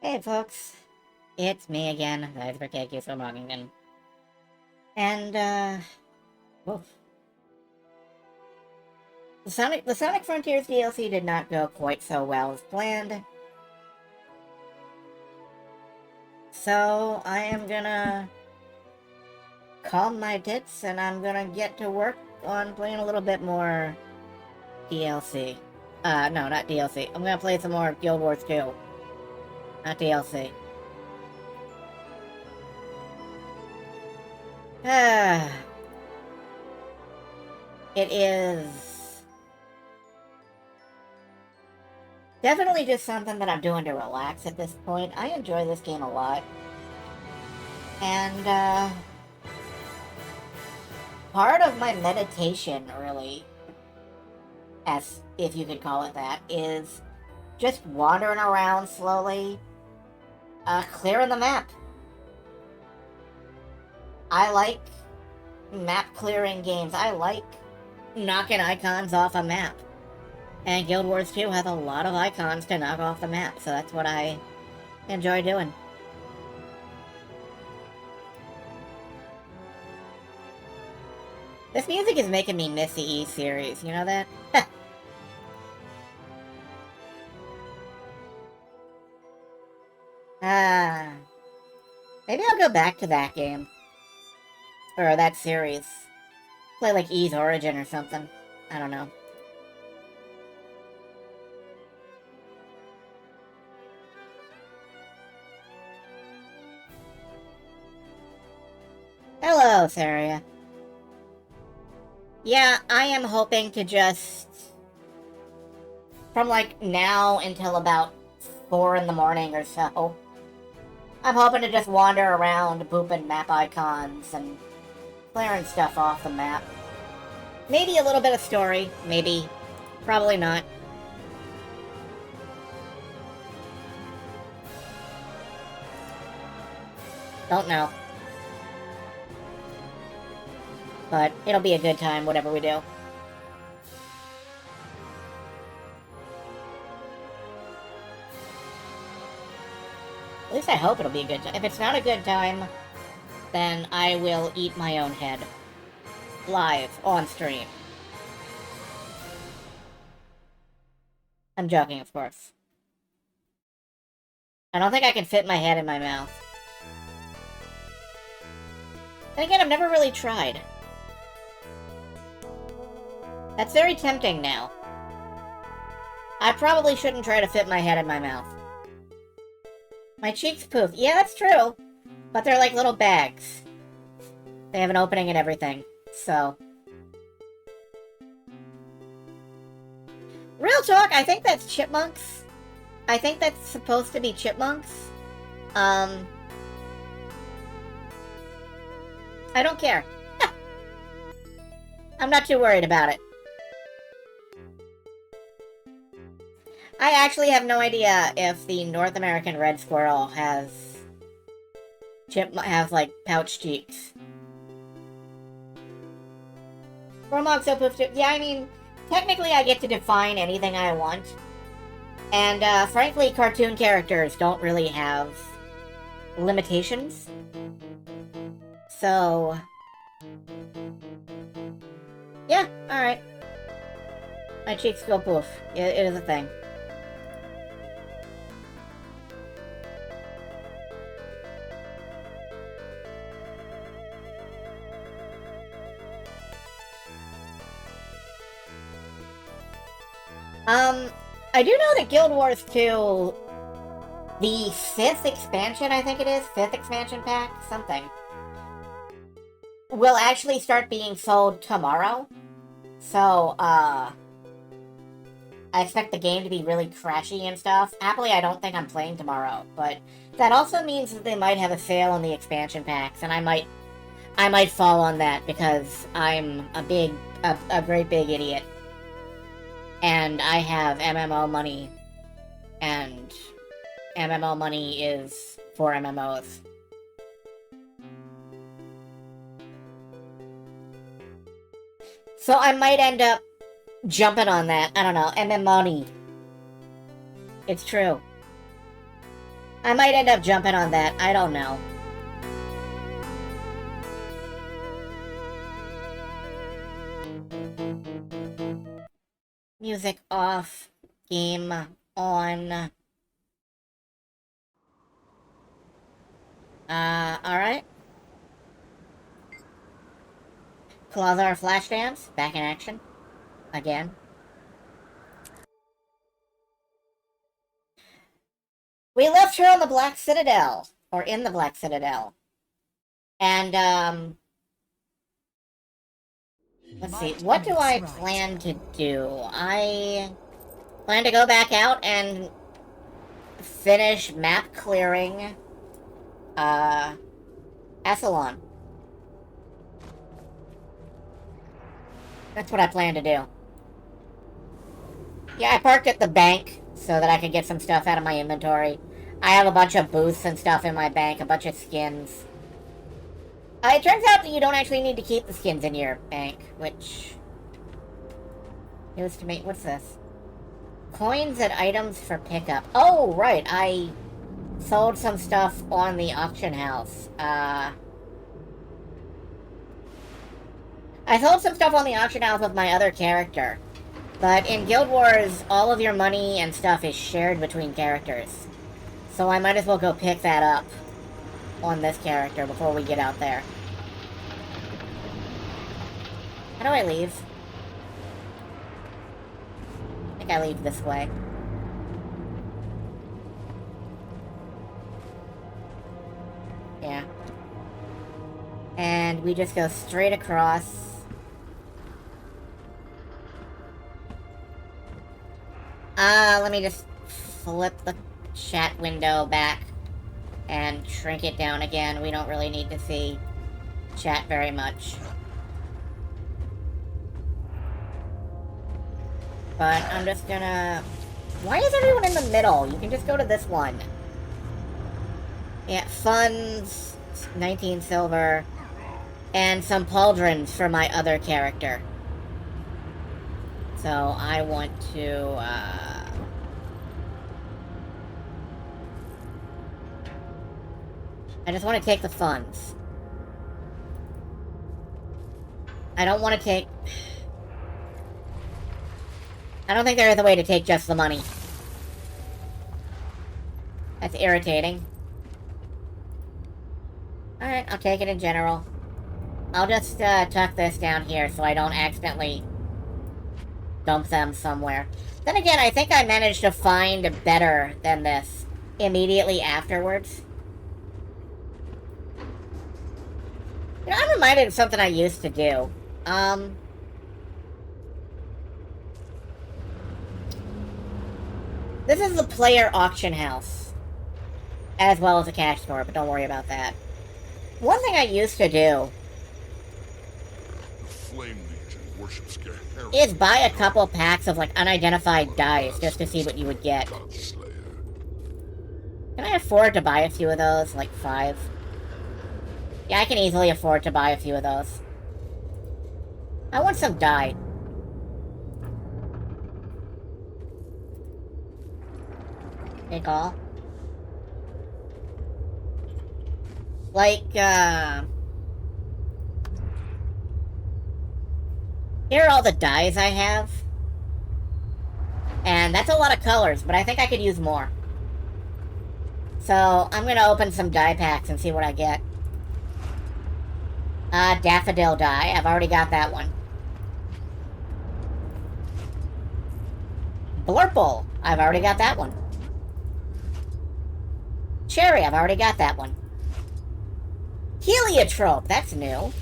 Hey folks, it's me again, Iceberg from Rockington. And, woof. The Sonic Frontiers DLC did not go quite so well as planned. So, I am gonna calm my tits and I'm gonna get to work on playing a little bit more DLC. No, not DLC. I'm gonna play some more Guild Wars 2. Not DLC. It is definitely just something that I'm doing to relax at this point. I enjoy this game a lot. And, part of my meditation, really, as if you could call it that, is just wandering around slowly, clearing the map. I like map clearing games. I like knocking icons off a map. And Guild Wars 2 has a lot of icons to knock off the map, so that's what I enjoy doing. This music is making me miss the E series, you know that? Ah, maybe I'll go back to that game. Or that series. Play like E's Origin or something. I don't know. Hello, Saria. Yeah, I am hoping to just... From like now until about 4 in the morning or so, I'm hoping to just wander around booping map icons and clearing stuff off the map. Maybe a little bit of story, maybe. Probably not. Don't know. But it'll be a good time, whatever we do. At least I hope it'll be a good time. If it's not a good time, then I will eat my own head. Live, on stream. I'm joking, of course. I don't think I can fit my head in my mouth. And again, I've never really tried. That's very tempting now. I probably shouldn't try to fit my head in my mouth. My cheeks poof. Yeah, that's true. But they're like little bags. They have an opening and everything. So. Real talk, I think that's chipmunks. I think that's supposed to be chipmunks. I don't care. I'm not too worried about it. I actually have no idea if the North American red squirrel has like pouch cheeks. Romog so poofed it. Yeah, I mean, technically I get to define anything I want. And frankly, cartoon characters don't really have limitations. So yeah, alright. My cheeks go poof. It is a thing. I do know that Guild Wars 2, the 5th expansion, I think it is, 5th expansion pack, something, will actually start being sold tomorrow. So, I expect the game to be really crashy and stuff. Happily, I don't think I'm playing tomorrow, but that also means that they might have a sale on the expansion packs, and I might fall on that because I'm a great big idiot. And I have MMO money, and MMO money is for MMOs. So I might end up jumping on that. I don't know, MM money. It's true. I might end up jumping on that. I don't know. Music off. Game on. Alright. Clawzar Flash Dance, back in action. Again. We left her on the Black Citadel. Or in the Black Citadel. And, let's see. What do I plan to do? I plan to go back out and finish map clearing, Assalon. That's what I plan to do. Yeah, I parked at the bank so that I could get some stuff out of my inventory. I have a bunch of boosts and stuff in my bank, a bunch of skins. It turns out that you don't actually need to keep the skins in your bank, which... news to me. What's this? Coins and items for pickup. Oh, right, I sold some stuff on the auction house. I sold some stuff on the auction house with my other character. But in Guild Wars, all of your money and stuff is shared between characters. So I might as well go pick that up on this character before we get out there. How do I leave? I think I leave this way. Yeah. And we just go straight across. Let me just flip the chat window back and shrink it down again. We don't really need to see chat very much. But I'm just gonna... Why is everyone in the middle? You can just go to this one. Yeah, funds, 19 silver, and some pauldrons for my other character. So I want to, I just want to take the funds. I don't want to take... I don't think there is a way to take just the money. That's irritating. Alright, I'll take it in general. I'll just, tuck this down here so I don't accidentally dump them somewhere. Then again, I think I managed to find better than this immediately afterwards. You know, I'm reminded of something I used to do. This is the player auction house. As well as a cash store, but don't worry about that. One thing I used to do is buy a couple packs of, like, unidentified dice just to see what you would get. Can I afford to buy a few of those? Like 5? Yeah, I can easily afford to buy a few of those. I want some die. Take all. Like, here are all the dyes I have. And that's a lot of colors, but I think I could use more. So, I'm gonna open some dye packs and see what I get. Daffodil dye. I've already got that one. Blurple. I've already got that one. Cherry. I've already got that one. Heliotrope. That's new.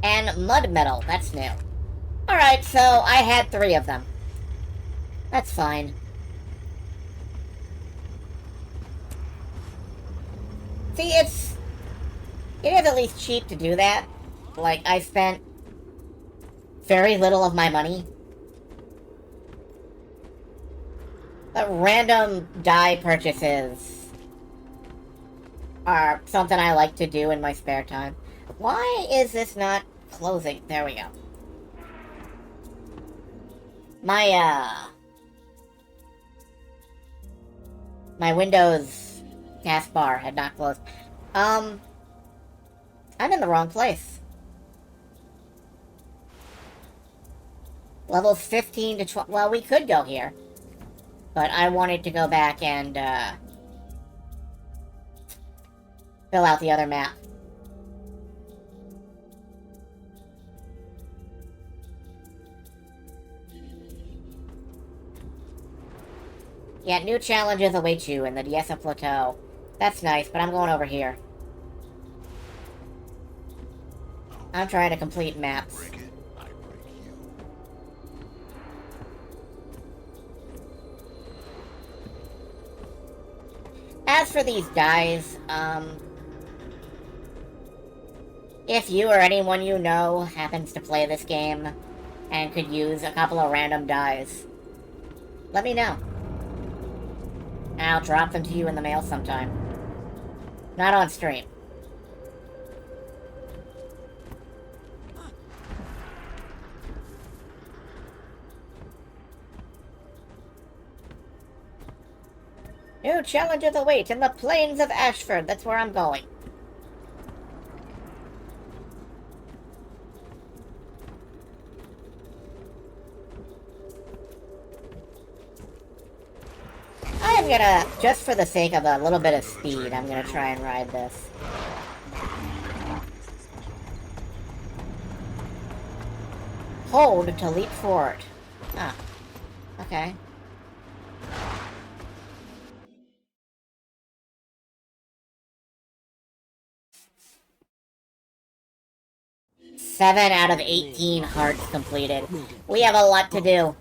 And mud metal. That's new. Alright, so I had 3 of them. That's fine. See, it is at least cheap to do that. Like, I spent very little of my money. But random dye purchases are something I like to do in my spare time. Why is this not closing? There we go. My My Windows taskbar had not closed. I'm in the wrong place. Levels 15 to 12. Well, we could go here. But I wanted to go back and, fill out the other map. Yeah, new challenges await you in the Diesa Plateau. That's nice, but I'm going over here. I'm trying to complete maps. Break it, I break you. As for these dies, if you or anyone you know happens to play this game and could use a couple of random dies, let me know. I'll drop them to you in the mail sometime. Not on stream. New challenges await in the plains of Ashford. That's where I'm going. I am gonna, just for the sake of a little bit of speed, I'm gonna try and ride this. Hold to leap forward. Ah. Okay. Seven out of 18 hearts completed. We have a lot to do.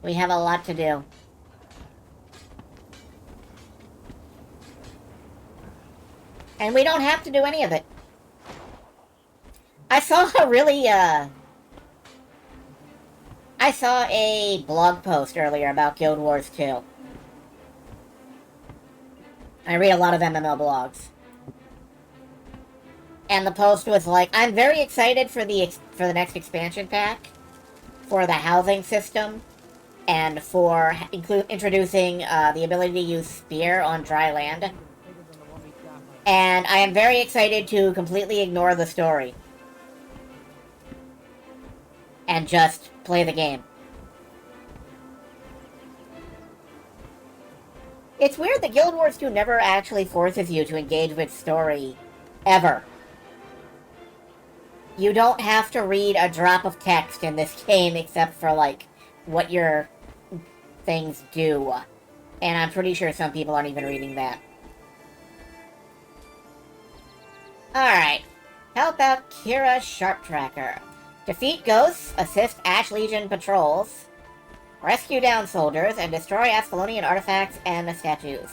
We have a lot to do. And we don't have to do any of it. I saw a really, I saw a blog post earlier about Guild Wars 2. I read a lot of MMO blogs. And the post was like, I'm very excited for the next expansion pack, for the housing system, and for introducing the ability to use Spear on dry land. And I am very excited to completely ignore the story. And just play the game. It's weird that Guild Wars 2 never actually forces you to engage with story, ever. You don't have to read a drop of text in this game except for, like, what your things do. And I'm pretty sure some people aren't even reading that. Alright. Help out Kira Sharp Tracker. Defeat ghosts, assist Ash Legion patrols, rescue down soldiers, and destroy Ascalonian artifacts and statues.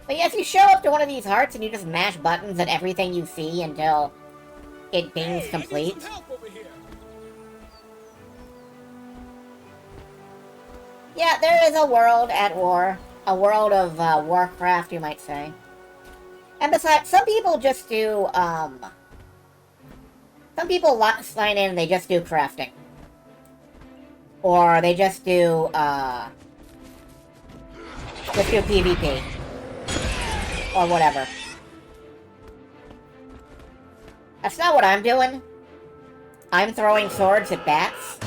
But yes, you show up to one of these hearts and you just mash buttons at everything you see until it bings complete. Yeah, there is a world at war. A world of Warcraft, you might say. And besides, some people just do, some people sign in and they just do crafting. Or they just do PvP. Or whatever. That's not what I'm doing. I'm throwing swords at bats.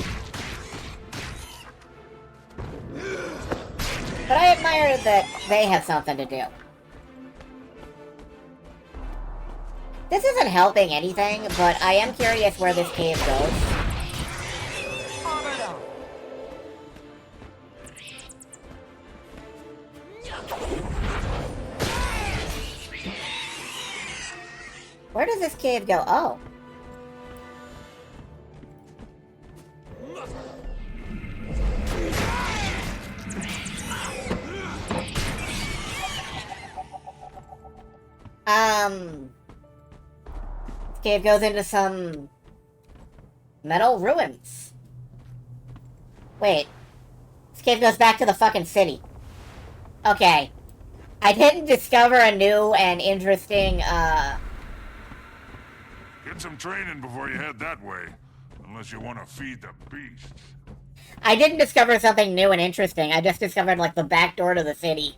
But I admire that they have something to do. This isn't helping anything, but I am curious where this cave goes. Where does this cave go? Oh. This cave goes into some metal ruins. Wait. This cave goes back to the fucking city. Okay. I didn't discover a new and interesting, Get some training before you head that way. unless you want to feed the beasts. I didn't discover something new and interesting. I just discovered, like, the back door to the city.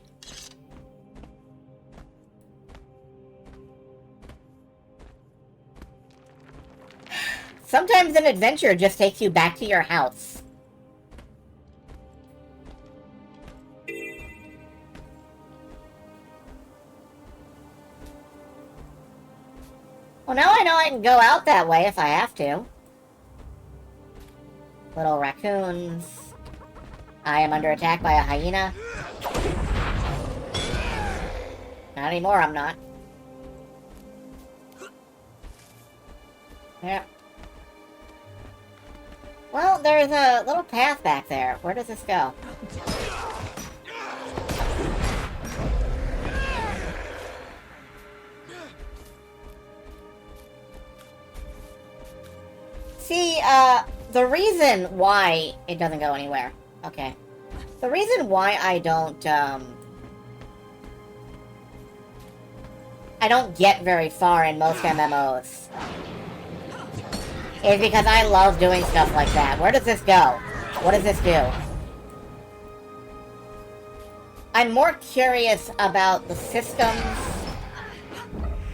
Sometimes an adventure just takes you back to your house. Well, now I know I can go out that way if I have to. Little raccoons. I am under attack by a hyena. Not anymore, I'm not. Yeah. Well, there's a little path back there. Where does this go? See, the reason why it doesn't go anywhere. Okay. The reason why I don't get very far in most MMOs is because I love doing stuff like that. Where does this go? What does this do? I'm more curious about the systems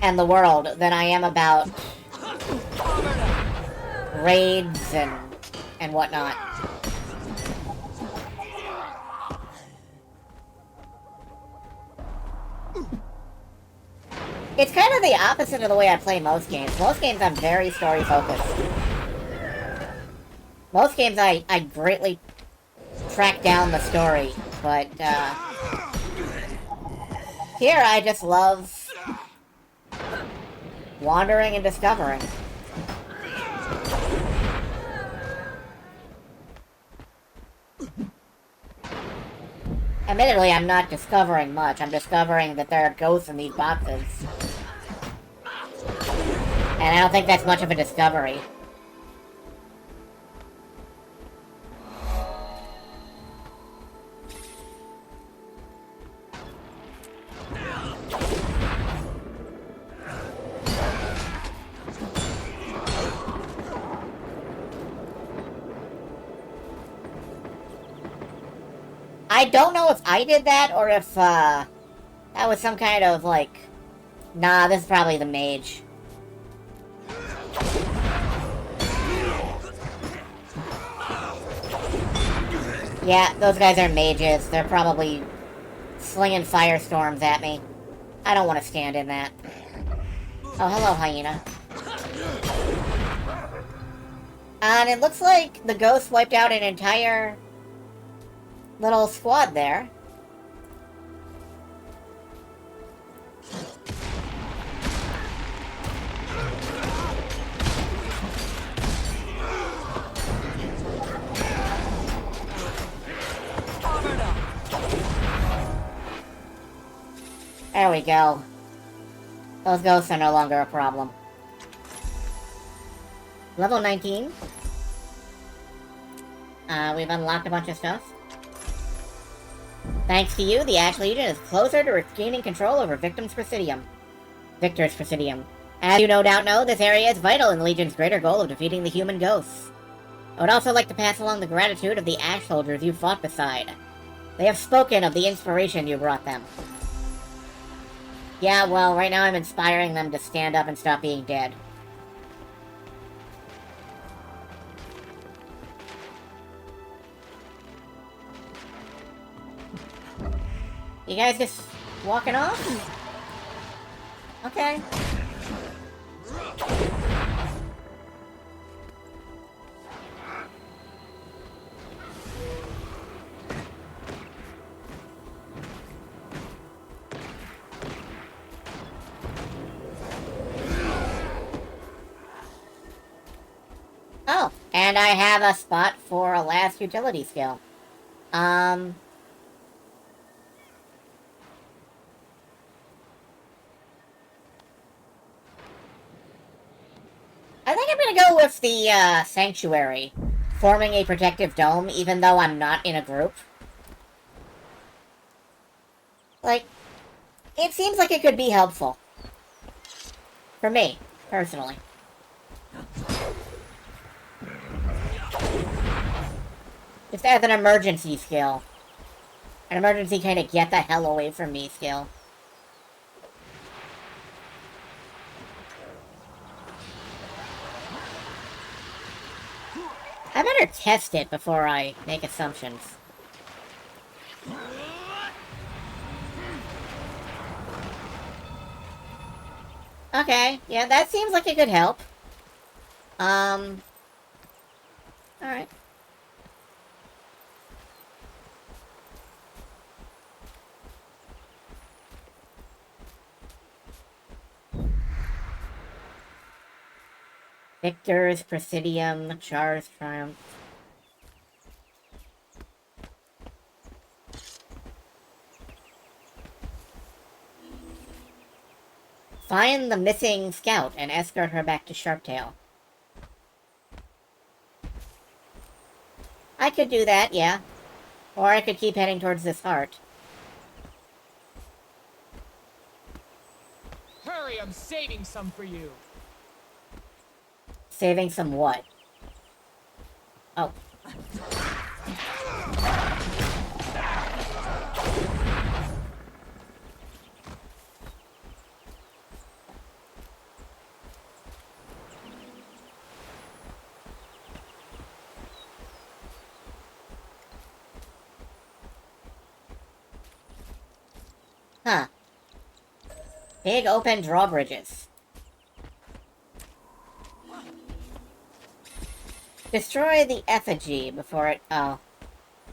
and the world than I am about raids and whatnot. It's kind of the opposite of the way I play most games. Most games I'm very story-focused. Most games I greatly track down the story, but, here I just love wandering and discovering. Admittedly, I'm not discovering much. I'm discovering that there are ghosts in these boxes. And I don't think that's much of a discovery. I don't know if I did that, or if, that was some kind of, like... Nah, this is probably the mage. Yeah, those guys are mages. They're probably slinging firestorms at me. I don't want to stand in that. Oh, hello, hyena. And it looks like the ghost wiped out an entire little squad there. There we go. Those ghosts are no longer a problem. Level 19. We've unlocked a bunch of stuff. Thanks to you, the Ash Legion is closer to regaining control over Victor's Presidium. As you no doubt know, this area is vital in the Legion's greater goal of defeating the human ghosts. I would also like to pass along the gratitude of the Ash soldiers you fought beside. They have spoken of the inspiration you brought them. Yeah, well, right now I'm inspiring them to stand up and stop being dead. You guys just walking off? Okay. Oh, and I have a spot for a last utility skill. I think I'm gonna go with the, Sanctuary. Forming a protective dome, even though I'm not in a group. Like, it seems like it could be helpful. For me, personally. Just as an emergency skill. An emergency kind of get the hell away from me skill. I better test it before I make assumptions. Okay, yeah, that seems like it could help. Alright. Victor's Presidium, Char's Triumph. Find the missing scout and escort her back to Sharptail. I could do that, yeah. Or I could keep heading towards this heart. Hurry, I'm saving some for you. Saving some what? Oh. Huh. Big open drawbridges. Destroy the effigy before it... Oh.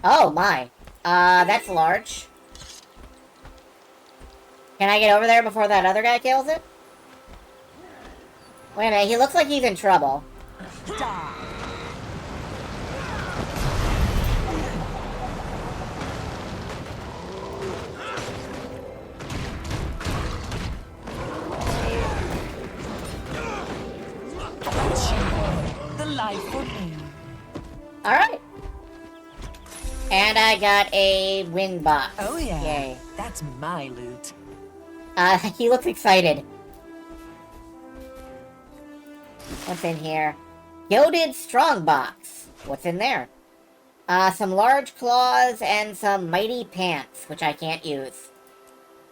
Oh, my. That's large. Can I get over there before that other guy kills it? Wait a minute, he looks like he's in trouble. Die. The life for me. Alright. And I got a wind box. Oh yeah. Yay. That's my loot. He looks excited. What's in here? Gilded Strongbox. What's in there? Some large claws and some mighty pants, which I can't use.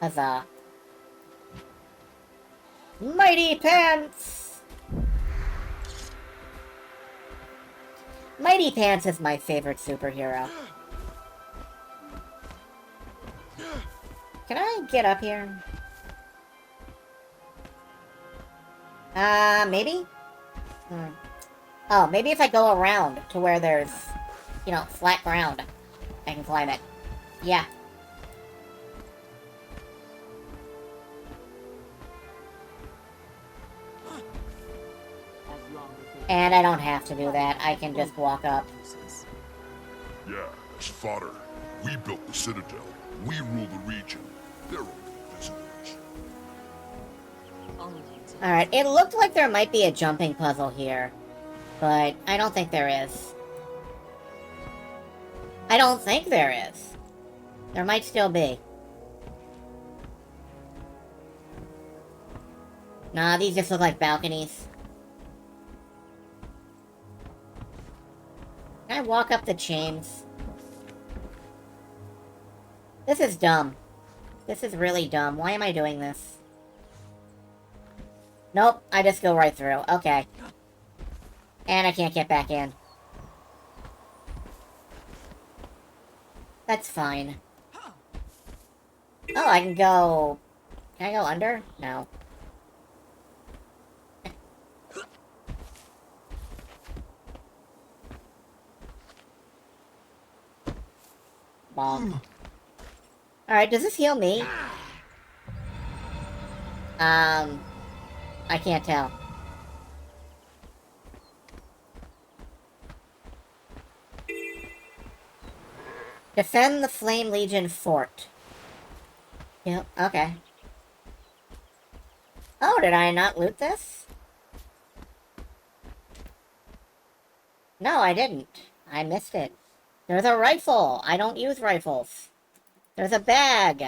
Huzzah. Mighty pants! Mighty Pants is my favorite superhero. Can I get up here? Maybe? Oh, maybe if I go around to where there's, you know, flat ground, I can climb it. Yeah. And I don't have to do that. I can just walk up. Yeah, as fodder. We built the Citadel. We rule the region. They're only visitors. Alright, it looked like there might be a jumping puzzle here. But I don't think there is. I don't think there is. There might still be. Nah, these just look like balconies. Can I walk up the chains? This is dumb. This is really dumb. Why am I doing this? Nope, I just go right through. Okay. And I can't get back in. That's fine. Oh, I can go... Can I go under? No. Bonk. Alright, does this heal me? I can't tell. Defend the Flame Legion fort. Yep, okay. Oh, did I not loot this? No, I didn't. I missed it. There's a rifle. I don't use rifles. There's a bag.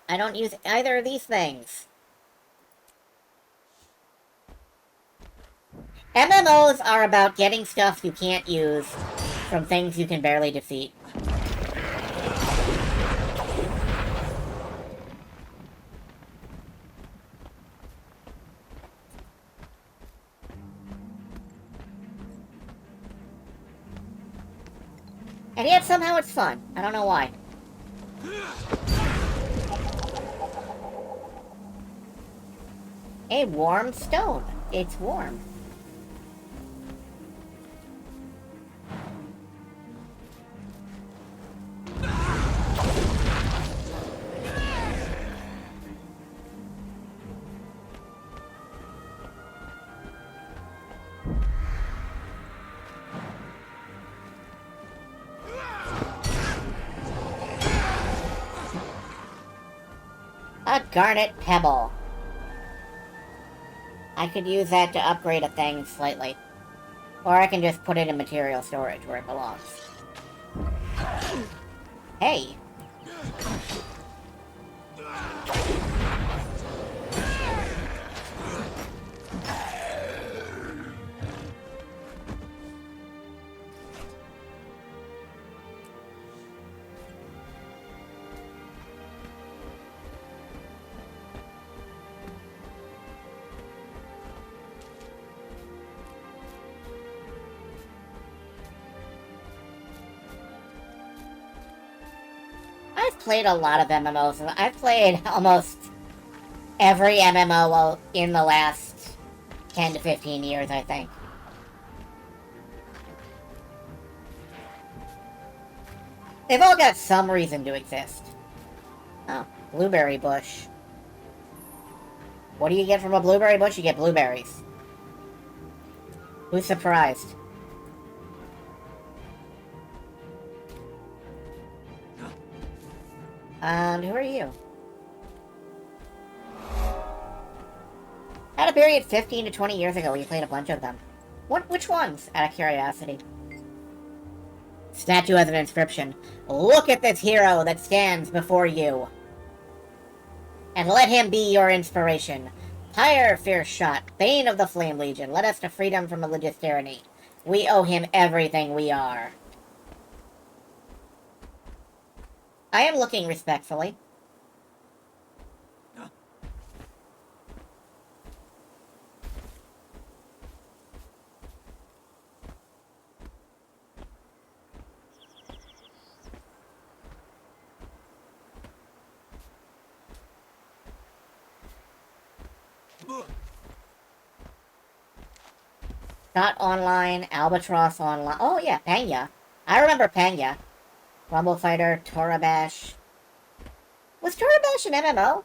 I don't use either of these things. MMOs are about getting stuff you can't use from things you can barely defeat. And yet somehow it's fun. I don't know why. A warm stone. It's warm. A garnet pebble. I could use that to upgrade a thing slightly. Or I can just put it in material storage where it belongs. Hey! I've played a lot of MMOs. I've played almost every MMO in the last 10 to 15 years, I think. They've all got some reason to exist. Oh, blueberry bush. What do you get from a blueberry bush? You get blueberries. Who's surprised? And who are you? Had a period 15 to 20 years ago where you played a bunch of them. Which ones? Out of curiosity. Statue has an inscription. Look at this hero that stands before you. And let him be your inspiration. Pyre, fierce shot, bane of the Flame Legion, led us to freedom from religious tyranny. We owe him everything we are. I am looking respectfully. Not online, Albatross online. Oh yeah, Panya. I remember Panya. Rumble Fighter, Torabash. Was Torabash an MMO?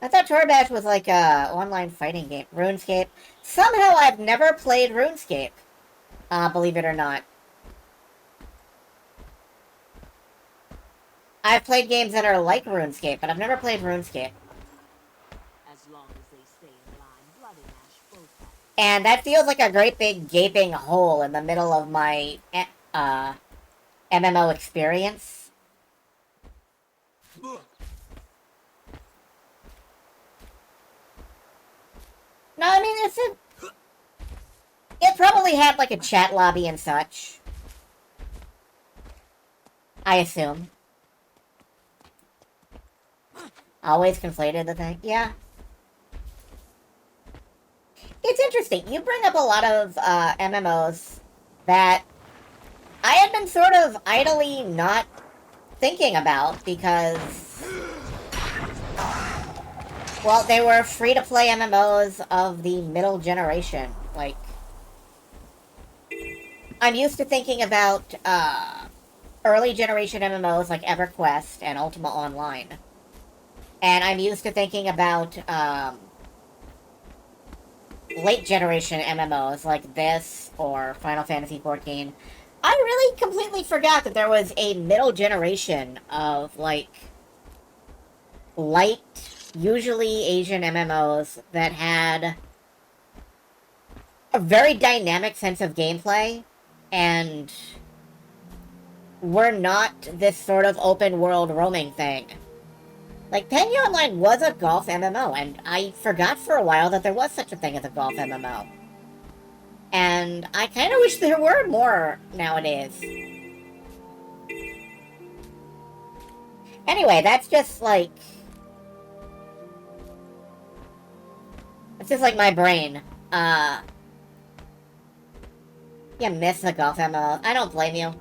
I thought Torabash was like a online fighting game. RuneScape. Somehow I've never played RuneScape. Believe it or not. I've played games that are like RuneScape, but I've never played RuneScape. As long as they stay in line, Blood and Ash both have. And that feels like a great big gaping hole in the middle of my MMO experience. No, I mean, it probably had like a chat lobby and such. I assume. Always conflated the thing. Yeah. It's interesting. You bring up a lot of MMOs that I had been sort of idly not thinking about because, well, they were free-to-play MMOs of the middle generation. Like, I'm used to thinking about early generation MMOs like EverQuest and Ultima Online. And I'm used to thinking about late generation MMOs like this or Final Fantasy XIV. I really completely forgot that there was a middle generation of like light, usually Asian MMOs that had a very dynamic sense of gameplay and were not this sort of open world roaming thing. Like, Penya Online was a golf MMO, and I forgot for a while that there was such a thing as a golf MMO. And I kind of wish there were more nowadays. Anyway, that's just like... It's just like my brain. You miss the golf MMO. I don't blame you.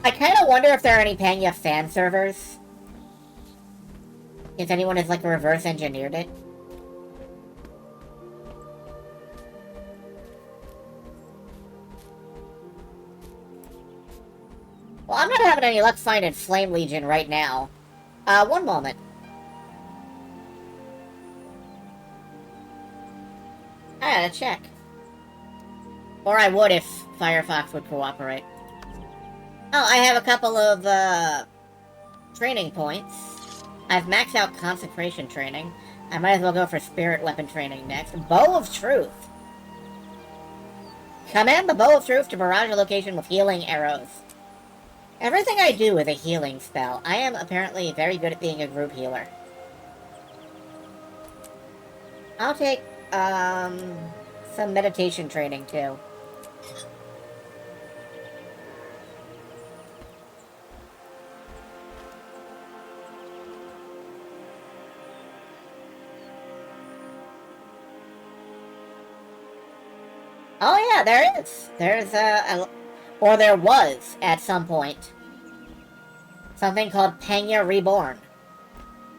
I kind of wonder if there are any Pangea fan servers. If anyone has, like, reverse engineered it. Well, I'm not having any luck finding Flame Legion right now. One moment. I gotta check. Or I would if Firefox would cooperate. Oh, I have a couple of, training points. I've maxed out Consecration training. I might as well go for Spirit Weapon training next. Bow of Truth. Command the Bow of Truth to barrage a location with healing arrows. Everything I do is a healing spell. I am apparently very good at being a group healer. I'll take, some meditation training, too. Oh yeah, there is. There's or there was at some point, something called Pangea Reborn,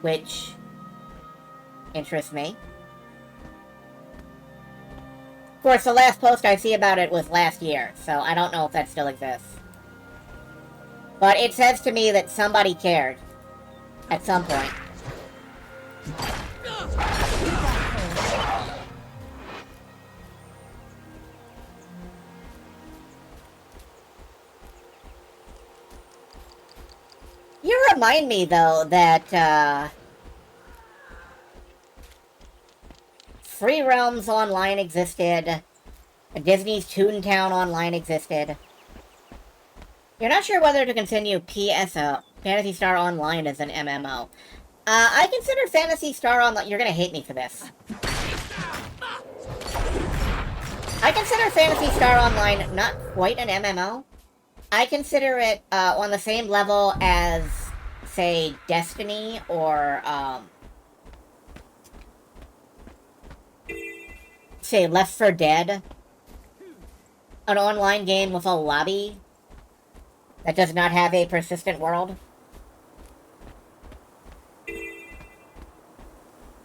which interests me. Of course, the last post I see about it was last year, so I don't know if that still exists. But it says to me that somebody cared at some point. You remind me, though, that, Free Realms Online existed. Disney's Toontown Online existed. You're not sure whether to continue PSO, Phantasy Star Online, as an MMO. I consider Phantasy Star Online... You're gonna hate me for this. I consider Phantasy Star Online not quite an MMO. I consider it on the same level as, say, Destiny or, say, Left 4 Dead. An online game with a lobby that does not have a persistent world.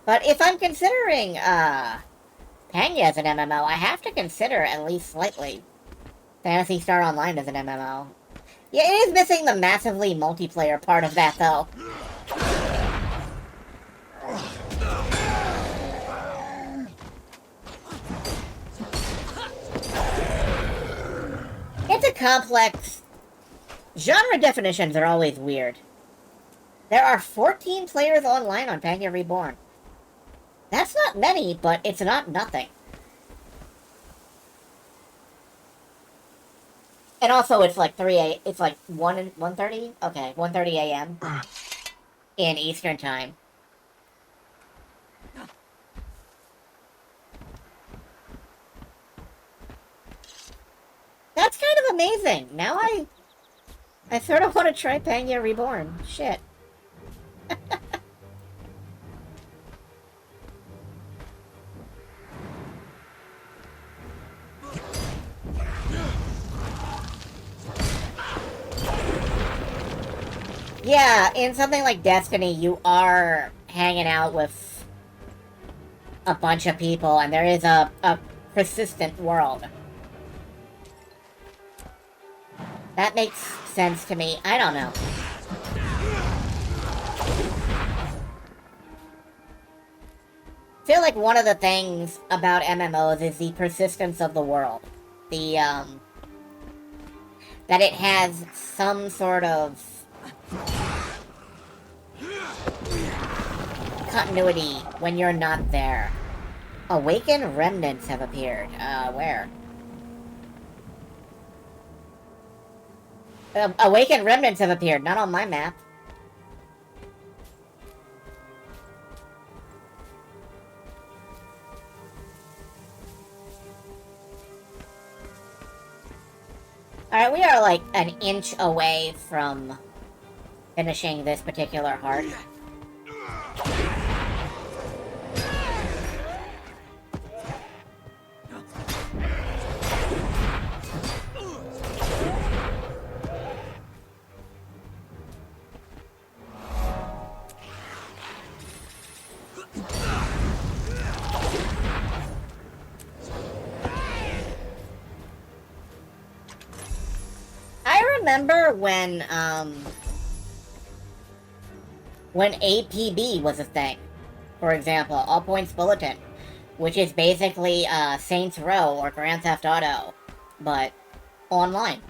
But if I'm considering, Pangea as an MMO, I have to consider, at least slightly, Phantasy Star Online as an MMO. Yeah, it is missing the massively multiplayer part of that, though. It's a complex... Genre definitions are always weird. There are 14 players online on Pangea Reborn. That's not many, but it's not nothing. And also, it's like it's like 1:30? Okay, 1:30 a.m. in Eastern Time. That's kind of amazing. Now I sort of want to try Pangea Reborn. Shit. Yeah, in something like Destiny, you are hanging out with a bunch of people, and there is a persistent world. That makes sense to me. I don't know. I feel like one of the things about MMOs is the persistence of the world. The, that it has some sort of continuity when you're not there. Awakened remnants have appeared. Where? Awakened remnants have appeared, not on my map. Alright, we are like an inch away from finishing this particular heart. I remember when APB was a thing. For example, All Points Bulletin, which is basically Saints Row or Grand Theft Auto, but online.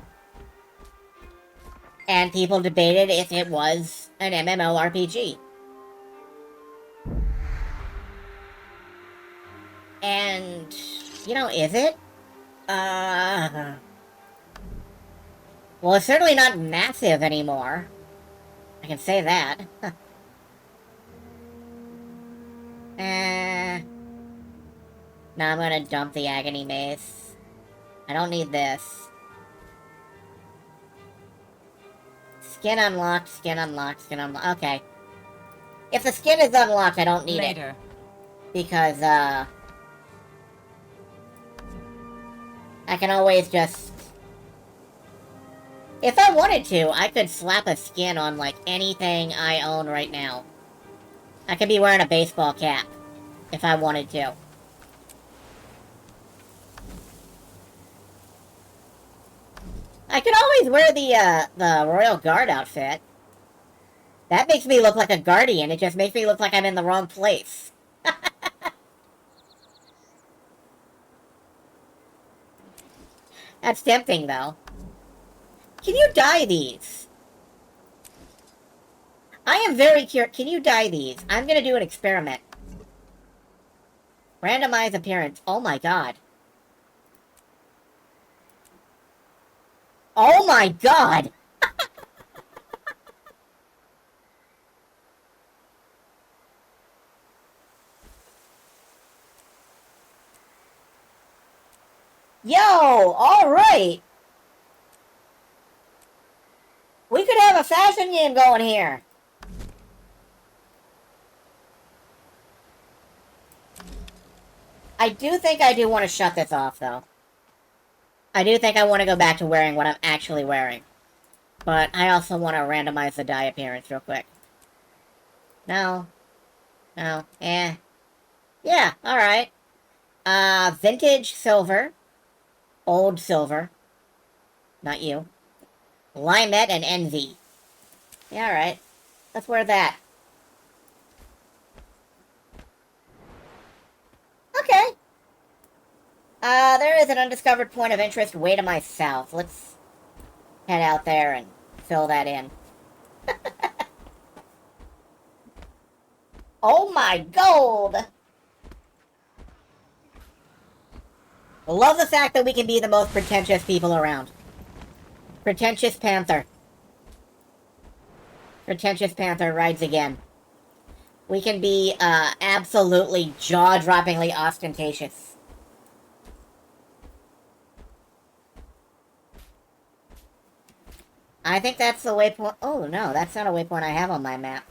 And people debated if it was an MMORPG. And, you know, is it? Well, it's certainly not massive anymore. I can say that. Now I'm gonna dump the Agony Mace. I don't need this. Skin unlocked, skin unlocked, skin unlocked. Okay. If the skin is unlocked, I don't need it. Because, I can always just... If I wanted to, I could slap a skin on, like, anything I own right now. I could be wearing a baseball cap, if I wanted to. I could always wear the Royal Guard outfit. That makes me look like a Guardian, it just makes me look like I'm in the wrong place. That's tempting, though. Can you dye these? I am very curious. Can you dye these? I'm gonna do an experiment. Randomize appearance. Oh my god. Oh my god! Yo! Alright! We could have a fashion game going here. I do think I do want to shut this off, though. I do think I want to go back to wearing what I'm actually wearing. But I also want to randomize the dye appearance real quick. No. No. Eh. Yeah, alright. Vintage silver. Old silver. Not you. Limette and Envy. Yeah, alright. Let's wear that. Okay. There is an undiscovered point of interest way to my south. Let's head out there and fill that in. Oh my gold! Love the fact that we can be the most pretentious people around. Pretentious Panther. Pretentious Panther rides again. We can be, absolutely jaw-droppingly ostentatious. I think that's the waypoint. Oh, no, that's not a waypoint I have on my map.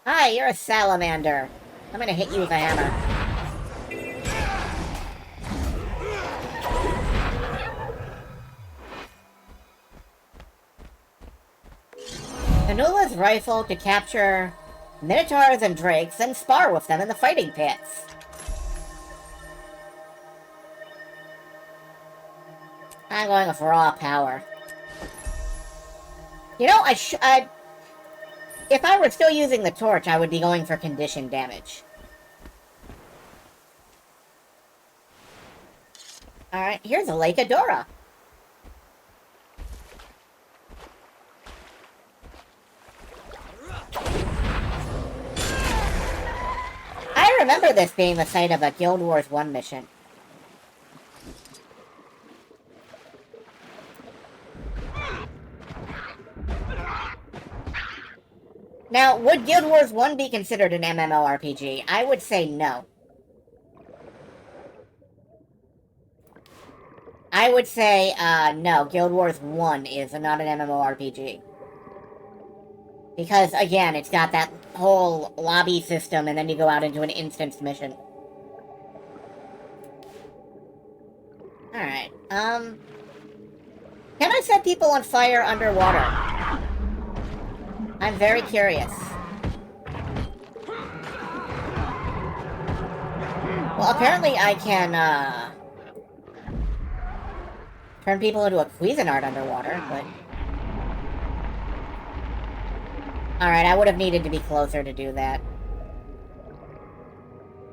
Hi, you're a salamander. I'm gonna hit you with a hammer. Anula's rifle to capture minotaurs and drakes and spar with them in the fighting pits. I'm going with raw power. You know, if I were still using the torch, I would be going for condition damage. Alright, here's a Lake Adora. I remember this being the site of a Guild Wars 1 mission. Now, would Guild Wars 1 be considered an MMORPG? I would say no. I would say, no, Guild Wars 1 is not an MMORPG. Because, again, it's got that whole lobby system, and then you go out into an instanced mission. Alright, can I set people on fire underwater? I'm very curious. Well, apparently I can, turn people into a Cuisinart underwater, but... Alright, I would have needed to be closer to do that.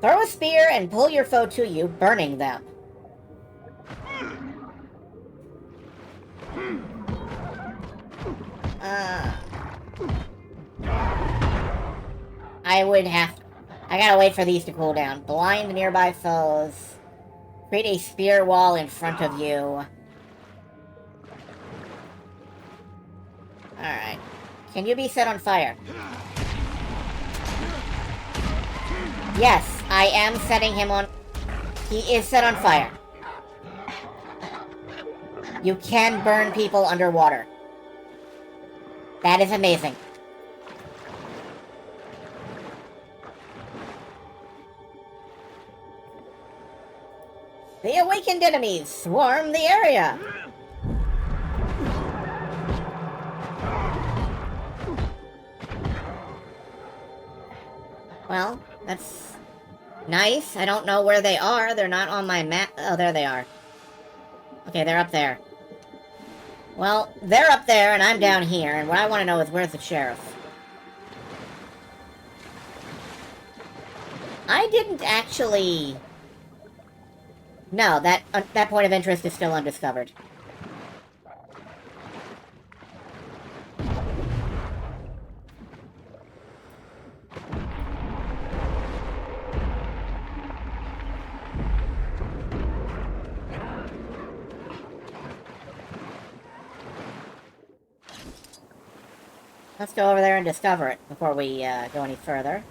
Throw a spear and pull your foe to you, burning them. I would have... I gotta wait for these to cool down. Blind nearby foes. Create a spear wall in front of you. Alright. Can you be set on fire? Yes, I am setting him on... He is set on fire. You can burn people underwater. That is amazing. The awakened enemies swarm the area! Well, that's nice. I don't know where they are. They're not on my map. Oh, there they are. Okay, they're up there. Well, they're up there and I'm down here, and what I want to know is where's the sheriff? I didn't actually... No, that point of interest is still undiscovered. Let's go over there and discover it before we go any further.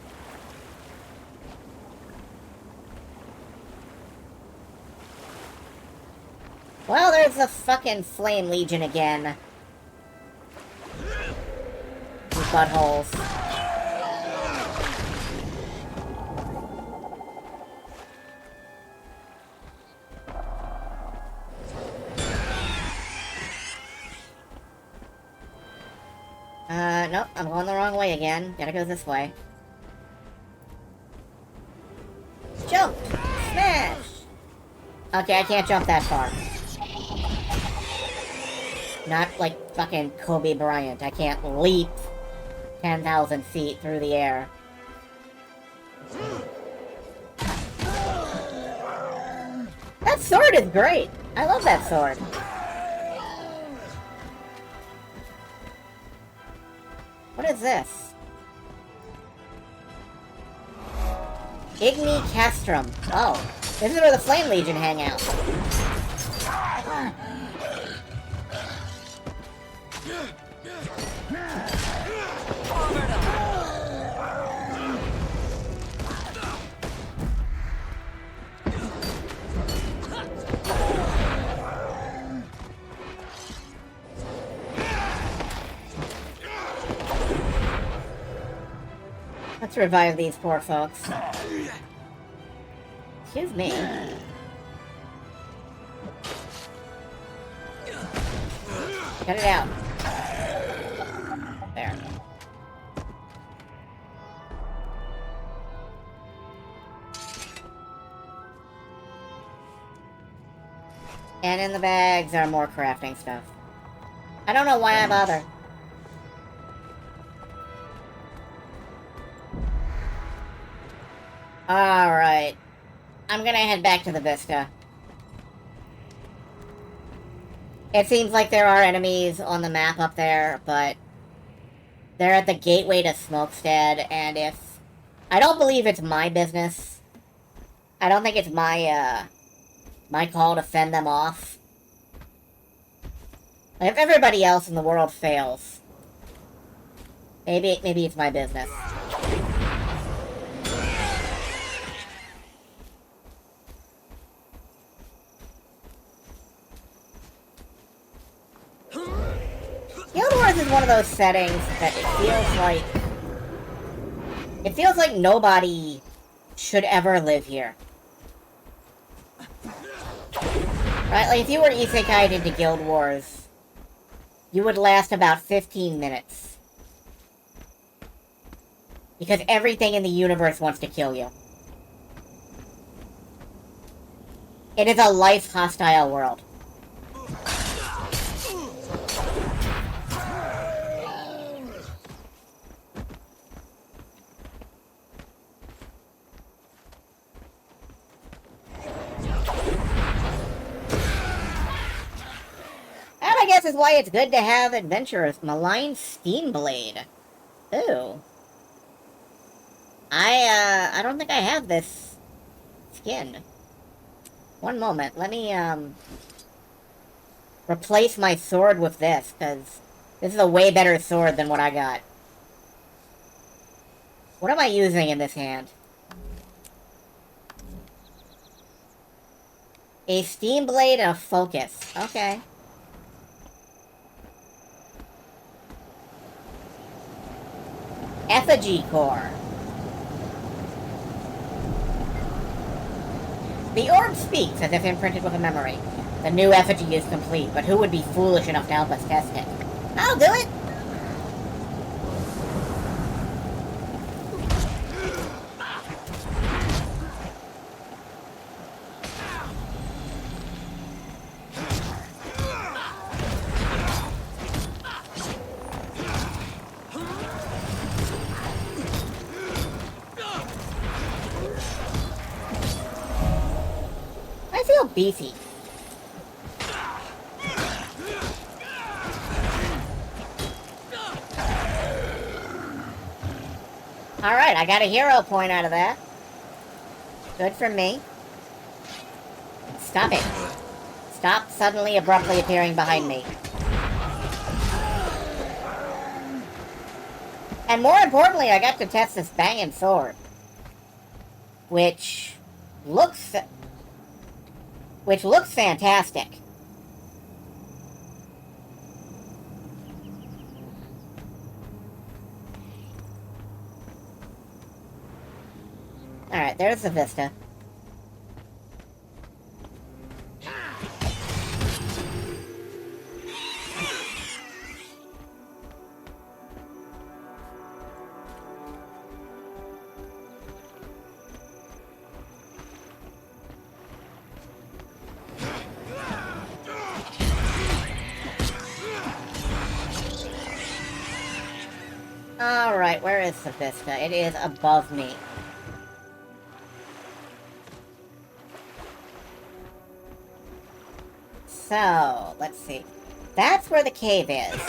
Well, there's the fucking Flame Legion again. These buttholes. Nope, I'm going the wrong way again. Gotta go this way. Jump! Smash! Okay, I can't jump that far. Not like fucking Kobe Bryant. I can't leap 10,000 feet through the air. That sword is great! I love that sword. What is this? Igni Castrum. Oh, this is where the Flame Legion hang out. Let's revive these poor folks. Excuse me. Get it out. There. And in the bags are more crafting stuff. I don't know why I bother. Alright. I'm gonna head back to the Vista. It seems like there are enemies on the map up there, but they're at the gateway to Smokestead, and if... I don't believe it's my business. I don't think it's my, my call to fend them off. Like, if everybody else in the world fails, maybe it's my business. one of those settings that it feels like nobody should ever live here. Right? Like, if you were isekai'd into Guild Wars, you would last about 15 minutes. Because everything in the universe wants to kill you. It is a life-hostile world. That, I guess, is why it's good to have adventurers. Malign Steamblade. Ooh. I don't think I have this skin. One moment, let me, replace my sword with this, because this is a way better sword than what I got. What am I using in this hand? A steam blade and a focus. Okay. Effigy core. The orb speaks as if imprinted with a memory. The new effigy is complete, but who would be foolish enough to help us test it? I'll do it! I feel beefy. Alright, I got a hero point out of that. Good for me. Stop it. Stop suddenly abruptly appearing behind me. And more importantly, I got to test this banging sword. Which looks fantastic. Alright, there's the vista. Alright, where is the vista? It is above me. So, let's see. That's where the cave is.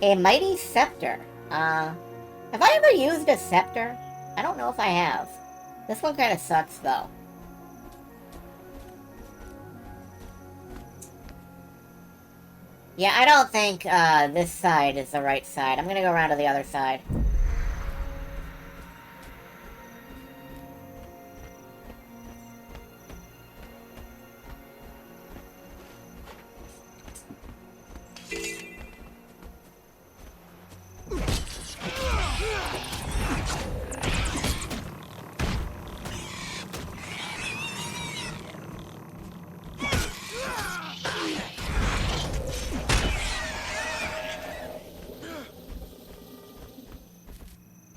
A mighty scepter. Have I ever used a scepter? I don't know if I have. This one kind of sucks, though. Yeah, I don't think, this side is the right side. I'm gonna go around to the other side.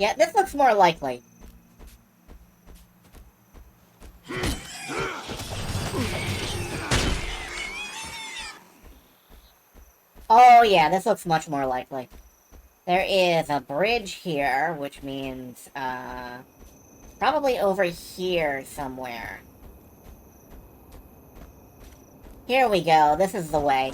Yeah, this looks more likely. Oh yeah, this looks much more likely. There is a bridge here, which means, probably over here somewhere. Here we go, this is the way.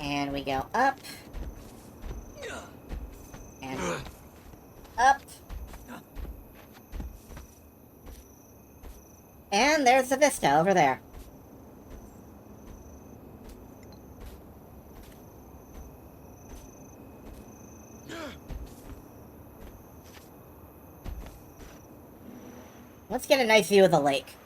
And we go up. And up. And And there's the vista over there. Let's get a nice view of the lake.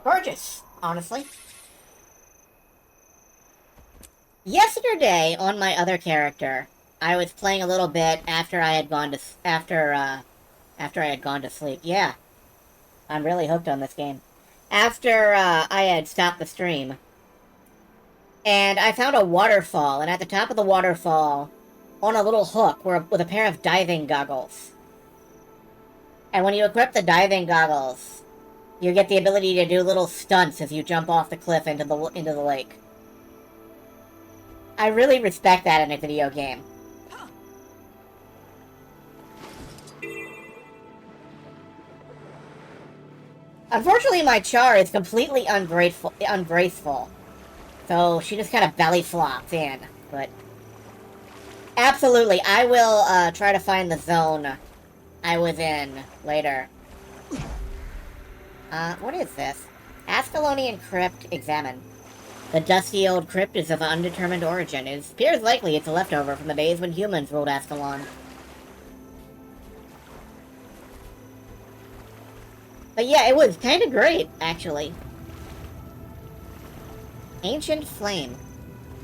Gorgeous, honestly. Yesterday, on my other character, I was playing a little bit after I had gone to after I had gone to sleep. Yeah, I'm really hooked on this game. After I had stopped the stream, and I found a waterfall, and at the top of the waterfall, on a little hook, with a pair of diving goggles. And when you equip the diving goggles, you get the ability to do little stunts as you jump off the cliff into the lake. I really respect that in a video game. Unfortunately, my Char is completely ungraceful. So she just kind of belly flops in. But absolutely, I will try to find the zone I was in later. What is this? Ascalonian Crypt Examine. The dusty old crypt is of undetermined origin. It appears likely it's a leftover from the days when humans ruled Ascalon. But yeah, it was kind of great, actually. Ancient Flame.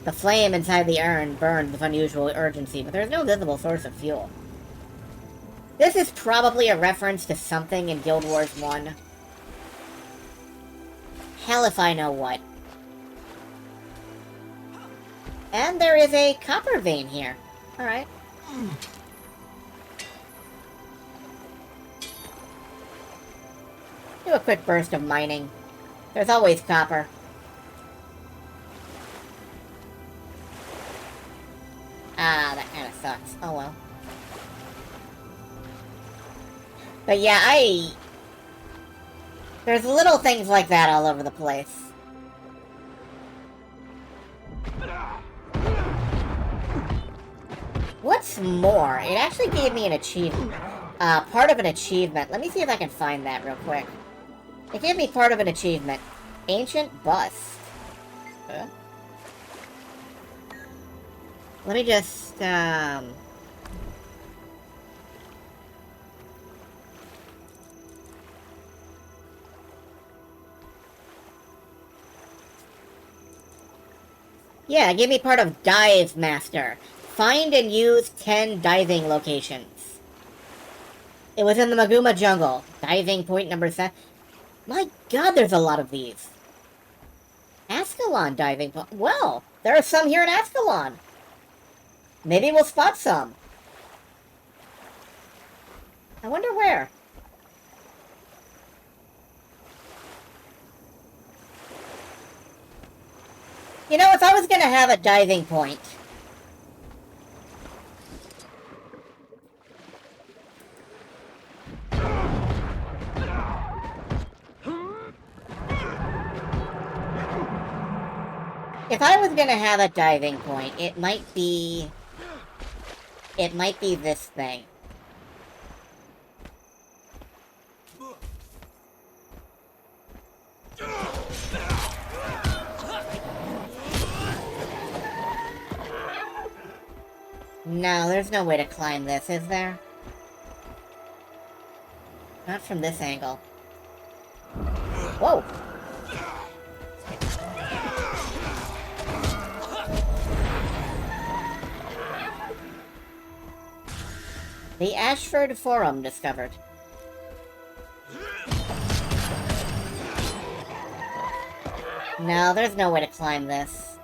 The flame inside the urn burned with unusual urgency, but there's no visible source of fuel. This is probably a reference to something in Guild Wars 1. Hell if I know what. And there is a copper vein here. Alright. Do a quick burst of mining. There's always copper. Ah, that kind of sucks. Oh well. But yeah, there's little things like that all over the place. What's more, it actually gave me an achievement. Part of an achievement. Let me see if I can find that real quick. It gave me part of an achievement. Ancient Bust. Huh? Let me just, yeah, give me part of Dive Master. Find and use 10 diving locations. It was in the Maguma Jungle. Diving point number 7. My god, there's a lot of these. Ascalon diving point. Well, there are some here in Ascalon. Maybe we'll spot some. I wonder where. You know, if I was gonna have a diving point... If I was gonna have a diving point, it might be this thing. No, there's no way to climb this, is there? Not from this angle. Whoa! The Ashford Forum discovered. No, there's no way to climb this.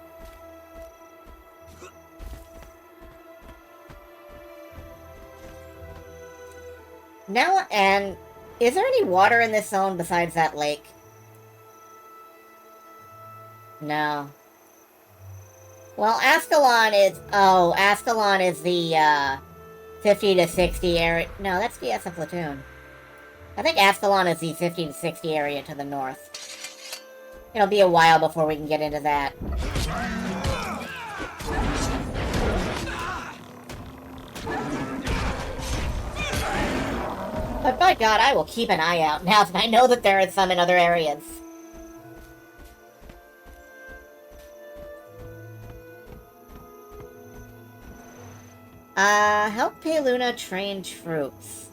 Now, and is there any water in this zone besides that lake? No. Well, Ascalon is... Oh, Ascalon is the, 50 to 60 area... No, that's the Essa Platoon. I think Ascalon is the 50 to 60 area to the north. It'll be a while before we can get into that. But by God, I will keep an eye out now that I know that there are some in other areas. Help Peluna train troops.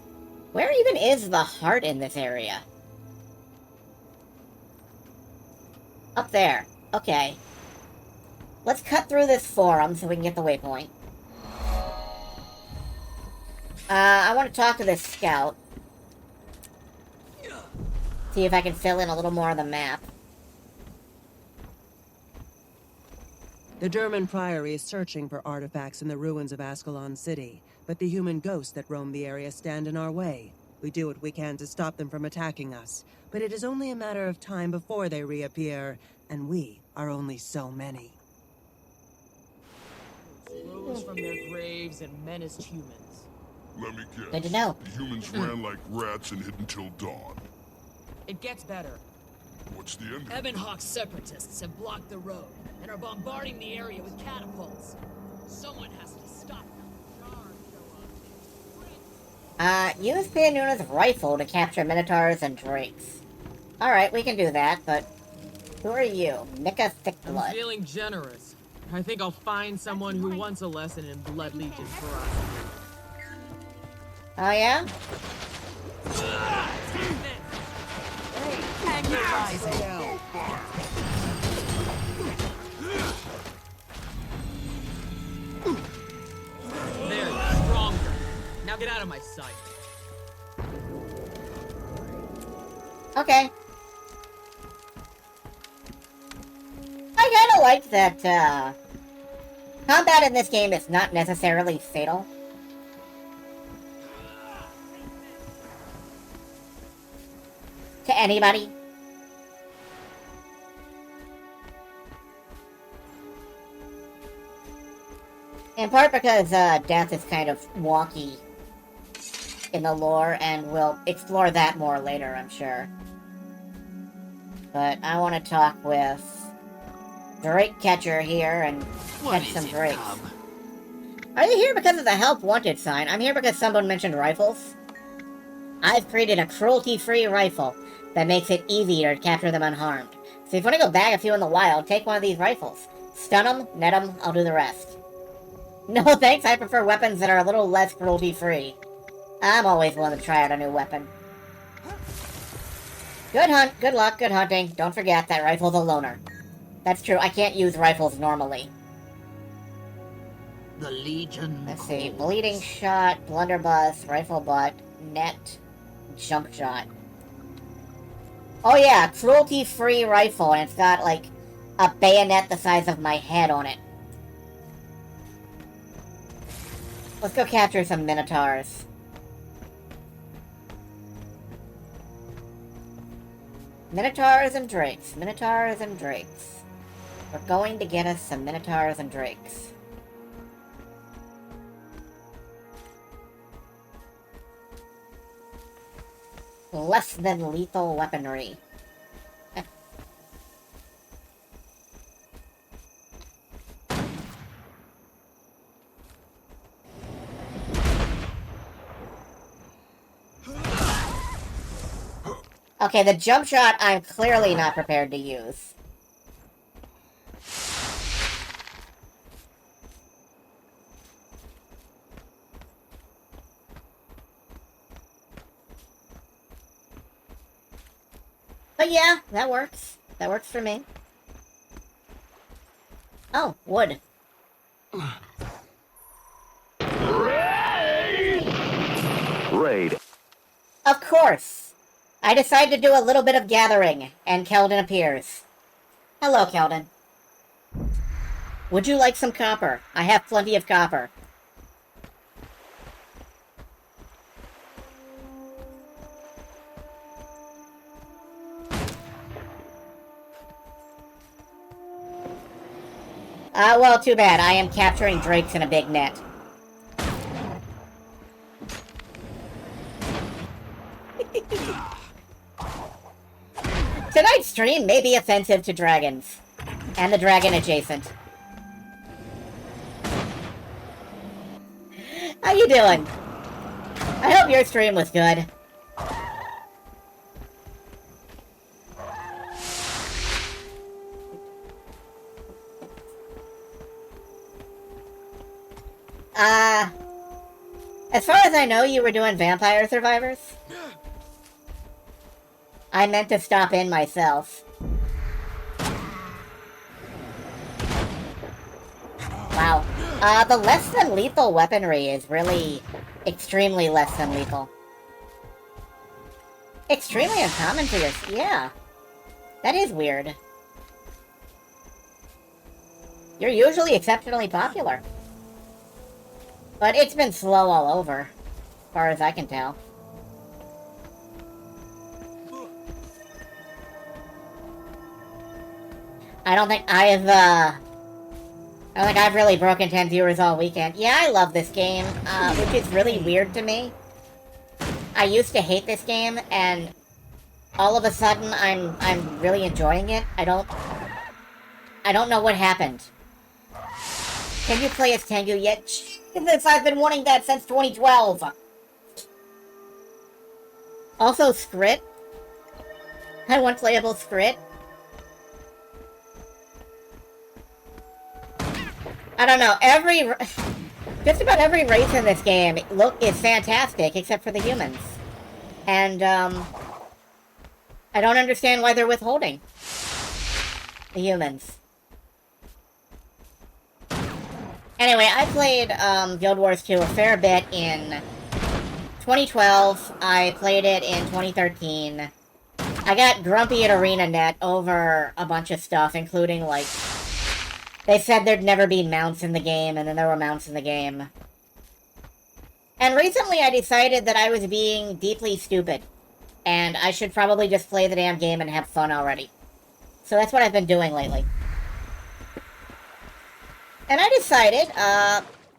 Where even is the heart in this area? Up there. Okay. Let's cut through this forum so we can get the waypoint. I want to talk to this scout. See if I can fill in a little more of the map. The German Priory is searching for artifacts in the ruins of Ascalon City, but the human ghosts that roam the area stand in our way. We do what we can to stop them from attacking us, but it is only a matter of time before they reappear, and we are only so many. Rose from their graves and menaced humans. Let me guess. Good to know. The humans ran like rats and hid until dawn. It gets better. What's the end? Ebenhawk's separatists have blocked the road and are bombarding the area with catapults. Someone has to stop them. Use Pianuna's rifle to capture Minotaurs and Drakes. Alright, we can do that, but who are you? Mika I'm Thickblood. feeling generous. I think I'll find someone who wants a lesson in Blood Legion ferocity. Oh yeah? There, stronger. Now get out of my sight. Okay. I kinda like that, combat in this game is not necessarily fatal. To anybody. In part because, death is kind of wonky in the lore, and we'll explore that more later, I'm sure. But I want to talk with Drake Catcher here and catch some drakes. Are you here because of the help wanted sign? I'm here because someone mentioned rifles. I've created a cruelty-free rifle that makes it easier to capture them unharmed. So if you want to go bag a few in the wild, take one of these rifles. Stun them, net them, I'll do the rest. No thanks, I prefer weapons that are a little less cruelty-free. I'm always willing to try out a new weapon. Good hunt, good luck, good hunting. Don't forget, that rifle's a loner. That's true, I can't use rifles normally. The Legion. Let's see, bleeding shot, blunderbuss, rifle butt, net, jump shot. Oh yeah, cruelty-free rifle, and it's got, like, a bayonet the size of my head on it. Let's go capture some Minotaurs. Minotaurs and Drakes. Minotaurs and Drakes. We're going to get us some Minotaurs and Drakes. Less than lethal weaponry. Okay, the jump shot I'm clearly not prepared to use. But yeah, that works. That works for me. Oh, wood. Raid. Of course. I decide to do a little bit of gathering, and Keldon appears. Hello, Keldon. Would you like some copper? I have plenty of copper. Well, too bad. I am capturing drakes in a big net. Tonight's stream may be offensive to dragons. And the dragon adjacent. How you doing? I hope your stream was good. As far as I know, you were doing Vampire Survivors? I meant to stop in myself. Wow. The less than lethal weaponry is really extremely less than lethal. Extremely uncommon for your... Yeah. That is weird. You're usually exceptionally popular. But it's been slow all over, as far as I can tell. I don't think I've really broken 10 viewers all weekend. Yeah, I love this game, which is really weird to me. I used to hate this game, and all of a sudden I'm really enjoying it. I don't know what happened. Can you play as Tengu yet? Jesus, I've been wanting that since 2012. Also, Scrit. I want playable Scrit. I don't know, just about every race in this game is fantastic, except for the humans. And, I don't understand why they're withholding the humans. Anyway, I played, Guild Wars 2 a fair bit in 2012. I played it in 2013. I got grumpy at ArenaNet over a bunch of stuff, including, like, they said there'd never be mounts in the game, and then there were mounts in the game. And recently I decided that I was being deeply stupid, and I should probably just play the damn game and have fun already. So that's what I've been doing lately. And I decided,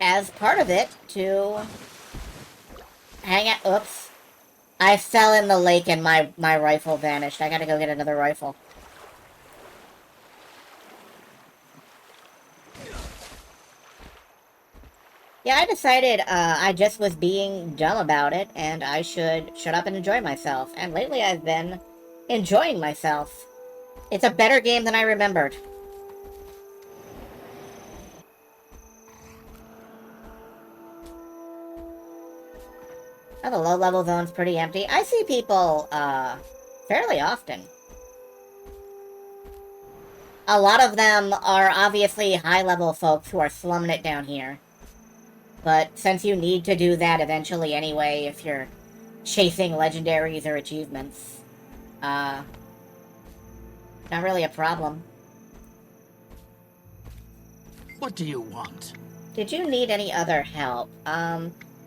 as part of it, to hang out... Oops. I fell in the lake and my rifle vanished. I gotta go get another rifle. Yeah, I decided I just was being dumb about it, and I should shut up and enjoy myself. And lately I've been enjoying myself. It's a better game than I remembered. Oh, the low-level zone's pretty empty. I see people, fairly often. A lot of them are obviously high-level folks who are slumming it down here. But since you need to do that eventually anyway, if you're chasing legendaries or achievements, not really a problem. What do you want? Did you need any other help?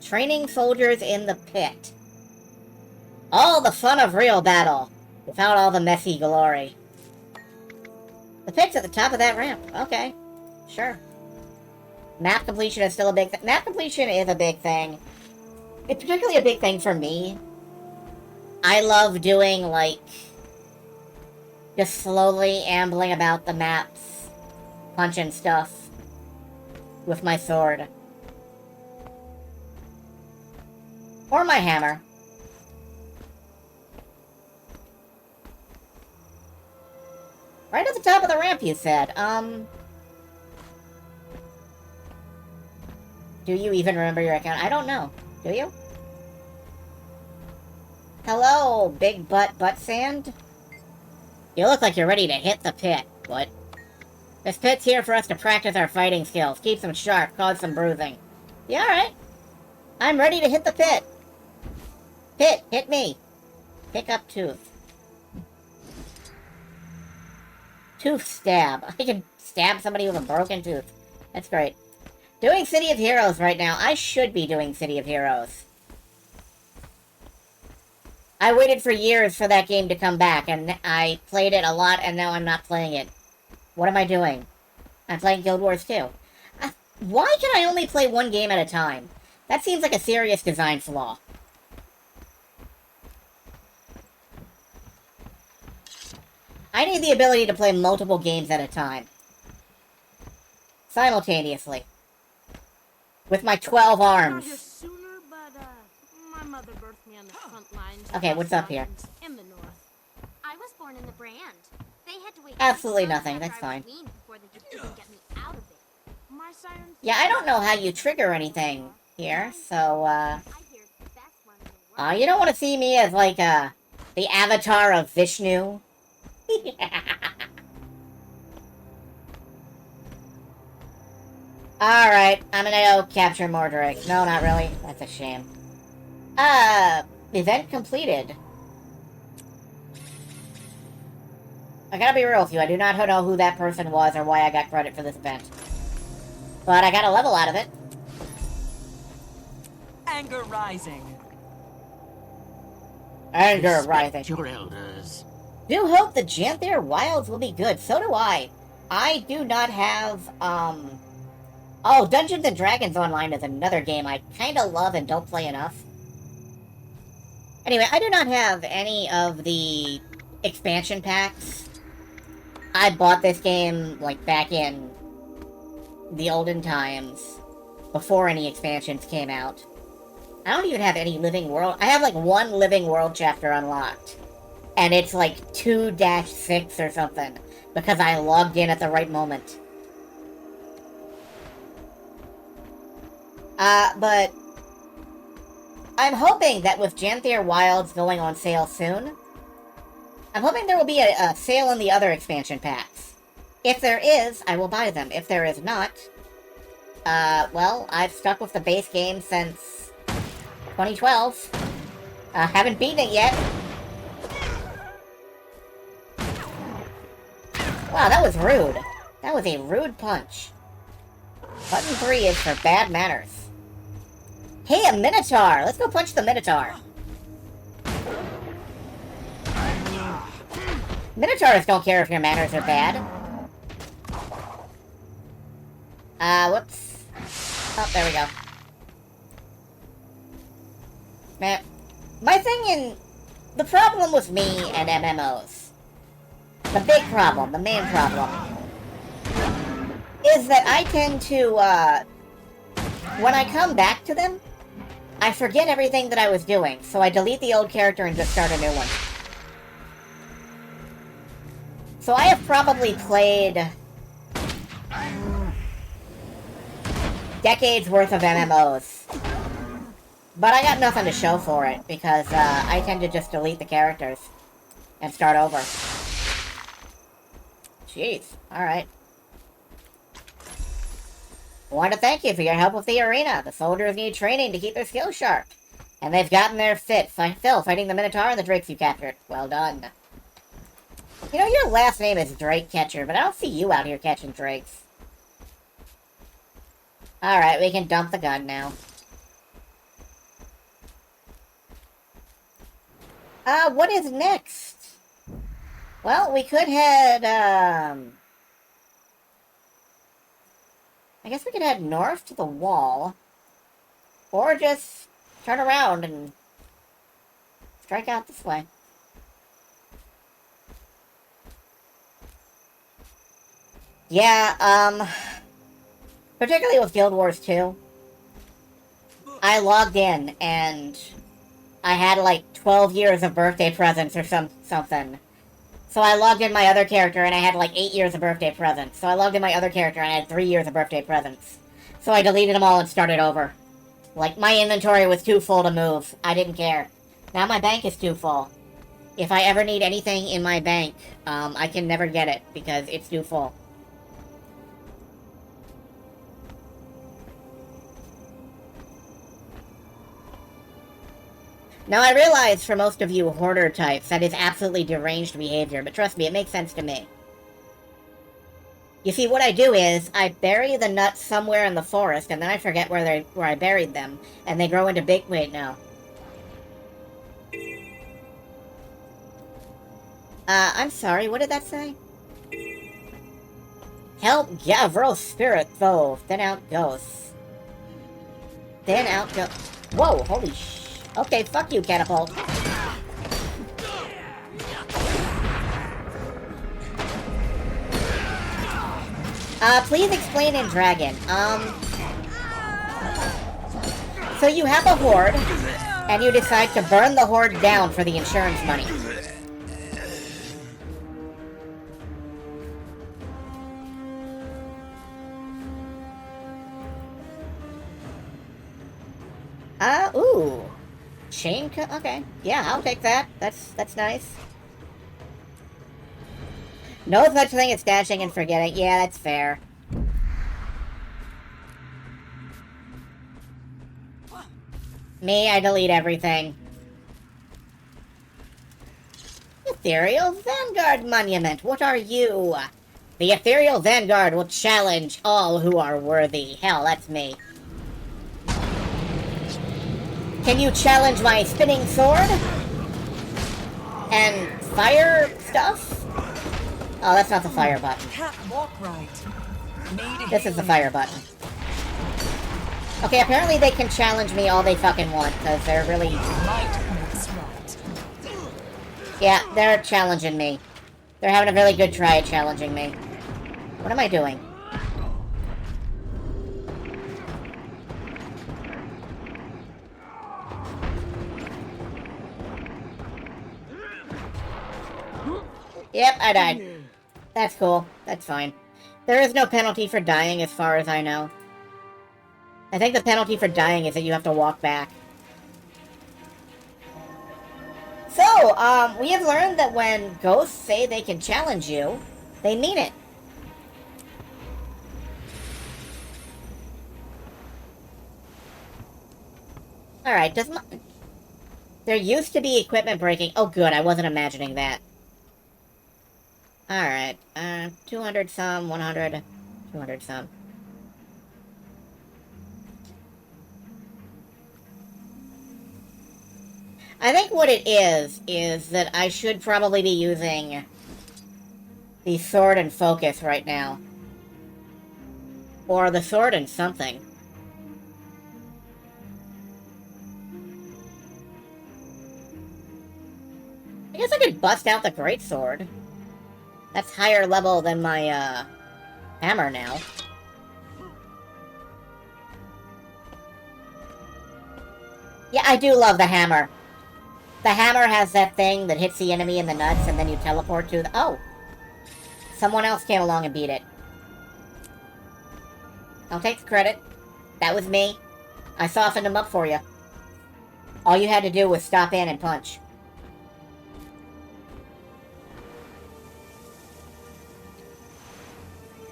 Training soldiers in the pit. All the fun of real battle, without all the messy glory. The pit's at the top of that ramp. Okay, sure. Map completion is still a big thing. Map completion is a big thing. It's particularly a big thing for me. I love doing, like, just slowly ambling about the maps, punching stuff with my sword. Or my hammer. Right at the top of the ramp, you said. Do you even remember your account? I don't know. Do you? Hello, big butt sand? You look like you're ready to hit the pit. What? This pit's here for us to practice our fighting skills. Keep them sharp, cause some bruising. Yeah, alright. I'm ready to hit the pit. Pit, hit me. Pick up tooth. Tooth stab. I can stab somebody with a broken tooth. That's great. Doing City of Heroes right now. I should be doing City of Heroes. I waited for years for that game to come back, and I played it a lot, and now I'm not playing it. What am I doing? I'm playing Guild Wars 2. Why can I only play one game at a time? That seems like a serious design flaw. I need the ability to play multiple games at a time. Simultaneously. With my 12 Got arms. here sooner, but my mother birthed me on the front lines. of Okay, what's up here? Mountains in the north. I was born in the brand. They had to wait Absolutely 6 months nothing, after that's I was fine. weaned before they could even get me out of it. My sirens. Yeah, I don't know how you trigger anything here, so, I hear the best ones in the world. you don't want to see me as, like, the avatar of Vishnu? Alright, I'm gonna go capture more drakes. No, not really. That's a shame. Event completed. I gotta be real with you, I do not know who that person was or why I got credit for this event. But I got a level out of it. Anger rising. Anger rising. Respect your elders. Do hope the Janthier Wilds will be good. So do I. I do not have, Oh, Dungeons & Dragons Online is another game I kinda love and don't play enough. Anyway, I do not have any of the expansion packs. I bought this game, like, back in the olden times, before any expansions came out. I don't even have any Living World. I have, like, one Living World chapter unlocked. And it's, like, 2-6 or something, because I logged in at the right moment. But I'm hoping that with Janthier Wilds going on sale soon, I'm hoping there will be a sale on the other expansion packs. If there is, I will buy them. If there is not, well, I've stuck with the base game since 2012. Haven't beaten it yet. Wow, that was rude. That was a rude punch. Button 3 is for bad manners. Hey, a Minotaur! Let's go punch the Minotaur. Minotaurs don't care if your manners are bad. Whoops. Oh, there we go. Man, my thing in... The problem with me and MMOs, the big problem, the main problem, is that I tend to, when I come back to them, I forget everything that I was doing, so I delete the old character and just start a new one. So I have probably played decades worth of MMOs. But I got nothing to show for it, because I tend to just delete the characters and start over. Jeez, alright. I want to thank you for your help with the arena. The soldiers need training to keep their skills sharp. And they've gotten their fill fighting the Minotaur and the drakes you captured. Well done. You know, your last name is Drake Catcher, but I don't see you out here catching drakes. Alright, we can dump the gun now. What is next? Well, we could head, I guess we could head north to the wall. Or just turn around and strike out this way. Yeah, particularly with Guild Wars 2, I logged in and I had like 12 years of birthday presents or something. So I logged in my other character and I had like 8 years of birthday presents. So I logged in my other character and I had 3 years of birthday presents. So I deleted them all and started over. Like, my inventory was too full to move. I didn't care. Now my bank is too full. If I ever need anything in my bank, I can never get it because it's too full. Now, I realize for most of you hoarder types, that is absolutely deranged behavior, but trust me, it makes sense to me. You see, what I do is, I bury the nuts somewhere in the forest, and then I forget where I buried them, and they grow into big... Wait, no. I'm sorry, what did that say? Help Gavril Spirit, though. Then out goes. Then out goes... Whoa, holy sh... Okay, fuck you, Catapult. Please explain in Dragon. So you have a horde, and you decide to burn the horde down for the insurance money. Ooh. Okay. Yeah, I'll take that. That's nice. No such thing as stashing and forgetting. Yeah, that's fair. Me, I delete everything. Ethereal Vanguard Monument, what are you? The Ethereal Vanguard will challenge all who are worthy. Hell, that's me. Can you challenge my spinning sword? And fire stuff? Oh, that's not the fire button. Can't walk right. This is the fire button. Okay, apparently they can challenge me all they fucking want, because they're really... Yeah, they're challenging me. They're having a really good try at challenging me. What am I doing? Yep, I died. That's cool. That's fine. There is no penalty for dying as far as I know. I think the penalty for dying is that you have to walk back. So, we have learned that when ghosts say they can challenge you, they mean it. Alright, there used to be equipment breaking. Oh good, I wasn't imagining that. Alright, 200 some, 100, 200 some. I think what it is that I should probably be using the sword and focus right now. Or the sword and something. I guess I could bust out the greatsword. That's higher level than my, hammer now. Yeah, I do love the hammer. The hammer has that thing that hits the enemy in the nuts and then you teleport to the... Oh! Someone else came along and beat it. I'll take the credit. That was me. I softened him up for you. All you had to do was stop in and punch.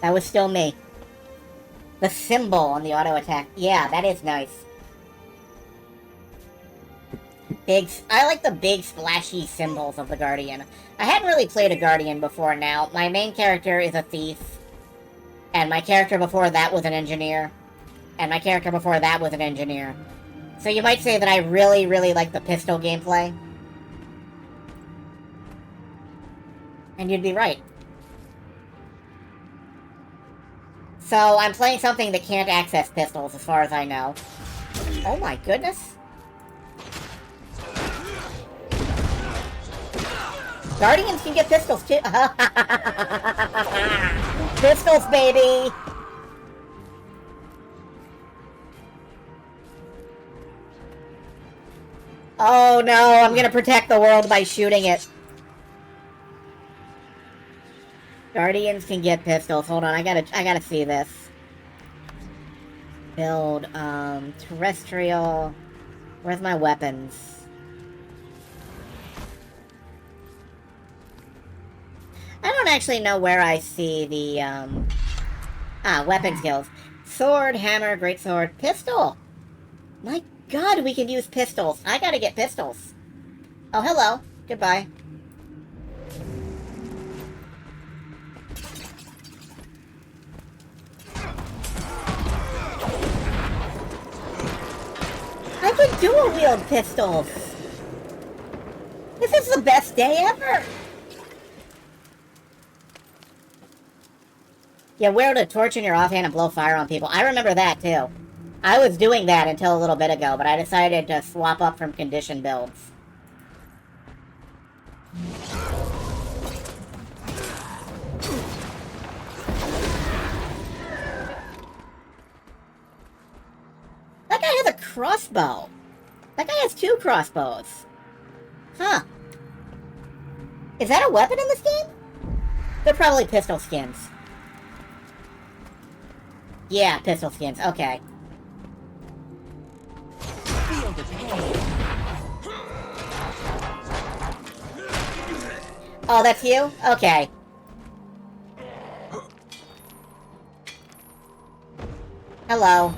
That was still me. The symbol on the auto attack. Yeah, that is nice. I like the big splashy symbols of the Guardian. I hadn't really played a Guardian before now. My main character is a thief. And my character before that was an engineer. And my character before that was an engineer. So you might say that I really, really like the pistol gameplay. And you'd be right. So I'm playing something that can't access pistols as far as I know. Oh my goodness. Guardians can get pistols, too. Pistols, baby! Oh, no. I'm gonna protect the world by shooting it. Guardians can get pistols. Hold on. I gotta see this. Build, terrestrial... Where's my weapons? I don't actually know where I see the, weapon skills. Sword, hammer, greatsword, pistol! My god, we can use pistols. I gotta get pistols. Oh, hello. Goodbye. I can dual-wield pistols! This is the best day ever! Yeah, wield a torch in your offhand and blow fire on people. I remember that, too. I was doing that until a little bit ago, but I decided to swap up from condition builds. crossbow. That guy has 2 crossbows. Huh. Is that a weapon in this game? They're probably pistol skins. Yeah, pistol skins. Okay. Feel the pain. Oh, that's you? Okay. Hello.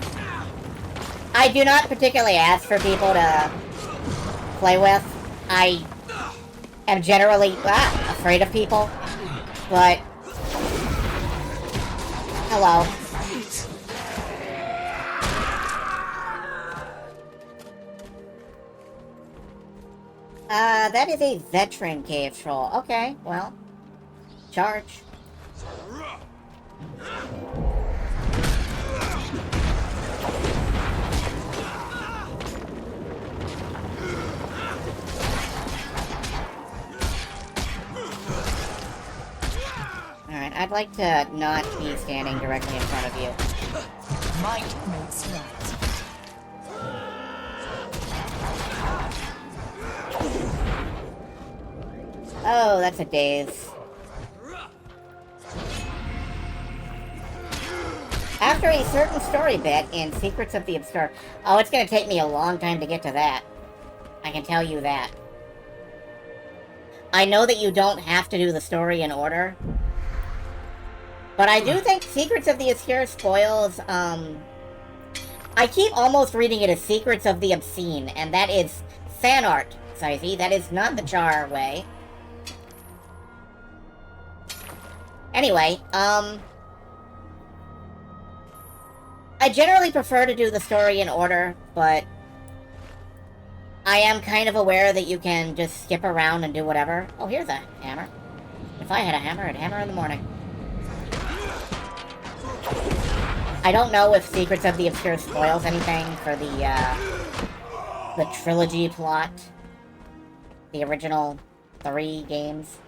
I do not particularly ask for people to play with. I am generally afraid of people, but hello. That is a veteran cave troll. Okay, well, charge. Alright, I'd like to not be standing directly in front of you. Might makes right. Oh, that's a daze. After a certain story bit in Secrets of the Obscure... Oh, it's gonna take me a long time to get to that. I can tell you that. I know that you don't have to do the story in order. But I do think Secrets of the Obscure spoils, I keep almost reading it as Secrets of the Obscene, and that is fan art, Sizey. That is not the Char way. Anyway, I generally prefer to do the story in order, but I am kind of aware that you can just skip around and do whatever. Oh, here's a hammer. If I had a hammer, I'd hammer in the morning. I don't know if Secrets of the Obscure spoils anything for the trilogy plot. The original 3 games.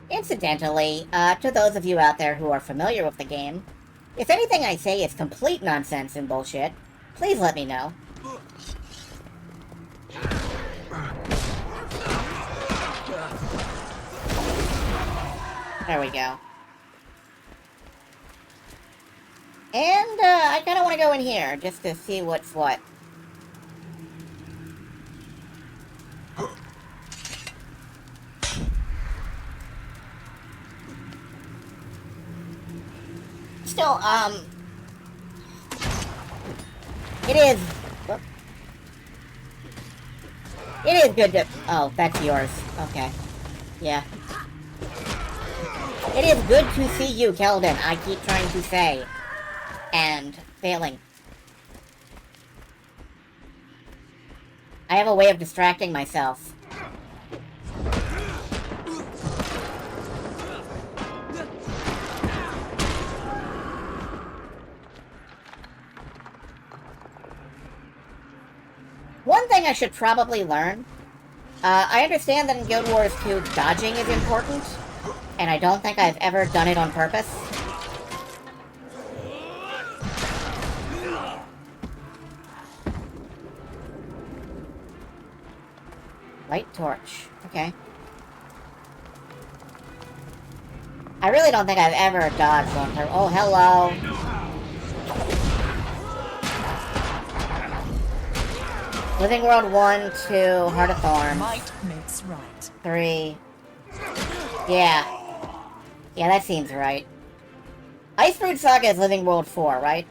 Incidentally, to those of you out there who are familiar with the game, if anything I say is complete nonsense and bullshit, please let me know. There we go. And, I kinda wanna go in here, just to see what's what. Still, it is... Whoop. It is good to... Oh, that's yours. Okay. Yeah. It is good to see you, Keldon, I keep trying to say. And failing. I have a way of distracting myself. One thing I should probably learn. I understand that in Guild Wars 2, dodging is important. And I don't think I've ever done it on purpose. Light torch. Okay. I really don't think I've ever dodged on purpose. Oh, hello. Living World 1, 2, Heart of Thorns. Might makes right. 3. Yeah. Yeah, that seems right. Icebrood Saga is Living World 4, right?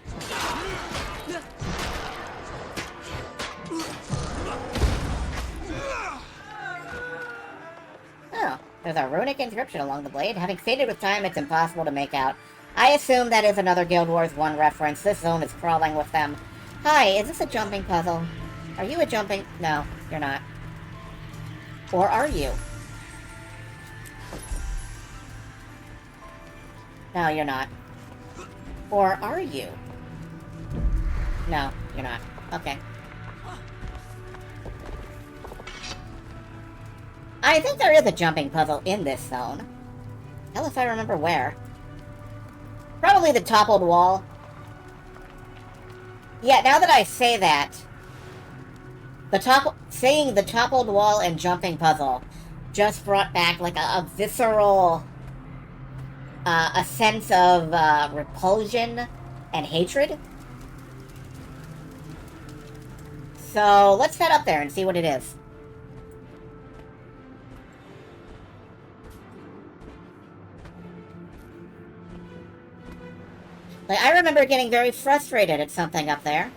Oh, there's a runic inscription along the blade. Having faded with time, it's impossible to make out. I assume that is another Guild Wars 1 reference. This zone is crawling with them. Hi, is this a jumping puzzle? Are you a jumping... No, you're not. Or are you? No, you're not. Or are you? No, you're not. Okay. I think there is a jumping puzzle in this zone. Hell if I remember where. Probably the toppled wall. Yeah, now that I say that, saying the toppled wall and jumping puzzle just brought back like a visceral, a sense of repulsion and hatred. So let's head up there and see what it is. Like, I remember getting very frustrated at something up there.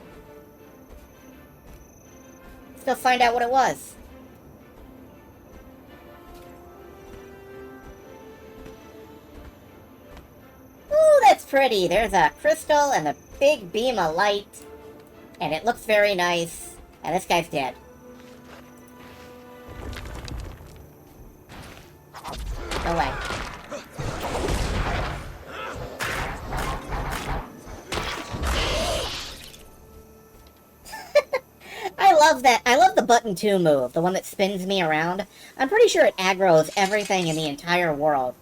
Let's go find out what it was. Ooh, that's pretty. There's a crystal and a big beam of light. And it looks very nice. And this guy's dead. Go away. I love that. I love the button 2 move, the one that spins me around. I'm pretty sure it aggroes everything in the entire world.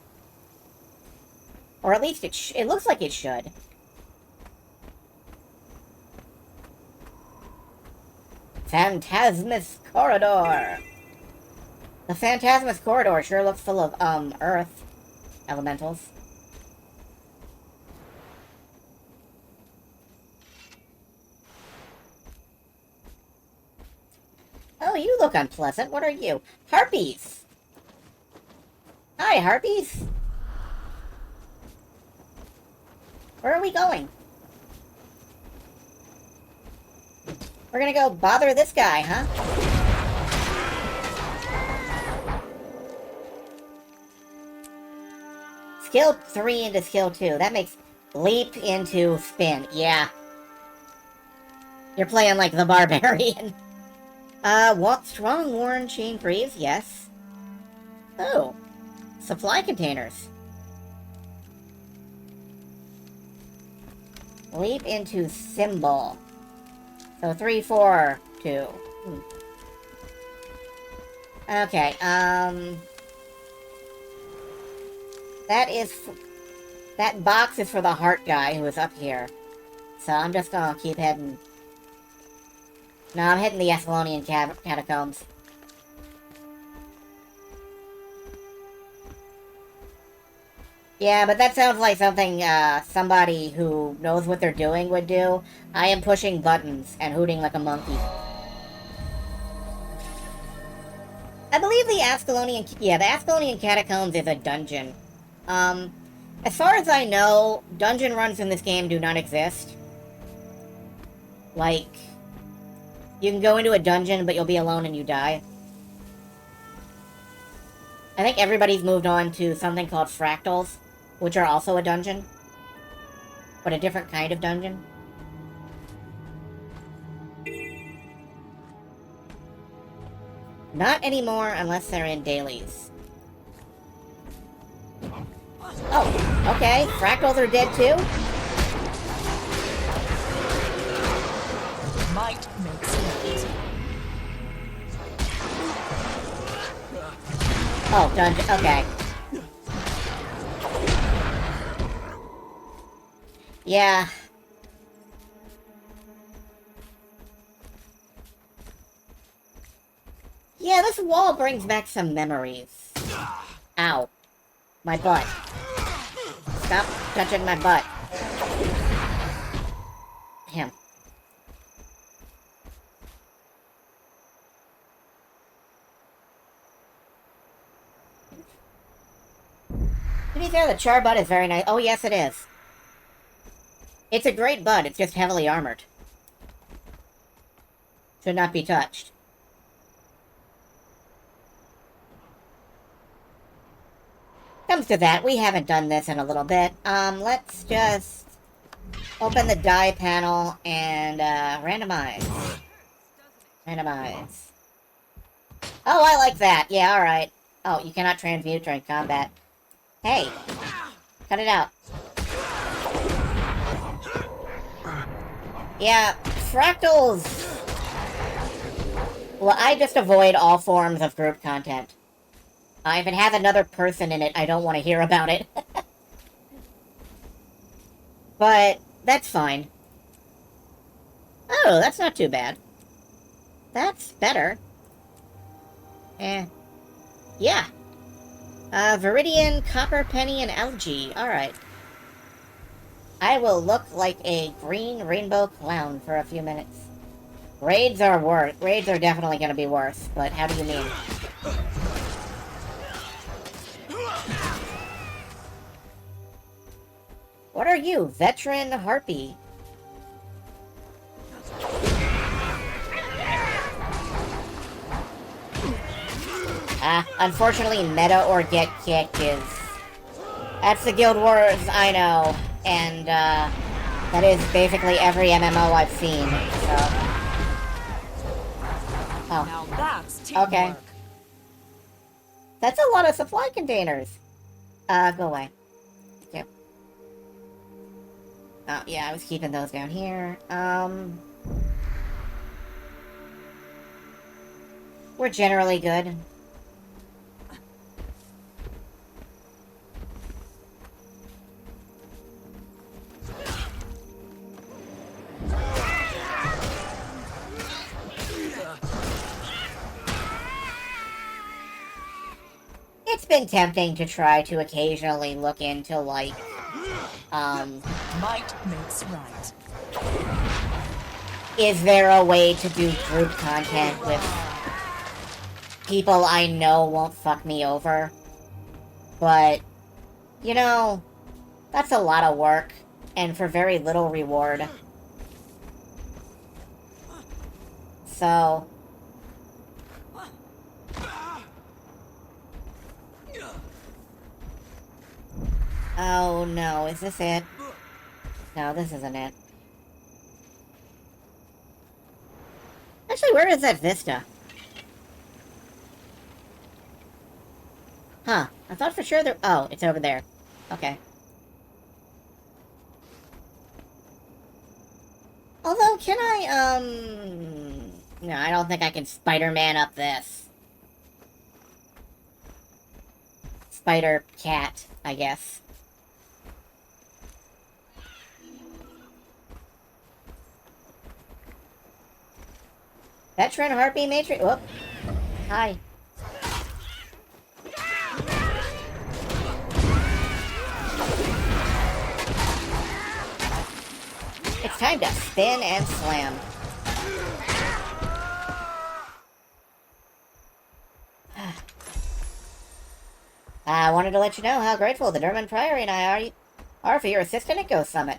Or at least it looks like it should. Phantasmus Corridor. The Phantasmus Corridor sure looks full of, earth elementals. Oh, you look unpleasant. What are you? Harpies! Hi, Harpies! Where are we going? We're gonna go bother this guy, huh? Skill 3 into skill 2. That makes leap into spin. Yeah. You're playing like the barbarian. Strong worn chain greaves, yes. Oh. Supply containers. Leap into symbol. So 3, 4, 2. Okay, that box is for the heart guy who is up here. So I'm just gonna keep heading. No, I'm hitting the Escalonian catacombs. Yeah, but that sounds like something, somebody who knows what they're doing would do. I am pushing buttons and hooting like a monkey. I believe the Ascalonian Catacombs is a dungeon. As far as I know, dungeon runs in this game do not exist. Like, you can go into a dungeon, but you'll be alone and you die. I think everybody's moved on to something called fractals, which are also a dungeon. But a different kind of dungeon. Not anymore unless they're in dailies. Oh, okay. Fractals are dead too? Might make sense. Oh, dungeon. Okay. Yeah. Yeah, this wall brings back some memories. Ow. My butt. Stop touching my butt. Damn. To be fair, the char butt is very nice. Oh, yes, it is. It's a great butt, it's just heavily armored. Should not be touched. Comes to that, we haven't done this in a little bit. Let's just open the die panel and, randomize. Randomize. Oh, I like that. Yeah, alright. Oh, you cannot transmute during combat. Hey. Cut it out. Yeah, fractals. Well, I just avoid all forms of group content. If it has another person in it, I don't want to hear about it. But that's fine. Oh, that's not too bad. That's better. Eh. Yeah. Viridian, Copper, Penny, and Algae. Alright. I will look like a green rainbow clown for a few minutes. Raids are worse. Raids are definitely going to be worse, but how do you mean? What are you, veteran harpy? Unfortunately, meta or get kicked is... That's the Guild Wars I know, and, that is basically every MMO I've seen, so... Oh. Now that's teamwork. Okay. That's a lot of supply containers. Go away. Yep. Oh, yeah, I was keeping those down here. We're generally good. It's been tempting to try to occasionally look into, like, Might makes right. is there a way to do group content with people I know won't fuck me over? But, you know, that's a lot of work, and for very little reward. So... Oh no, is this it? No, this isn't it. Actually, where is that vista? Huh, I thought for sure there... Oh, it's over there. Okay. Although, can I, No, I don't think I can Spider-Man up this. Spider-Cat, I guess. Veteran Harpy Matrix. Whoop. Hi. It's time to spin and slam. I wanted to let you know how grateful the Derman Priory and I are for your assistance at Ghost Summit.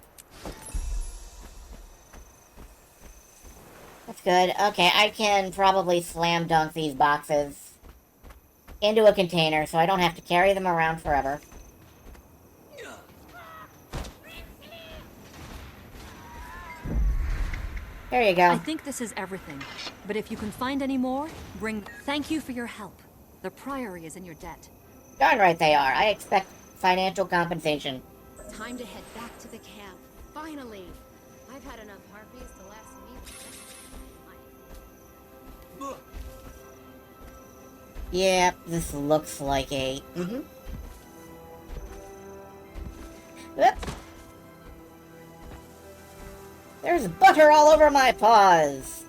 That's good. Okay, I can probably slam dunk these boxes into a container so I don't have to carry them around forever. There you go. I think this is everything. But if you can find any more, thank you for your help. The Priory is in your debt. Darn right they are. I expect financial compensation. Time to head back to the camp. Finally! I've had enough harpies to last me. Yeah, this looks like a... Whoop. There's butter all over my paws!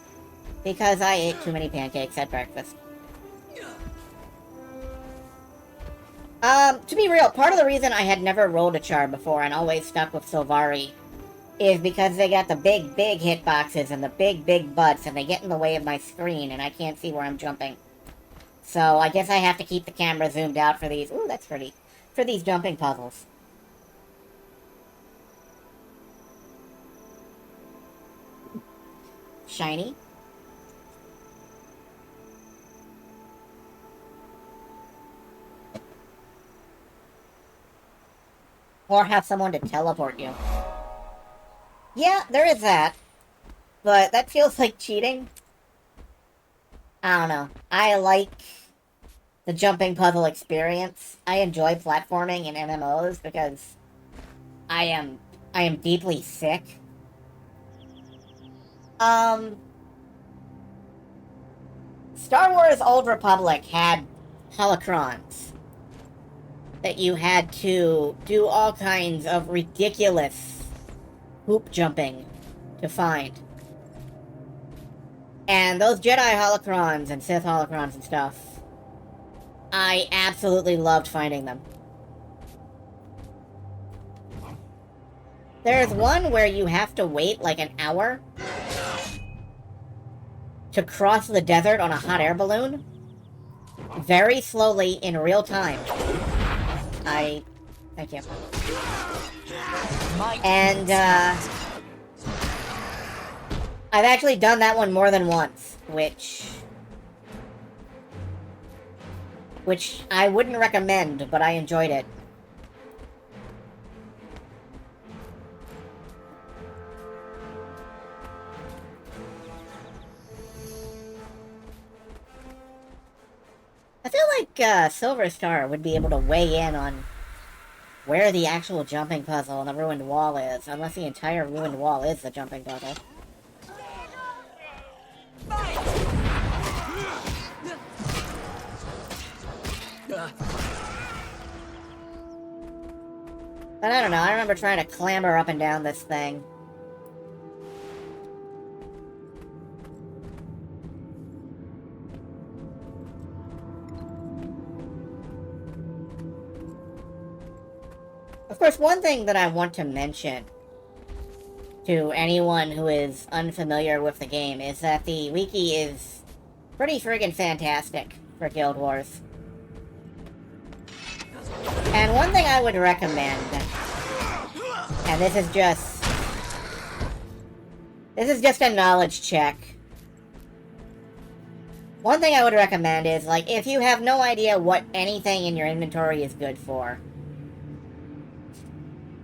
Because I ate too many pancakes at breakfast. To be real, part of the reason I had never rolled a char before and always stuck with Sylvari is because they got the big, big hitboxes and the big, big butts and they get in the way of my screen and I can't see where I'm jumping. So I guess I have to keep the camera zoomed out for these. Ooh, that's pretty. For these jumping puzzles. Shiny. Or have someone to teleport you. Yeah, there is that. But that feels like cheating. I don't know. I like the jumping puzzle experience. I enjoy platforming in MMOs because I am deeply sick. Star Wars Old Republic had holocrons that you had to do all kinds of ridiculous hoop jumping to find. And those Jedi holocrons and Sith holocrons and stuff, I absolutely loved finding them. There's one where you have to wait like an hour to cross the desert on a hot air balloon. Very slowly, in real time. Thank you. And, I've actually done that one more than once, which I wouldn't recommend, but I enjoyed it. I feel like Silver Star would be able to weigh in on where the actual jumping puzzle on the ruined wall is, unless the entire ruined wall is the jumping puzzle. But I don't know, I remember trying to clamber up and down this thing. Of course, one thing that I want to mention to anyone who is unfamiliar with the game is that the wiki is pretty friggin' fantastic for Guild Wars. And one thing I would recommend, and this is just a knowledge check. One thing I would recommend is, like, if you have no idea what anything in your inventory is good for,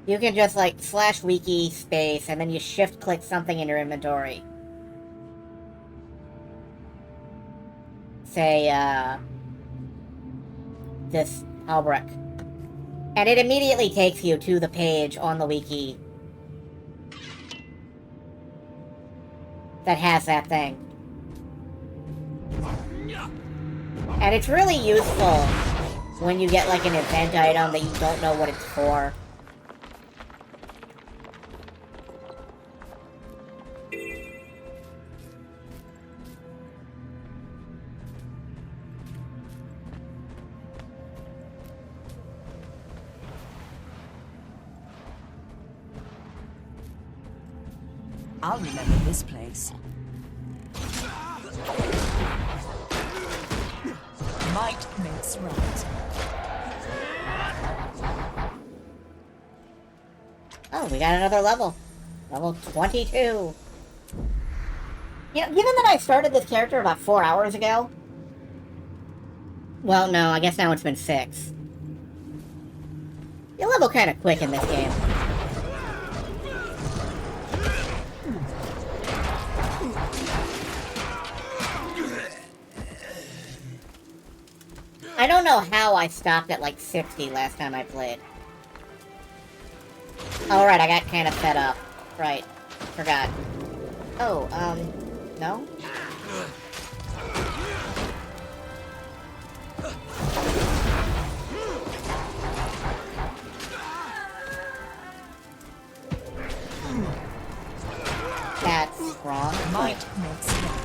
you can just, like, /wiki space, and then you shift-click something in your inventory. Say, this halberd. And it immediately takes you to the page on the wiki that has that thing. And it's really useful when you get, like, an event item that you don't know what it's for. I'll remember this place. Might makes right. Oh, we got another level. Level 22. You know, given that I started this character about 4 hours ago... Well, no, I guess now it's been 6. You level kind of quick in this game. I don't know how I stopped at like 60 last time I played. Oh, right, I got kind of fed up. Right. Forgot. Oh, no? That's wrong. Might makes right.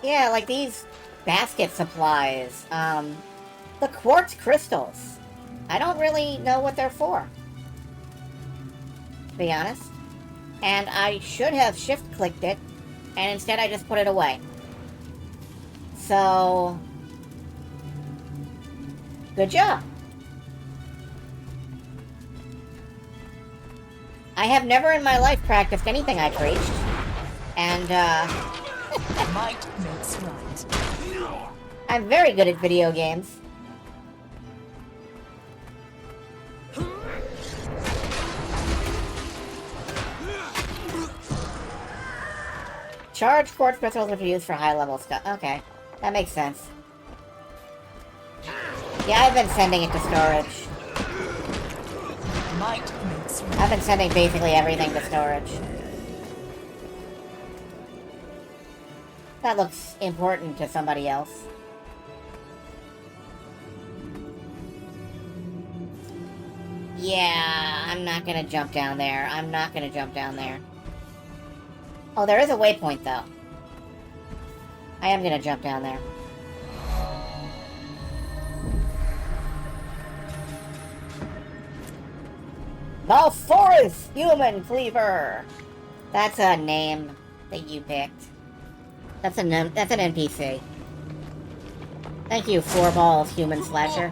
Yeah, like these basket supplies, the quartz crystals. I don't really know what they're for, to be honest. And I should have shift-clicked it, and instead I just put it away. So, good job. I have never in my life practiced anything I preached, and, Might makes right. I'm very good at video games. Charged quartz crystals are used for high-level stuff. Okay, that makes sense. Yeah, I've been sending it to storage. Might makes right. I've been sending basically everything to storage. That looks important to somebody else. Yeah, I'm not gonna jump down there. I'm not gonna jump down there. Oh, there is a waypoint, though. I am gonna jump down there. The Forest Human Cleaver! That's a name that you picked. That's an NPC. Thank you, Four Balls Human Slasher.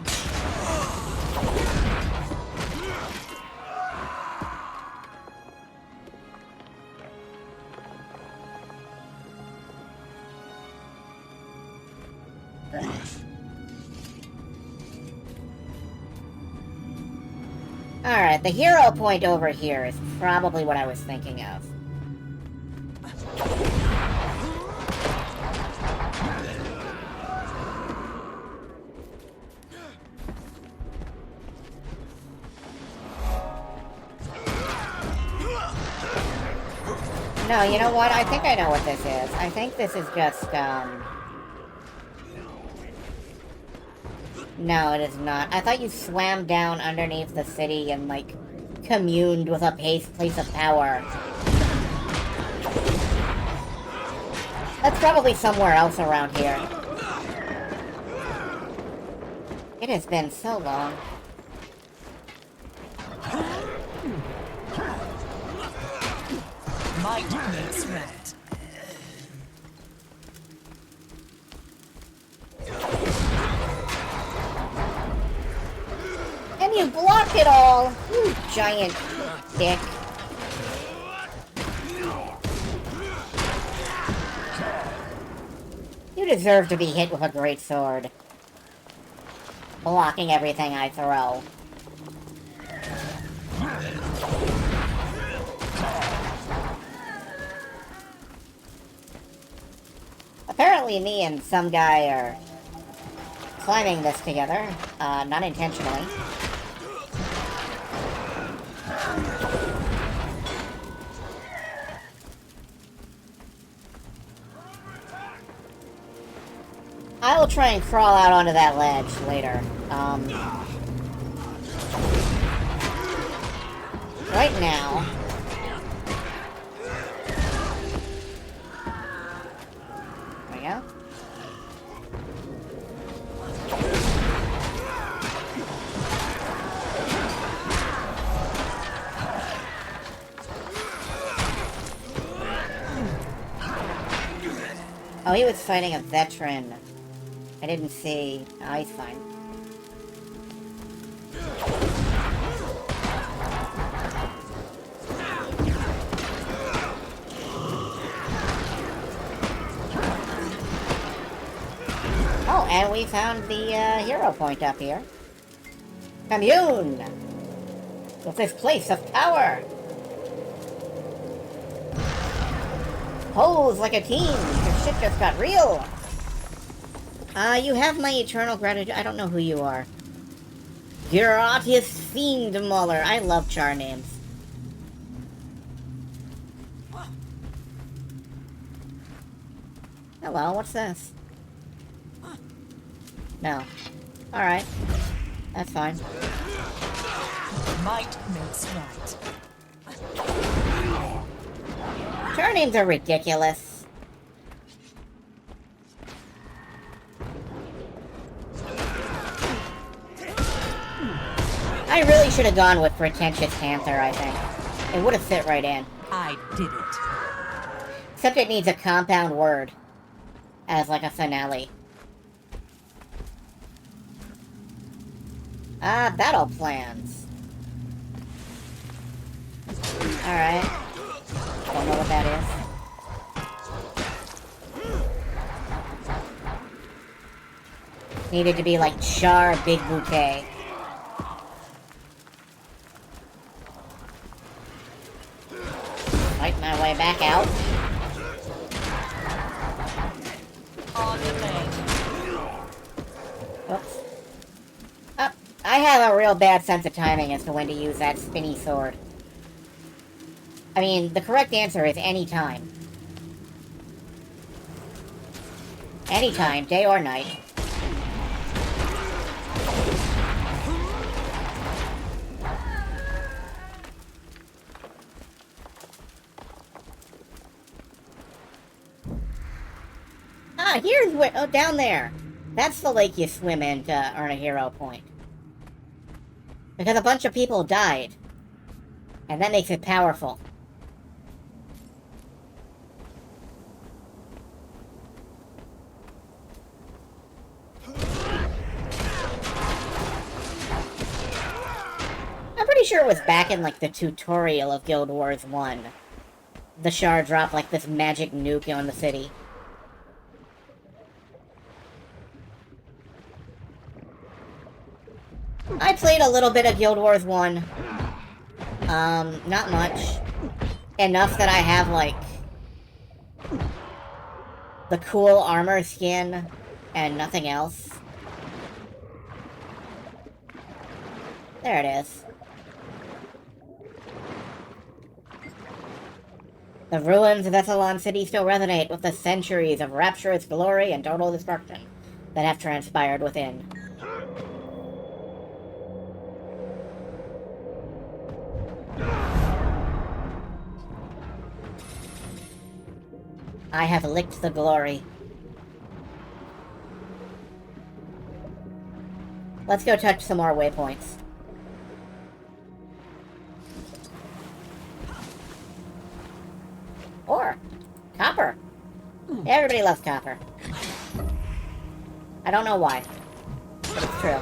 Alright, the hero point over here is probably what I was thinking of. No, you know what? I think I know what this is. I think this is just, No, it is not. I thought you swam down underneath the city and, like, communed with a place of power. That's probably somewhere else around here. It has been so long. Might makes right. And you block it all! You giant dick. You deserve to be hit with a great sword. Blocking everything I throw. Apparently me and some guy are climbing this together, not intentionally. I will try and crawl out onto that ledge later. Right now... There we go. Oh, he was fighting a veteran. I didn't see. Oh, he's fine. Oh, and we found the hero point up here. Commune! With this place of power! Pose like a team! Your shit just got real! You have my eternal gratitude. I don't know who you are. Gratius Fiend Mauler. I love char names. Hello, what's this? No. Alright. That's fine. Might makes right. Char names are ridiculous. I really should have gone with Pretentious Panther, I think. It would have fit right in. I did it. Except it needs a compound word. As like a finale. Battle plans. Alright. Don't know what that is. Needed to be like Char Big Bouquet. Fight my way back out. On the way. Whoops. I have a real bad sense of timing as to when to use that spinny sword. I mean, the correct answer is any time. Anytime, day or night. Ah, here's where... Oh, down there. That's the lake you swim in to earn a hero point. Because a bunch of people died. And that makes it powerful. I'm pretty sure it was back in, like, the tutorial of Guild Wars 1. The shard dropped, like, this magic nuke on the city. I played a little bit of Guild Wars 1. Not much. Enough that I have, like, the cool armor skin and nothing else. There it is. The ruins of Essalon City still resonate with the centuries of rapturous glory and total destruction that have transpired within. I have licked the glory. Let's go touch some more waypoints. Or copper. Everybody loves copper. I don't know why, but it's true.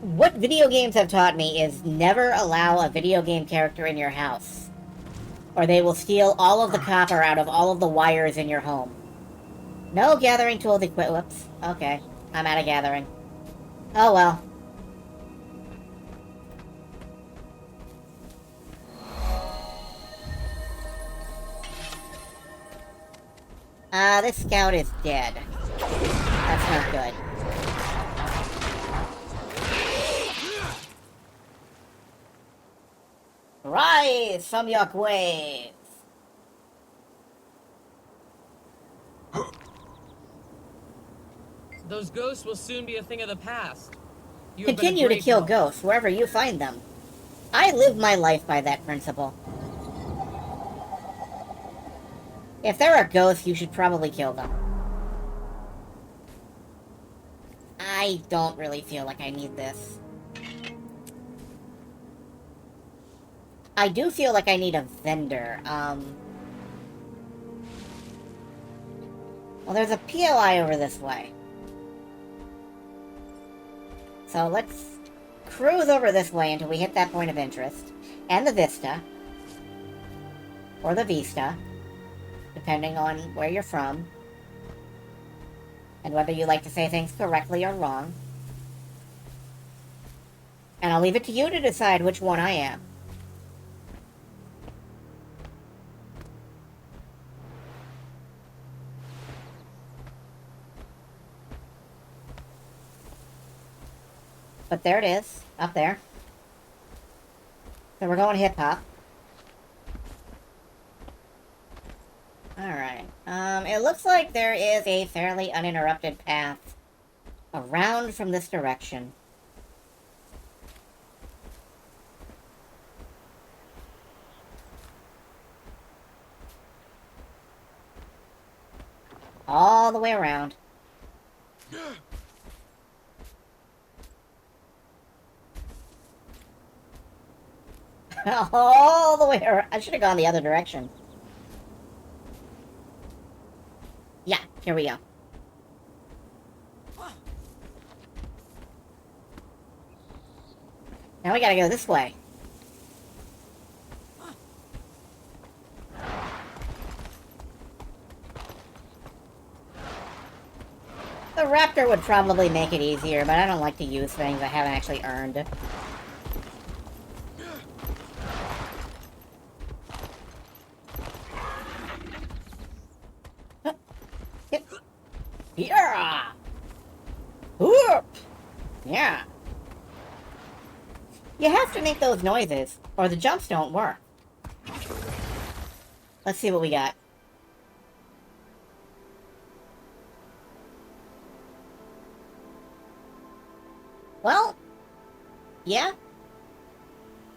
What video games have taught me is never allow a video game character in your house, or they will steal all of the copper out of all of the wires in your home. No gathering tools equipped. Whoops. Okay. I'm out of gathering. Oh well. This scout is dead. That's not good. Rise from your graves! Those ghosts will soon be a thing of the past. Continue to kill ghosts wherever you find them. I live my life by that principle. If there are ghosts, you should probably kill them. I don't really feel like I need this. I do feel like I need a vendor. Well, there's a POI over this way. So let's cruise over this way until we hit that point of interest. And the Vista. Or the Vista. Depending on where you're from. And whether you like to say things correctly or wrong. And I'll leave it to you to decide which one I am. But there it is, up there. So we're going hip-hop. Alright. It looks like there is a fairly uninterrupted path around from this direction. All the way around. All the way around. I should have gone the other direction. Yeah, here we go. Now we gotta go this way. The raptor would probably make it easier, but I don't like to use things I haven't actually earned. Yeah! Whoop! Yeah. You have to make those noises, or the jumps don't work. Let's see what we got. Well, yeah.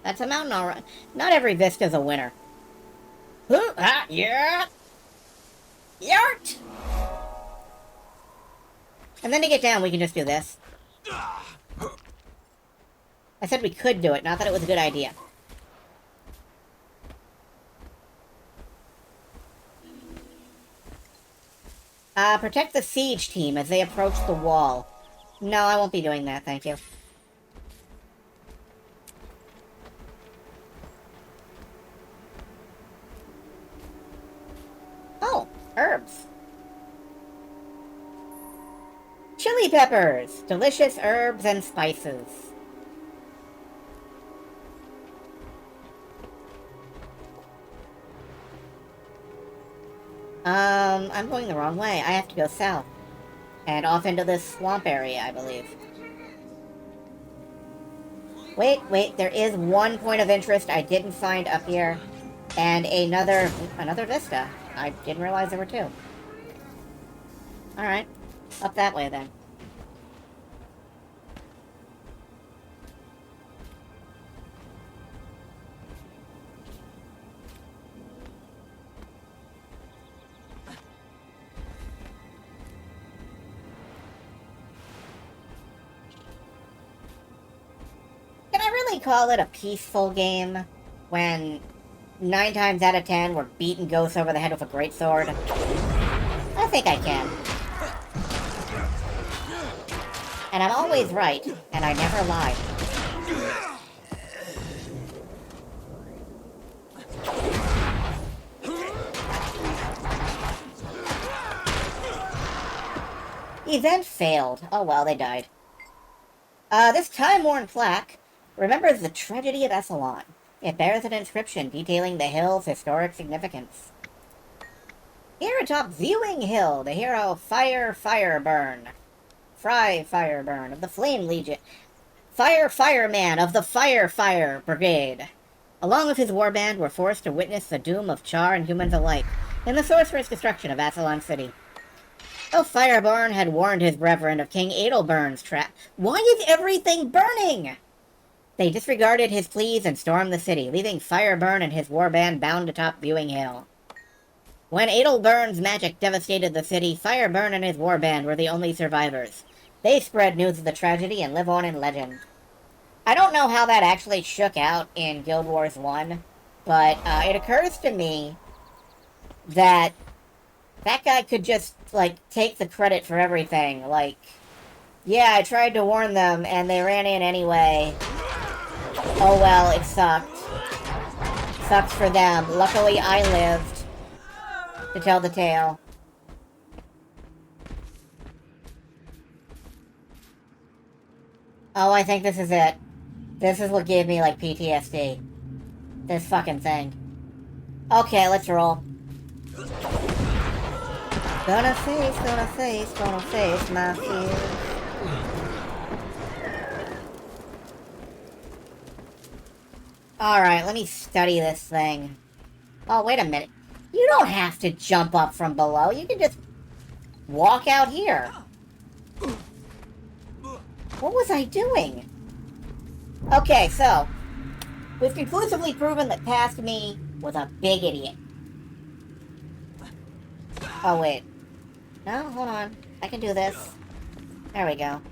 That's a mountain, alright. Not every Vista's a winner. Yeah! Yart! And then to get down, we can just do this. I said we could do it, not that it was a good idea. Protect the siege team as they approach the wall. No, I won't be doing that, thank you. Oh, herbs. Chili peppers! Delicious herbs and spices. I'm going the wrong way. I have to go south. And off into this swamp area, I believe. Wait, there is one point of interest I didn't find up here. And another vista. I didn't realize there were two. Alright. Up that way, then. Can I really call it a peaceful game when 9 times out of 10 we're beating ghosts over the head with a greatsword? I think I can. And I'm always right, and I never lie. Event failed. Oh well, they died. This time-worn plaque remembers the tragedy of Essalon. It bears an inscription detailing the hill's historic significance. Here atop Viewing Hill, the hero Fireburn of the Flame Legion, Fireman of the Fire Brigade, along with his warband, were forced to witness the doom of Char and humans alike in the sorcerous destruction of Ascalon City. Though Fireburn had warned his brethren of King Adelburn's trap. Why is everything burning? They disregarded his pleas and stormed the city, leaving Fireburn and his warband bound atop Viewing Hill. When Adelburn's magic devastated the city, Fireburn and his warband were the only survivors. They spread news of the tragedy and live on in legend. I don't know how that actually shook out in Guild Wars 1, but it occurs to me that that guy could just, like, take the credit for everything. Like, yeah, I tried to warn them, and they ran in anyway. Oh well, it sucked. Sucks for them. Luckily, I lived to tell the tale. Oh, I think this is it. This is what gave me, like, PTSD. This fucking thing. Okay, let's roll. Gonna face my fears. Alright, let me study this thing. Oh, wait a minute. You don't have to jump up from below. You can just walk out here. What was I doing? Okay, so we've conclusively proven that past me was a big idiot. Oh, wait. No, hold on. I can do this. There we go.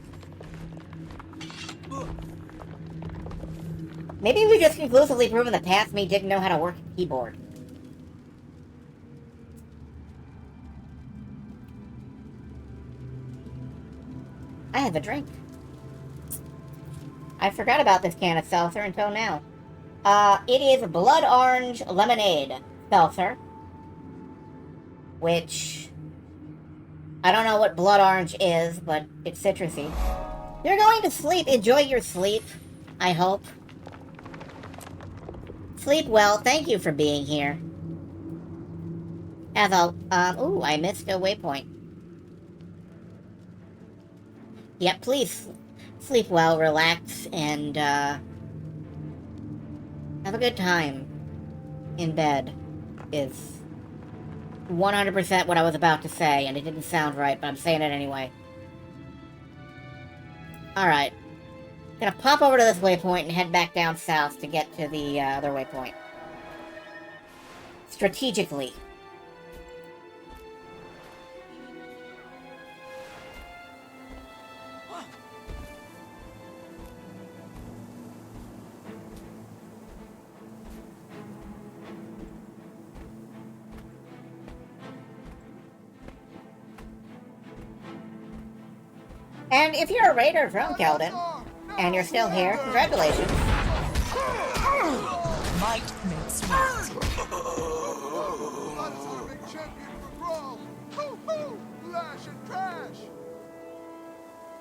Maybe we just conclusively proven that past me didn't know how to work a keyboard. I have a drink. I forgot about this can of seltzer until now. It is Blood Orange Lemonade seltzer. Which, I don't know what blood orange is, but it's citrusy. You're going to sleep. Enjoy your sleep, I hope. Sleep well. Thank you for being here. As I'll, ooh, I missed a waypoint. Yeah, please sleep well, relax, and have a good time in bed is 100% what I was about to say, and it didn't sound right, but I'm saying it anyway. Alright. Gonna pop over to this waypoint and head back down south to get to the other waypoint. Strategically. And if you're a raider from Keldon, and you're still here, congratulations. Might makes right.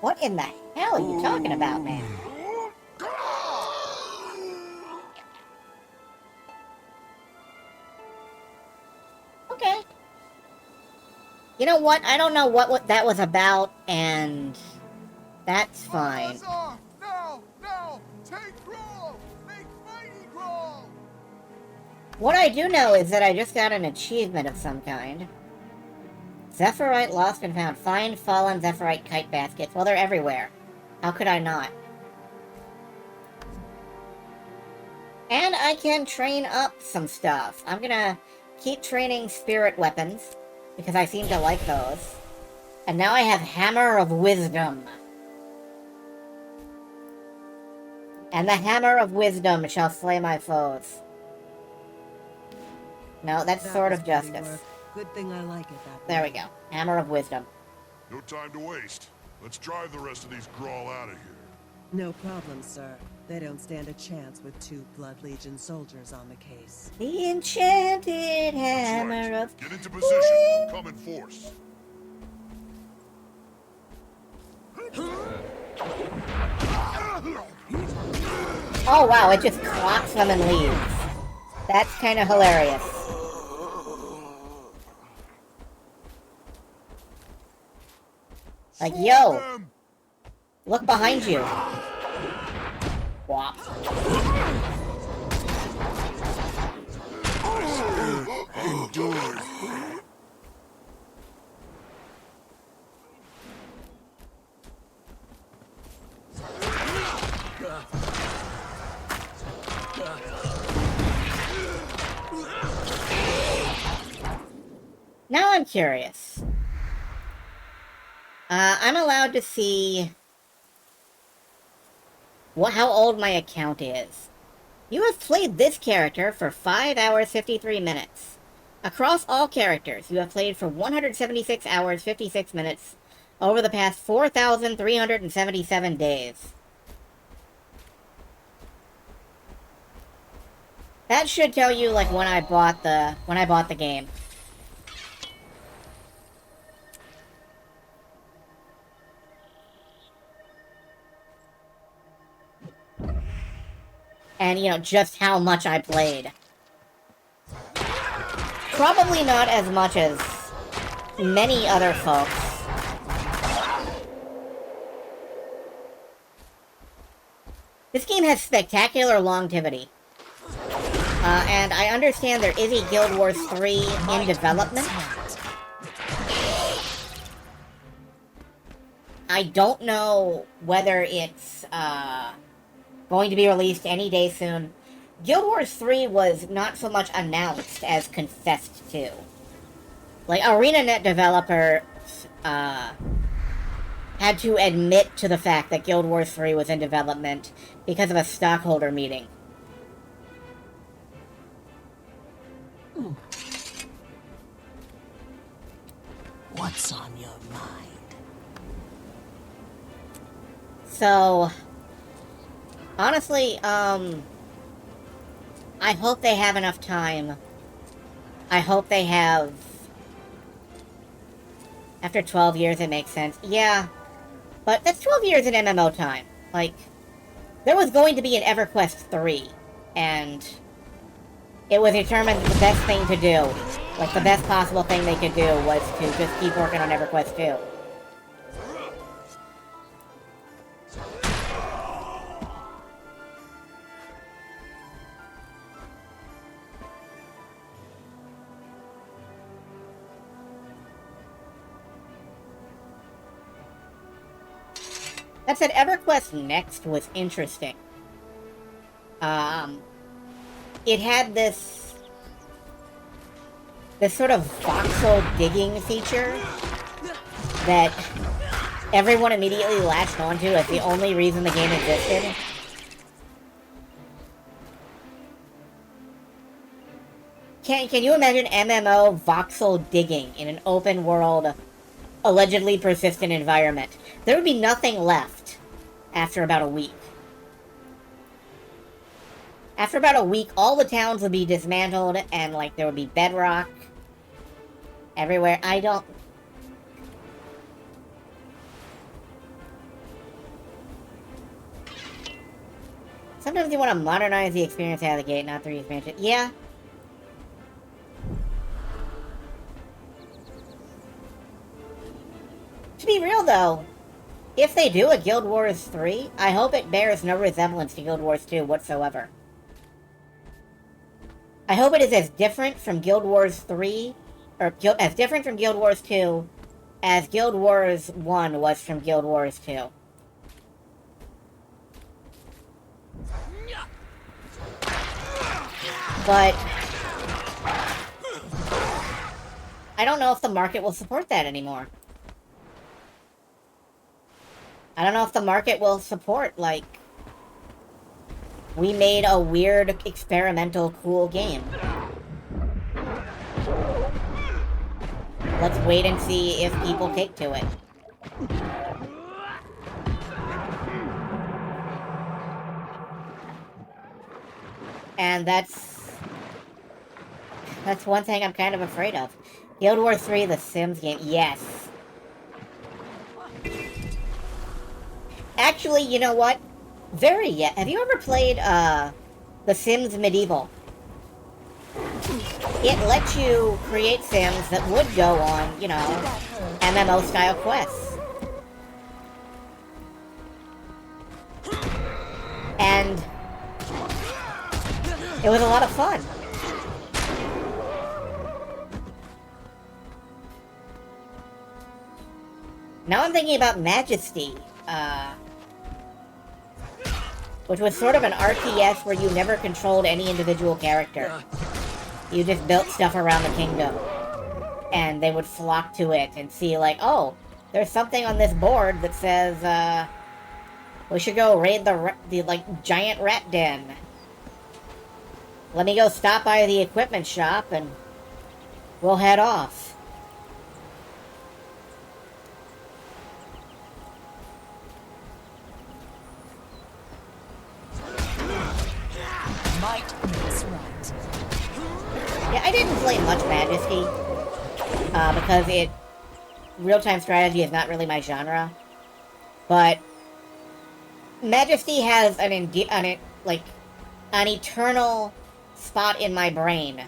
What in the hell are you talking about, man? Okay. You know what? I don't know what that was about, and that's fine. Now! Take Growl! Make Mighty Growl! What I do know is that I just got an achievement of some kind. Zephyrite lost and found. Find fallen Zephyrite kite baskets. Well, they're everywhere. How could I not? And I can train up some stuff. I'm gonna keep training spirit weapons, because I seem to like those. And now I have Hammer of Wisdom. And the Hammer of Wisdom shall slay my foes. No, that's That Sword was of bloody Justice. work. Good thing I like it that There way. we go. Hammer of Wisdom. No time to waste. Let's drive the rest of these Growl out of here. No problem, sir. They don't stand a chance with 2 Blood Legion soldiers on the case. The enchanted That's hammer right. of... Get into position. Come in force. Oh wow, it just clocks them and leaves. That's kind of hilarious. Like, yo, Them. look behind you. Wop. Now I'm curious. I'm allowed to see how old my account is. You have played this character for 5 hours 53 minutes. Across all characters, you have played for 176 hours 56 minutes over the past 4,377 days. That should tell you like when I bought the game. And, you know, just how much I played. Probably not as much as many other folks. This game has spectacular longevity. And I understand there is a Guild Wars 3 in development. I don't know whether it's, going to be released any day soon. Guild Wars 3 was not so much announced as confessed to. Like, ArenaNet developers, had to admit to the fact that Guild Wars 3 was in development because of a stockholder meeting. What's on your mind? So, honestly, I hope they have enough time. I hope they have... After 12 years, it makes sense. Yeah, but that's 12 years in MMO time. Like, there was going to be an EverQuest 3, and it was determined that the best thing to do, like the best possible thing they could do, was to just keep working on EverQuest 2. That said, EverQuest Next was interesting. It had this sort of voxel digging feature that everyone immediately latched onto as the only reason the game existed. Can you imagine MMO voxel digging in an open world, allegedly persistent environment? There would be nothing left after about a week. After about a week, all the towns would be dismantled, and, like, there would be bedrock everywhere. I don't... Sometimes you want to modernize the experience out of the gate, not the expansion. Yeah. To be real, though, if they do a Guild Wars 3, I hope it bears no resemblance to Guild Wars 2 whatsoever. I hope it is as different from Guild Wars 3, or as different from Guild Wars 2 as Guild Wars 1 was from Guild Wars 2. But I don't know if the market will support that anymore. I don't know if the market will support, like, we made a weird, experimental, cool game. Let's wait and see if people take to it. And that's one thing I'm kind of afraid of. Guild Wars 3, the Sims game, yes. Actually, you know what? Have you ever played, The Sims Medieval? It lets you create Sims that would go on, you know, MMO-style quests. And it was a lot of fun. Now I'm thinking about Majesty, which was sort of an RTS where you never controlled any individual character. You just built stuff around the kingdom. And they would flock to it and see, like, oh, there's something on this board that says, we should go raid the like, giant rat den. Let me go stop by the equipment shop and we'll head off. Might makes right. Yeah, I didn't play much Majesty, because real-time strategy is not really my genre. But Majesty has an eternal spot in my brain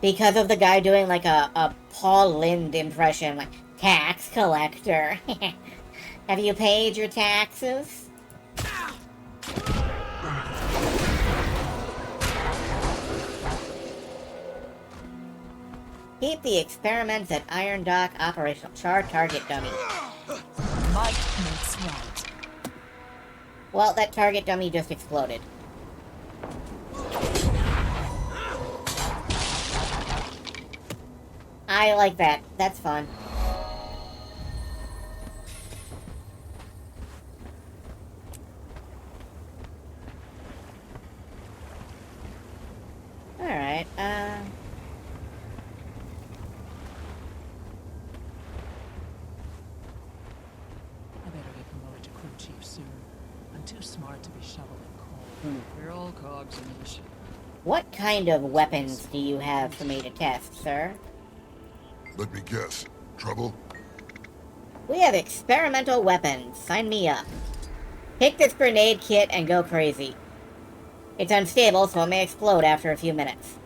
because of the guy doing like a Paul Lynde impression, like, tax collector. Have you paid your taxes? Keep the experiments at Iron Dock operational. Char target dummy. Might makes right. Well, that target dummy just exploded. I like that. That's fun. Alright, I better get promoted to crew chief soon. I'm too smart to be shoveling coal. We're all cogs in the machine. what kind of weapons do you have for me to test, sir? Let me guess. Trouble? We have experimental weapons. Sign me up. Pick this grenade kit and go crazy. It's unstable, so it may explode after a few minutes.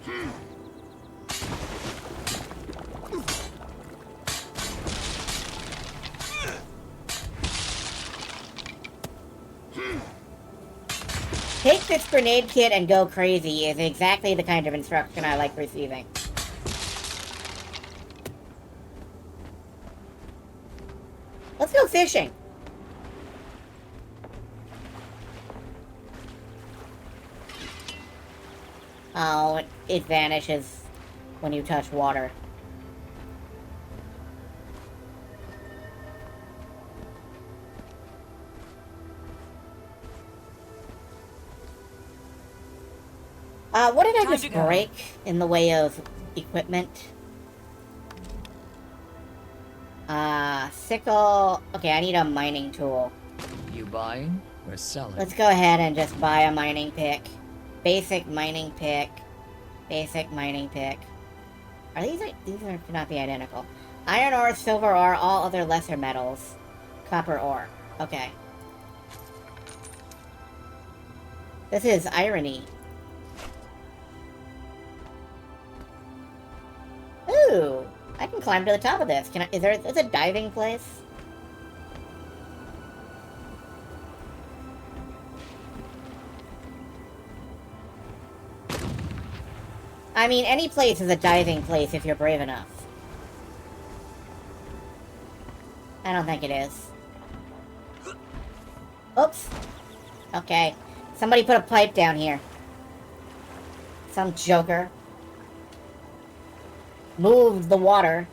Take this grenade kit and go crazy is exactly the kind of instruction I like receiving. Let's go fishing. Oh, it vanishes when you touch water. What did I Time just to go. break in the way of equipment? Sickle... Okay, I need a mining tool. You buying or selling? Let's go ahead and just buy a mining pick. Basic mining pick. Basic mining pick. Are these cannot be identical. Iron ore, silver ore, all other lesser metals. Copper ore. Okay. This is irony. Ooh! I can climb to the top of this. Can I? Is a diving place? I mean, any place is a diving place if you're brave enough. I don't think it is. Oops. Okay. Somebody put a pipe down here. Some joker. Moved the water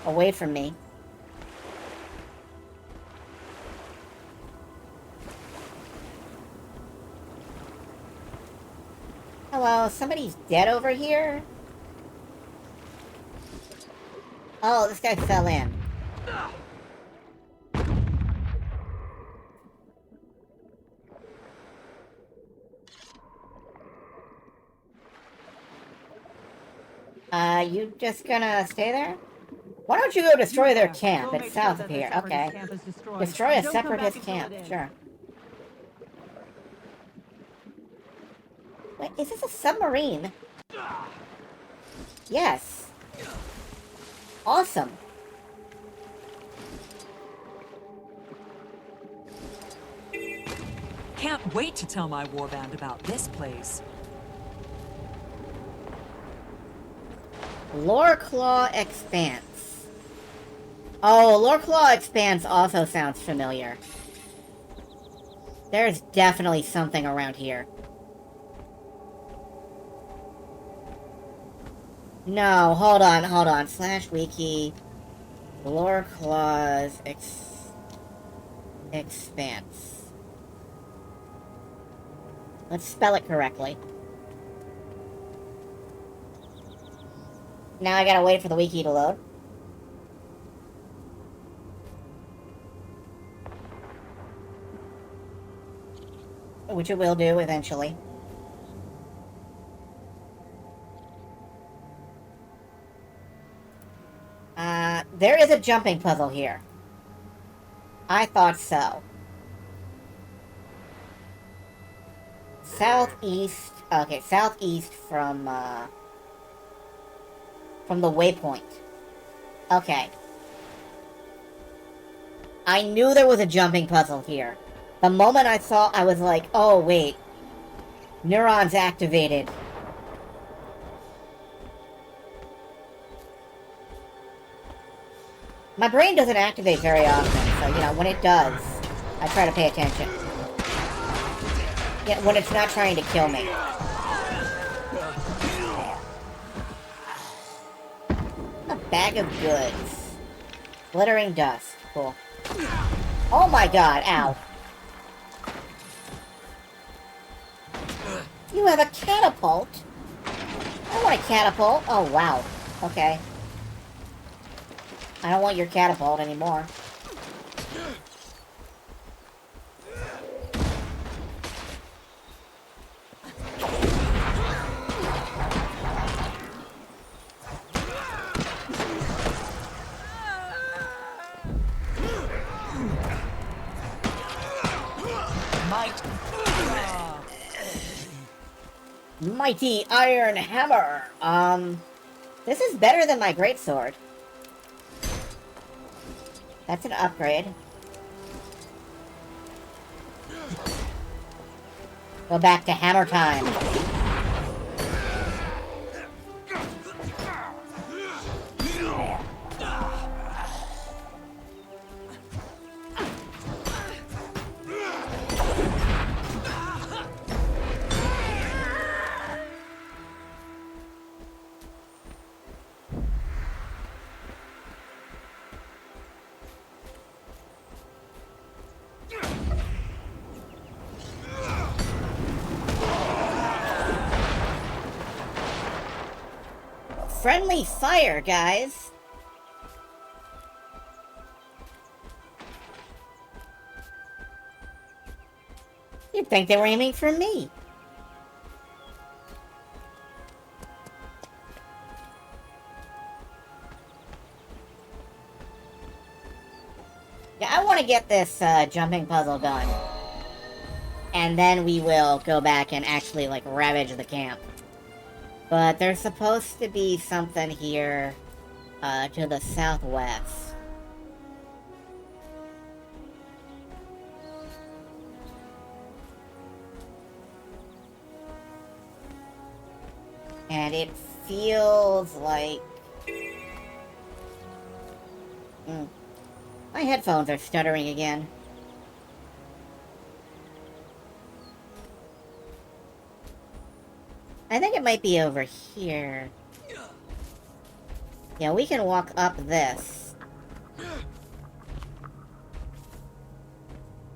away from me. Hello, somebody's dead over here? Oh, this guy fell in. You just gonna stay there? Why don't you go destroy their camp? It's south of here. Okay. Destroy a separatist camp. Sure. Wait, is this a submarine? Yes. Awesome. Can't wait to tell my warband about this place. Loreclaw Expanse. Oh, Loreclaw Expanse also sounds familiar. There's definitely something around here. No, hold on. /wiki. Loreclaw's Expanse. Let's spell it correctly. Now I gotta wait for the wiki to load. Which it will do eventually. There is a jumping puzzle here. I thought so. Southeast... Okay, southeast from the waypoint. Okay. I knew there was a jumping puzzle here. The moment I saw, I was like, oh, wait. Neurons activated. My brain doesn't activate very often, so, you know, when it does, I try to pay attention. Yeah, when it's not trying to kill me. A bag of goods. Glittering dust. Cool. Oh my god, ow. You have a catapult? I want a catapult. Oh, wow. Okay. I don't want your catapult anymore. Mighty Iron Hammer! This is better than my greatsword. That's an upgrade. Go back to hammer time. Friendly fire, guys! You'd think they were aiming for me. Yeah, I want to get this jumping puzzle done. And then we will go back and actually, like, ravage the camp. But there's supposed to be something here to the southwest. And it feels like... My headphones are stuttering again. I think it might be over here. Yeah, we can walk up this.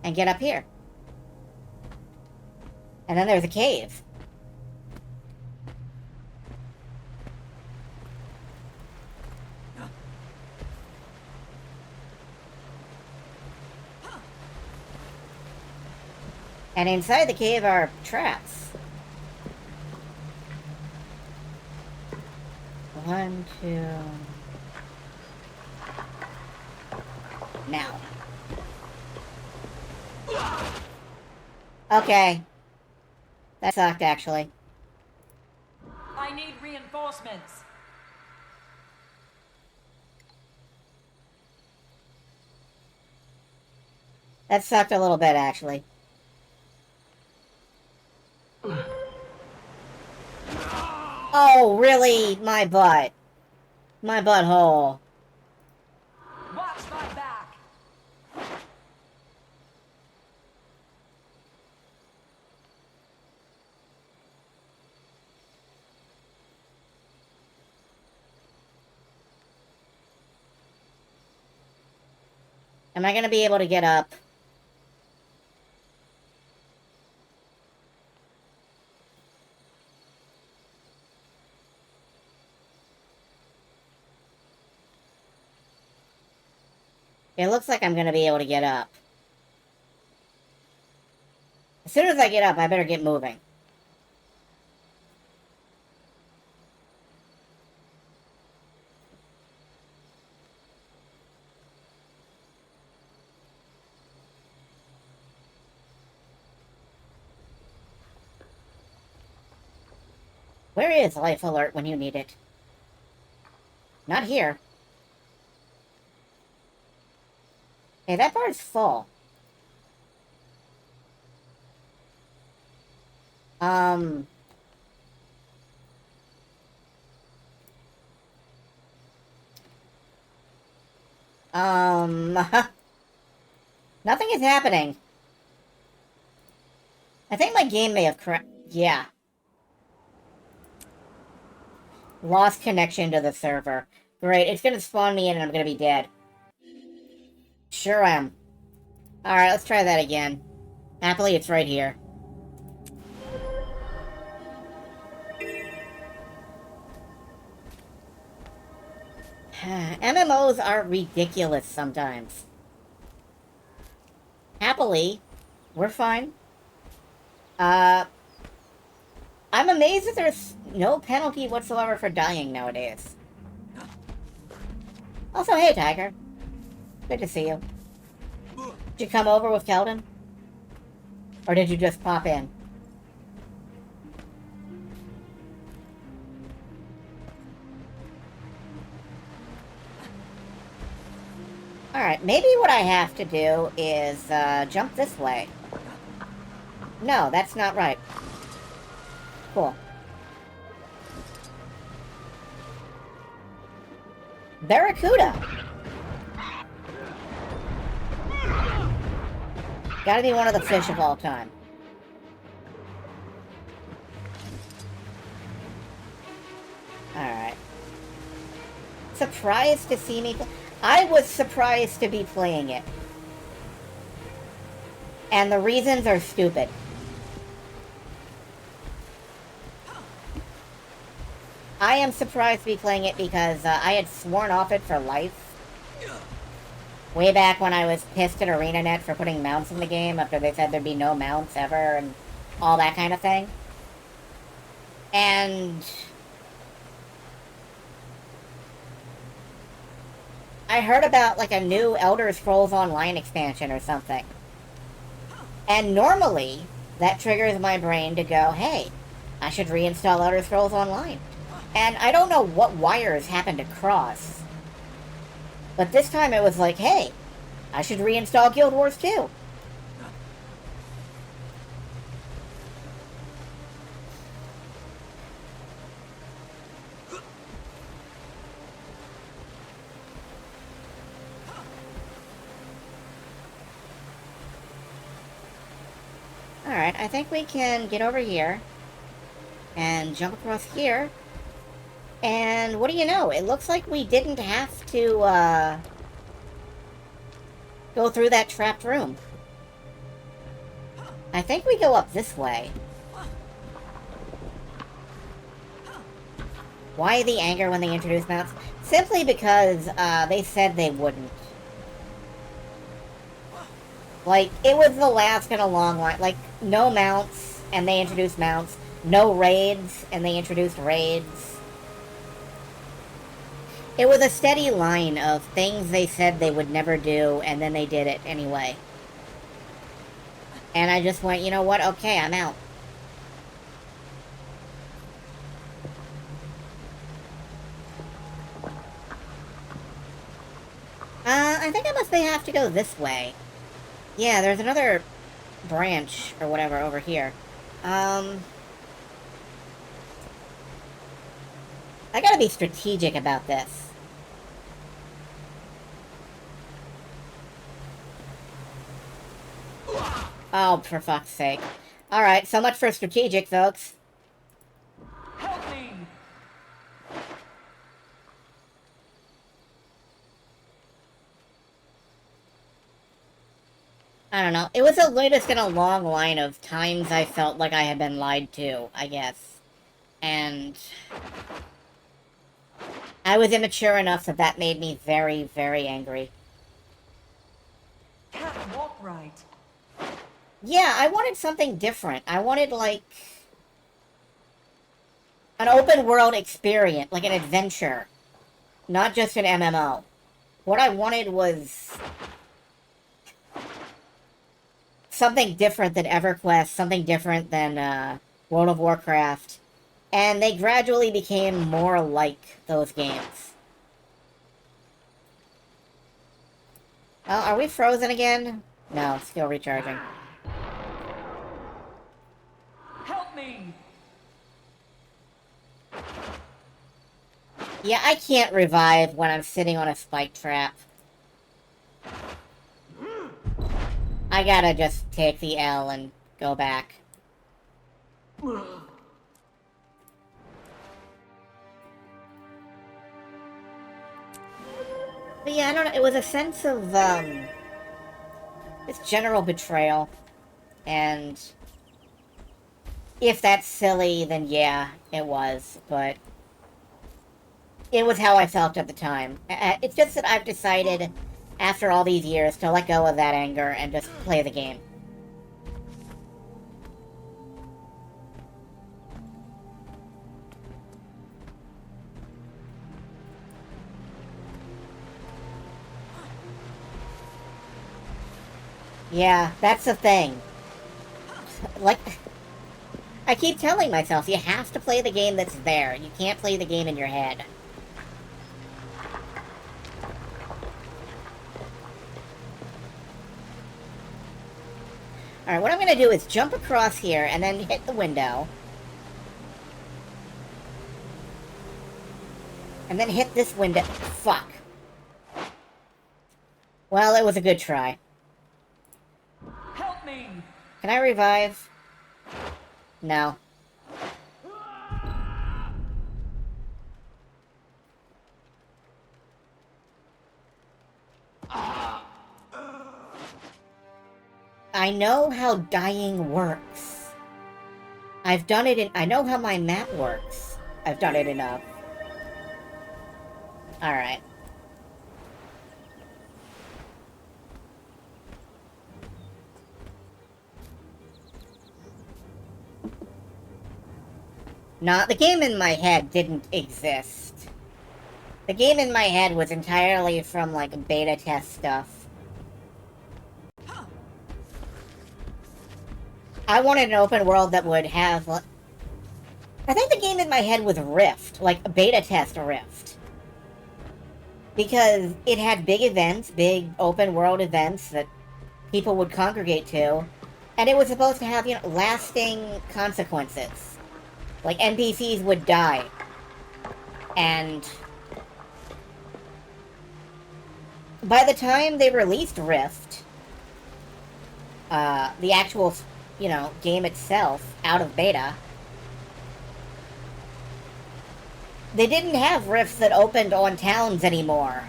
And get up here. And then there's a cave. And inside the cave are traps. 1, 2... Now. Okay. That sucked, actually. I need reinforcements. That sucked a little bit, actually. Oh, really? My butt. My butthole. Watch my back. Am I gonna be able to get up? It looks like I'm gonna be able to get up. As soon as I get up, I better get moving. Where is Life Alert when you need it? Not here. Hey, that bar's full. Nothing is happening. I think my game may have yeah. Lost connection to the server. Great, it's gonna spawn me in and I'm gonna be dead. Sure am. Alright, let's try that again. Happily, it's right here. MMOs are ridiculous sometimes. Happily, we're fine. I'm amazed that there's no penalty whatsoever for dying nowadays. Also, hey, Tiger. Good to see you. Did you come over with Keldon? Or did you just pop in? Alright, maybe what I have to do is jump this way. No, that's not right. Cool. Barracuda! Gotta be one of the fish of all time. Alright. Surprised to see me... I was surprised to be playing it. And the reasons are stupid. I am surprised to be playing it because I had sworn off it for life. Way back when I was pissed at ArenaNet for putting mounts in the game after they said there'd be no mounts ever and all that kind of thing. And I heard about like a new Elder Scrolls Online expansion or something. And normally that triggers my brain to go, hey, I should reinstall Elder Scrolls Online. And I don't know what wires happened to cross. But this time it was like, hey, I should reinstall Guild Wars 2. Alright, I think we can get over here and jump across here. And what do you know? It looks like we didn't have to go through that trapped room. I think we go up this way. Why the anger when they introduced mounts? Simply because they said they wouldn't. Like, it was the last in a long line. Like, no mounts, and they introduced mounts. No raids, and they introduced raids. It was a steady line of things they said they would never do, and then they did it anyway. And I just went, you know what? Okay, I'm out. I think I must have to go this way. Yeah, there's another branch or whatever over here. I gotta be strategic about this. Oh, for fuck's sake. Alright, so much for strategic, folks. Help me! I don't know. It was the latest in a long line of times I felt like I had been lied to, I guess. And I was immature enough that that made me very, very angry. Can't walk right. Yeah, I wanted something different. I wanted, like, an open world experience, like an adventure. Not just an MMO. What I wanted was something different than EverQuest, something different than World of Warcraft. And they gradually became more like those games. Oh, are we frozen again? No, still recharging. Help me! Yeah, I can't revive when I'm sitting on a spike trap. I gotta just take the L and go back. But yeah, I don't know, it was a sense of, this general betrayal. And if that's silly, then yeah, it was, but it was how I felt at the time. It's just that I've decided, after all these years, to let go of that anger and just play the game. Yeah, that's the thing. Like, I keep telling myself, you have to play the game that's there. You can't play the game in your head. Alright, what I'm gonna do is jump across here and then hit the window. And then hit this window. Fuck. Well, it was a good try. Help me! Can I revive? No. I know how dying works. I've done it I know how my map works. I've done it enough. Alright. The game in my head didn't exist. The game in my head was entirely from, like, beta test stuff. I wanted an open world that would have... I think the game in my head was Rift, like a beta test Rift. Because it had big events, big open world events that people would congregate to, and it was supposed to have, you know, lasting consequences. Like, NPCs would die. And by the time they released Rift, the actual, you know, game itself, out of beta, they didn't have rifts that opened on towns anymore.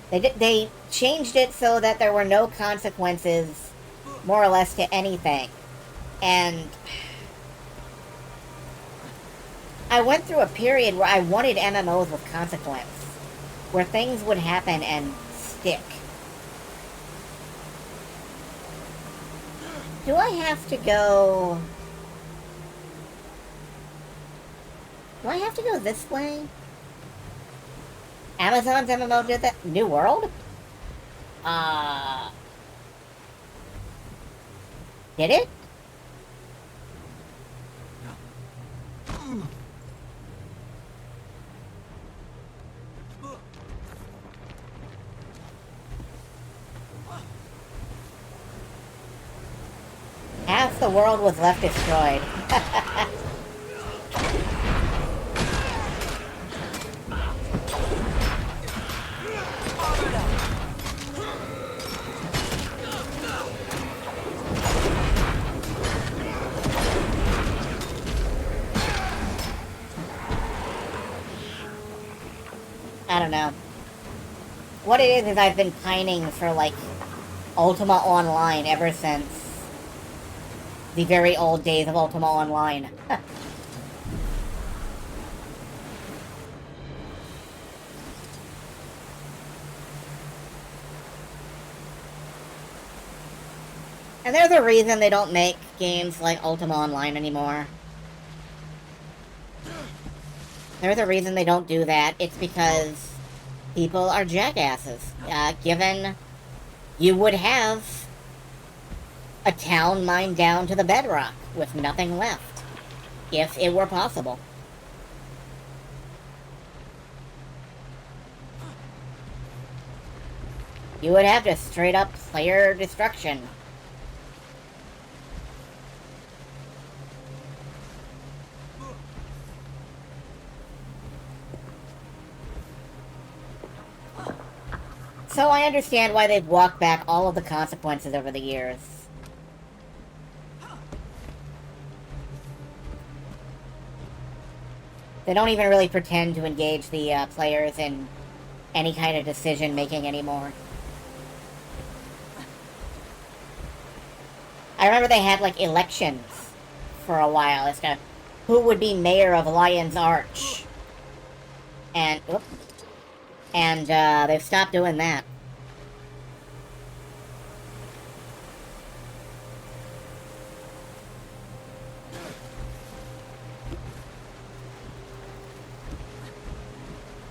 They changed it so that there were no consequences, more or less, to anything. And I went through a period where I wanted MMOs with consequence, where things would happen and stick. Do I have to go... Do I have to go this way? Amazon's MMO did that? New World? Did it? Half the world was left destroyed. I don't know. What it is I've been pining for, like, Ultima Online ever since the very old days of Ultima Online. And there's a reason they don't make games like Ultima Online anymore. There's a reason they don't do that. It's because people are jackasses. Given you would have a town mined down to the bedrock with nothing left, if it were possible. You would have just straight up player destruction. So I understand why they've walked back all of the consequences over the years. They don't even really pretend to engage the players in any kind of decision-making anymore. I remember they had, like, elections for a while as to who would be mayor of Lion's Arch. And, they've stopped doing that.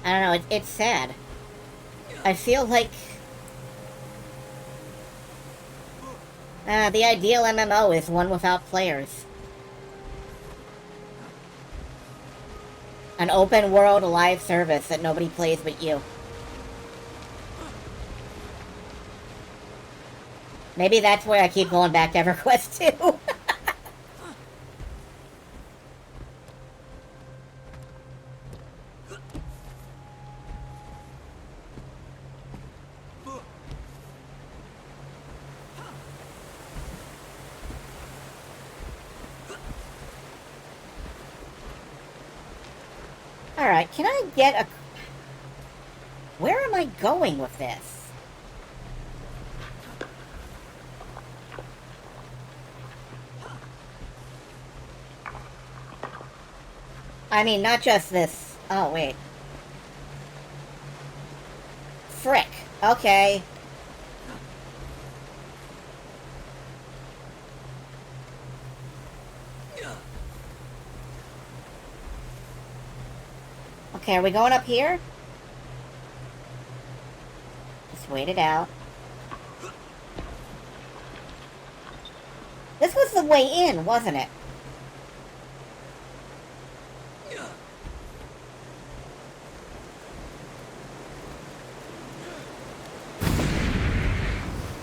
I don't know, it's sad. I feel like... the ideal MMO is one without players. An open world live service that nobody plays but you. Maybe that's why I keep going back to EverQuest 2. Alright, can I get a... Where am I going with this? I mean, not just this... Oh, wait. Frick. Okay. Okay, are we going up here? Just wait it out. This was the way in, wasn't it?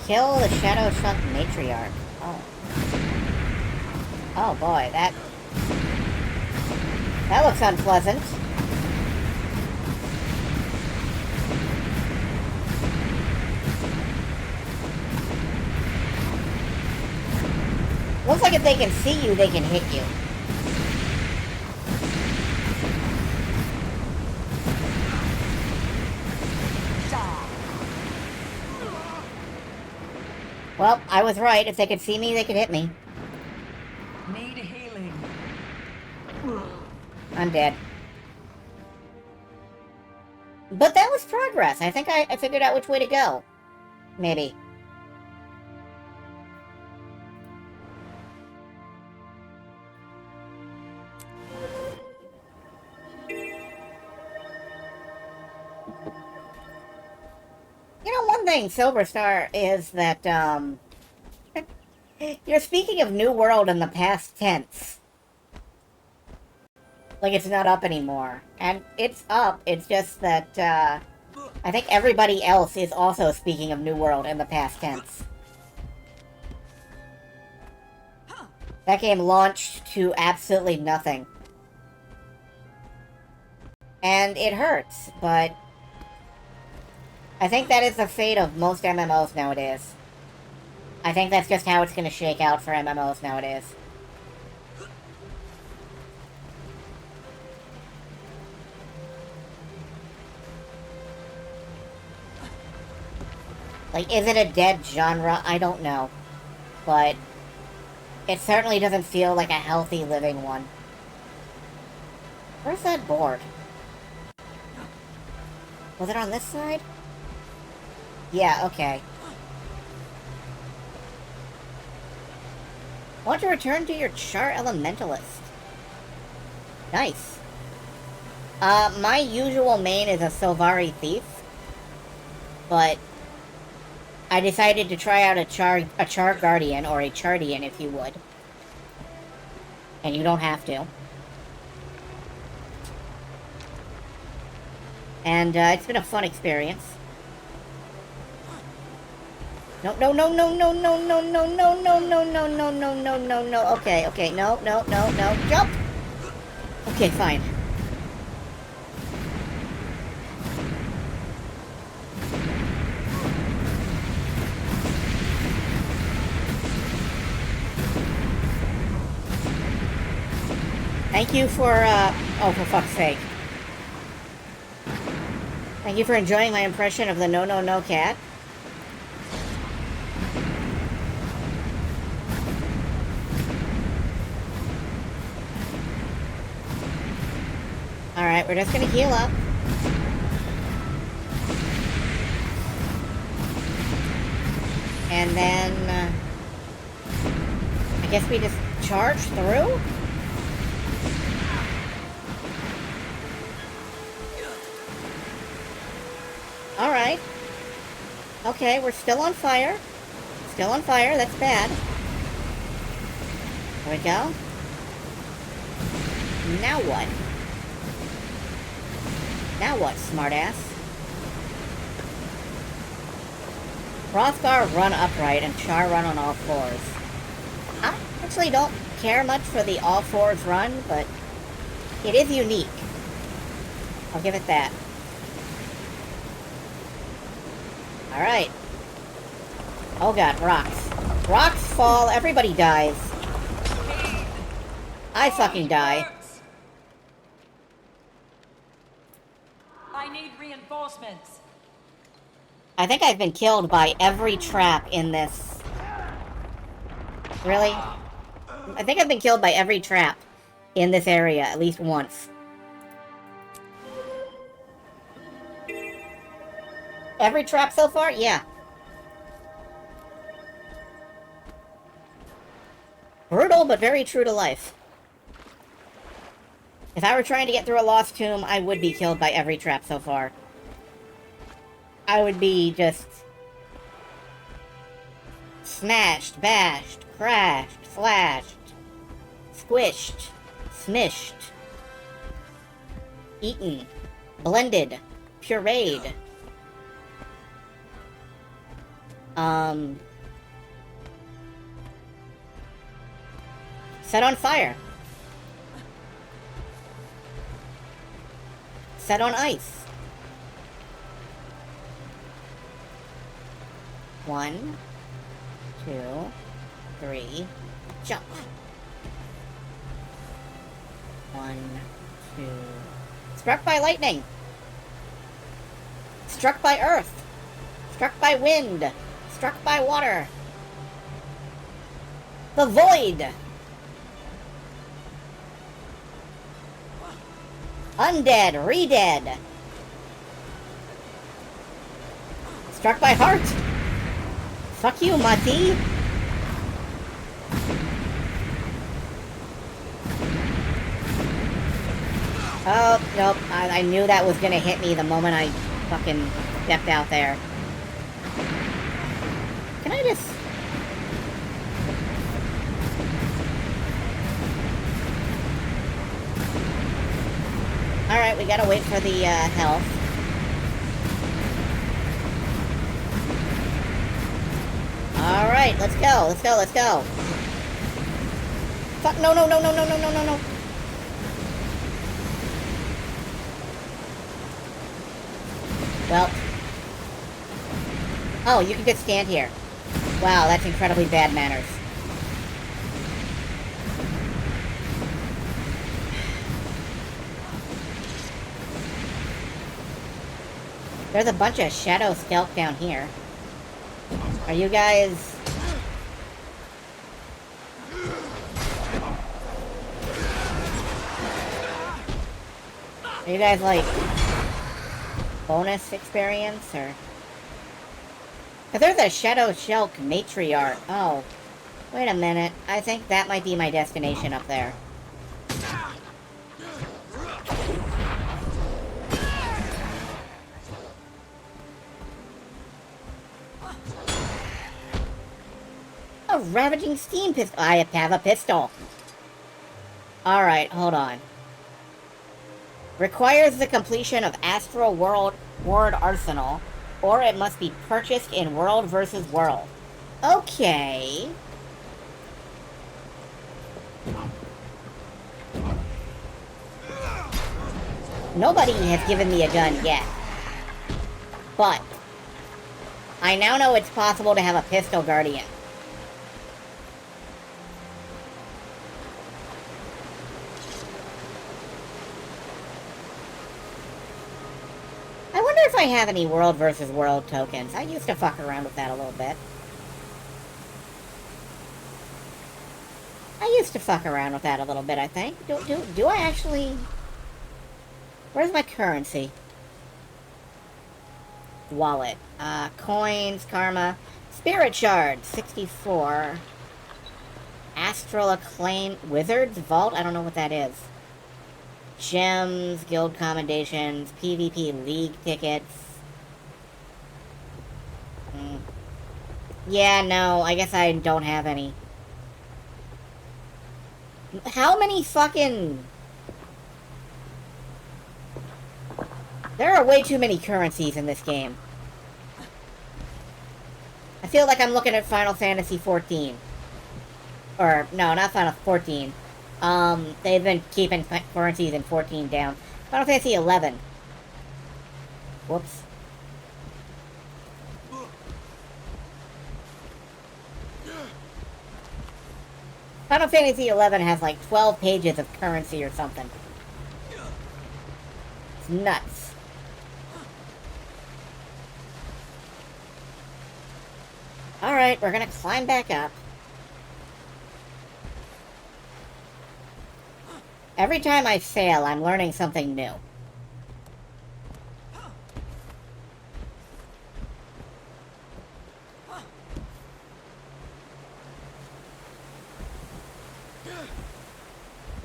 Kill the Shadow Shrunk Matriarch. Oh. Oh boy, that looks unpleasant. Looks like if they can see you, they can hit you. Well, I was right. If they could see me, they could hit me. Need healing. I'm dead. But that was progress. I think I figured out which way to go. Maybe. You know, one thing, Silver Star, is that, you're speaking of New World in the past tense. Like, it's not up anymore. And it's up, it's just that, I think everybody else is also speaking of New World in the past tense. That game launched to absolutely nothing. And it hurts, but I think that is the fate of most MMOs nowadays. I think that's just how it's going to shake out for MMOs nowadays. Like, is it a dead genre? I don't know. But it certainly doesn't feel like a healthy living one. Where's that board? Was it on this side? Yeah, okay. Want to return to your Char Elementalist. Nice. My usual main is a Sylvari Thief. But I decided to try out a Char Guardian, or a Chardian if you would. And you don't have to. And it's been a fun experience. No, no, no, no, no, no, no, no, no, no, no, no, no, no, no, no, no. Okay, okay, no, no, no, no. Jump! Okay, fine. Thank you for, oh, for fuck's sake. Thank you for enjoying my impression of the No No No cat. Alright, we're just gonna heal up. And then, I guess we just charge through? Alright. Okay, we're still on fire. Still on fire, that's bad. There we go. Now what? Now what, smartass? Hrothgar run upright and Char run on all fours. I actually don't care much for the all fours run, but it is unique. I'll give it that. Alright. Oh god, rocks. Rocks fall, everybody dies. I fucking die. I need reinforcements. I think I've been killed by every trap in this. Really? I think I've been killed by every trap in this area at least once. Every trap so far? Yeah. Brutal, but very true to life. If I were trying to get through a lost tomb, I would be killed by every trap so far. I would be just... smashed, bashed, crashed, slashed, squished, smished, eaten, blended, pureed. Set on fire. Set on ice. 1, 2, 3, jump. 1, 2. Struck by lightning. Struck by earth. Struck by wind. Struck by water. The void. Undead, re-dead. Struck by heart. Fuck you, Mati. Oh, nope. I knew that was gonna hit me the moment I fucking stepped out there. Can I just... Alright, we gotta wait for the, health. Alright, let's go, let's go, let's go. Fuck, no, no, no, no, no, no, no, no, no. Well. Oh, you can just stand here. Wow, that's incredibly bad manners. There's a bunch of shadow stealth down here. Are you guys... Are you guys, like... bonus experience, or... Cause there's a Shadow Shulk matriarch. Oh. Wait a minute. I think that might be my destination up there. A ravaging steam pistol. I have a pistol. Alright, hold on. Requires the completion of Astral Ward Arsenal, or it must be purchased in World vs. World. Okay. Nobody has given me a gun yet. But I now know it's possible to have a pistol guardian. I wonder if I have any World vs. World tokens. I used to fuck around with that a little bit. I think. Do I actually... Where's my currency? Wallet. Coins, karma. Spirit shards, 64. Astral acclaim. Wizards Vault? I don't know what that is. Gems, guild commendations, PvP league tickets. Yeah, no, I guess I don't have any. How many fucking... There are way too many currencies in this game. I feel like I'm looking at Final Fantasy 14. Or, no, not Final 14. They've been keeping currencies in 14 down. Final Fantasy 11. Whoops. Final Fantasy 11 has like 12 pages of currency or something. It's nuts. Alright, we're gonna climb back up. Every time I fail, I'm learning something new.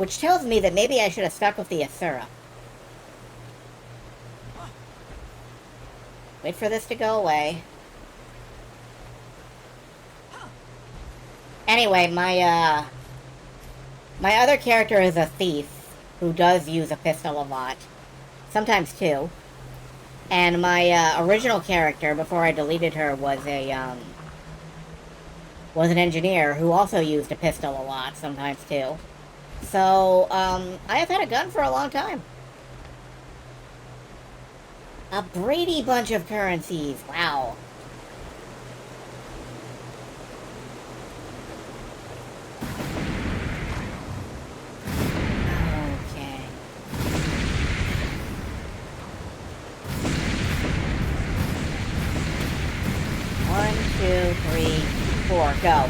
Which tells me that maybe I should have stuck with the Asura. Wait for this to go away. Anyway, my other character is a thief who does use a pistol a lot. Sometimes two. And my original character, before I deleted her, was an engineer who also used a pistol a lot, sometimes too. So, I have had a gun for a long time. A Brady bunch of currencies. Wow. Okay. One, two, three, four, go.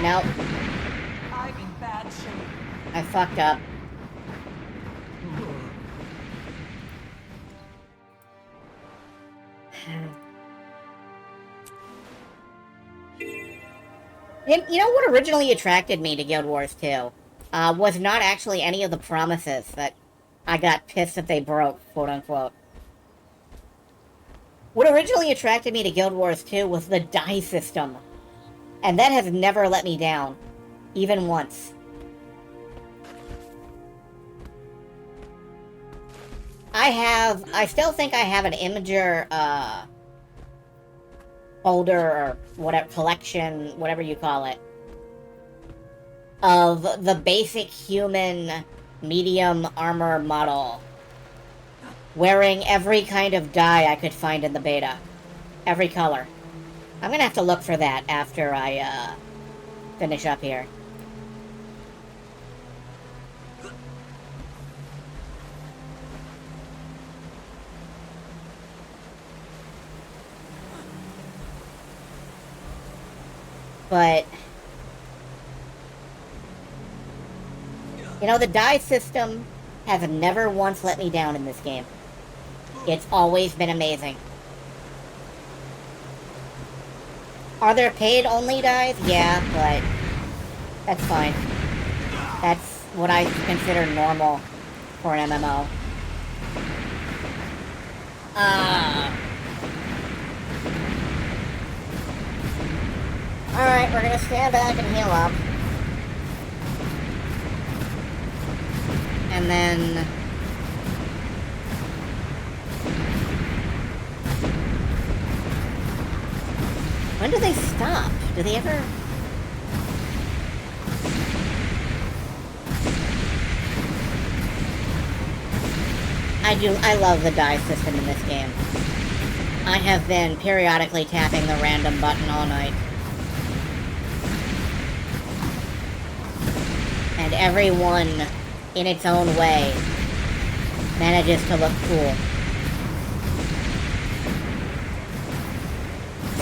Nope. I'm in bad shape. I fucked up. You know what originally attracted me to Guild Wars 2? Was not actually any of the promises that I got pissed that they broke, quote-unquote. What originally attracted me to Guild Wars 2 was the die system. And that has never let me down. Even once. I still think I have an Imager, folder, or whatever, collection, whatever you call it, of the basic human medium armor model, wearing every kind of dye I could find in the beta. Every color. I'm gonna have to look for that after I, finish up here. But, you know, the die system has never once let me down in this game. It's always been amazing. Are there paid-only dies? Yeah, but that's fine. That's what I consider normal for an MMO. Alright, we're gonna stand back and heal up. And then... when do they stop? Do they ever... I love the die system in this game. I have been periodically tapping the random button all night. And every one, in its own way, manages to look cool.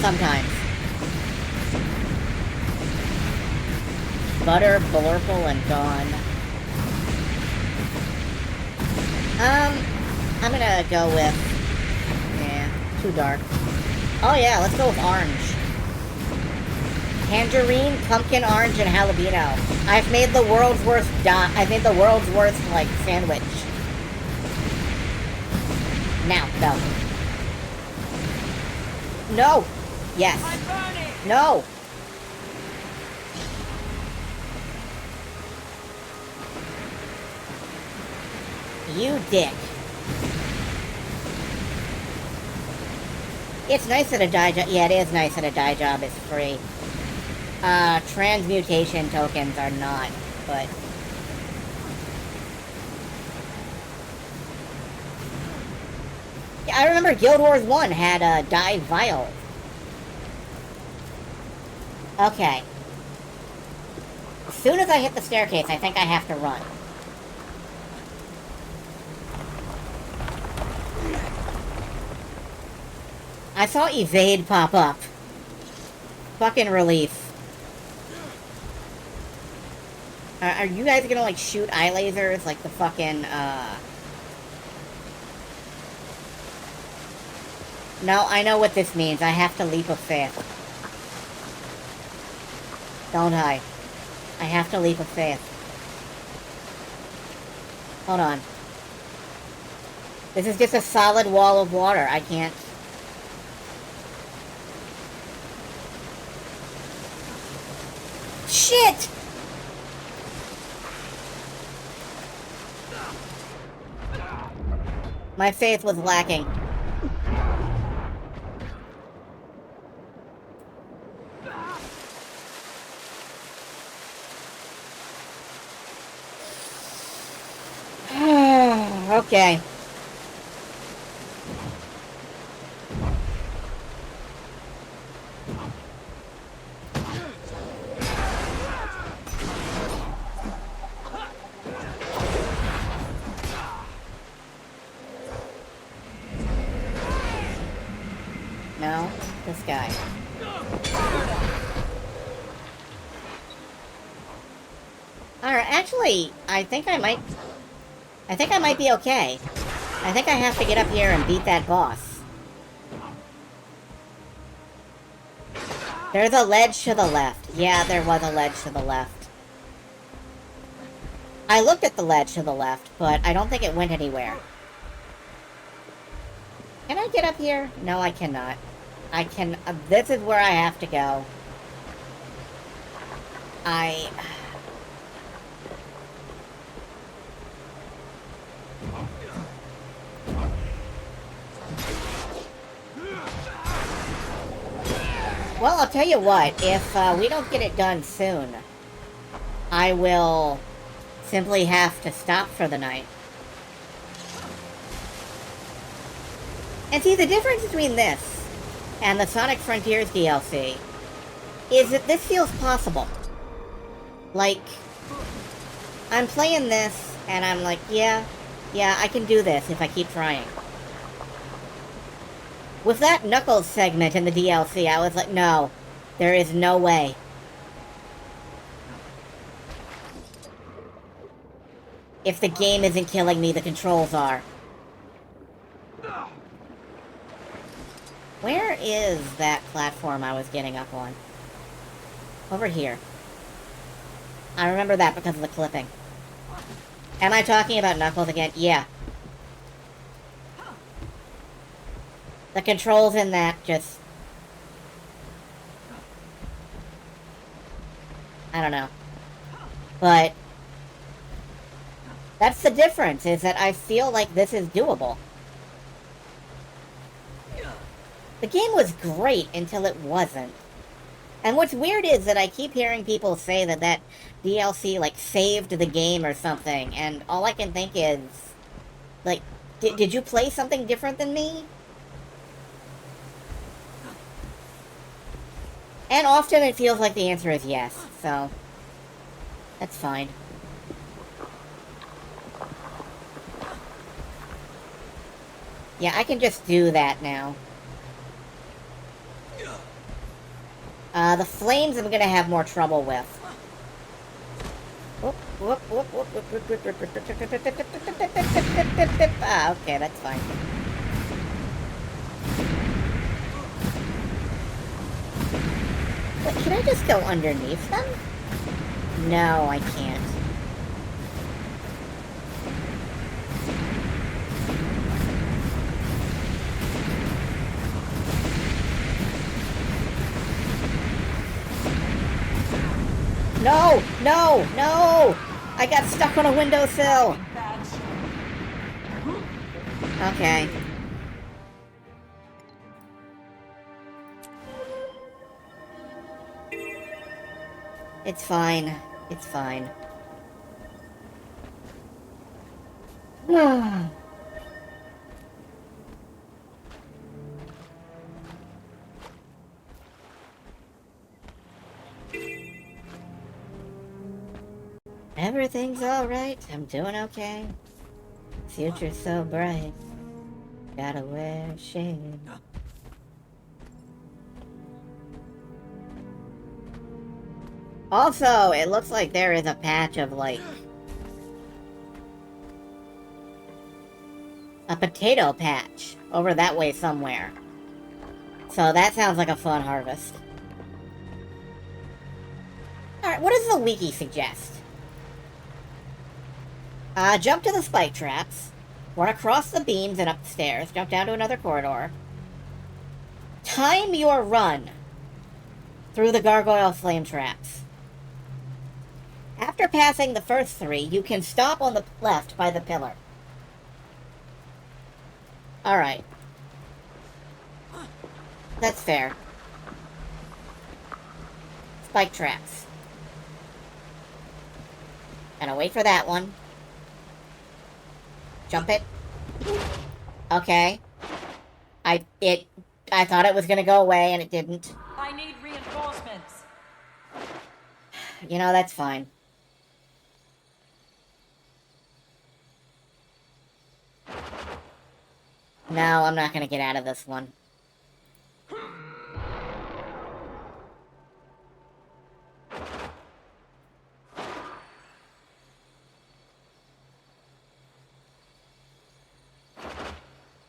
Sometimes. Butter, Blurple, and Dawn. I'm gonna go with... yeah, too dark. Oh yeah, let's go with orange. Tangerine, pumpkin, orange, and jalapeno. I've made the world's worst I've made the world's worst, like, sandwich. Now, go. No! Yes. No! You dick. It's nice that a dye job... yeah, it is nice that a dye job is free. Transmutation tokens are not, but... yeah, I remember Guild Wars 1 had a dye vial. Okay. As soon as I hit the staircase, I think I have to run. I saw evade pop up. Fucking relief. Are you guys gonna, like, shoot eye lasers like the fucking, No, I know what this means. I have to leap of faith. Don't I? I have to leap of faith. Hold on. This is just a solid wall of water. I can't... Shit! My faith was lacking. Okay. No, this guy. Alright, actually, I think I might be okay. I think I have to get up here and beat that boss. There's a ledge to the left. Yeah, there was a ledge to the left. I looked at the ledge to the left, but I don't think it went anywhere. Can I get up here? No, I cannot. I can... this is where I have to go. Well, I'll tell you what. If we don't get it done soon, I will simply have to stop for the night. And see, the difference between this and the Sonic Frontiers DLC is that this feels possible. Like, I'm playing this, and I'm like, yeah, I can do this if I keep trying. With that Knuckles segment in the DLC, I was like, no, there is no way. If the game isn't killing me, the controls are. Where is that platform I was getting up on? Over here. I remember that because of the clipping. Am I talking about Knuckles again? Yeah. The controls in that just... I don't know. But... that's the difference, is that I feel like this is doable. The game was great until it wasn't. And what's weird is that I keep hearing people say that that DLC, like, saved the game or something, and all I can think is, like, did you play something different than me? And often it feels like the answer is yes, so that's fine. Yeah, I can just do that now. The flames I'm gonna have more trouble with. Ah, okay, that's fine. Wait, can I just go underneath them? No, I can't. No! No! No! I got stuck on a windowsill! Okay. It's fine. It's fine. Everything's alright. I'm doing okay. Future's so bright. Gotta wear shade. Also, it looks like there is a patch of, like, a potato patch over that way somewhere. So that sounds like a fun harvest. Alright, what does the wiki suggest? Jump to the spike traps. Run across the beams and up the stairs. Jump down to another corridor. Time your run through the gargoyle flame traps. After passing the first 3, you can stop on the left by the pillar. Alright. That's fair. Spike traps. Gotta wait for that one. Jump it. Okay. I thought it was gonna go away and it didn't. I need reinforcements. You know, that's fine. No, I'm not gonna get out of this one.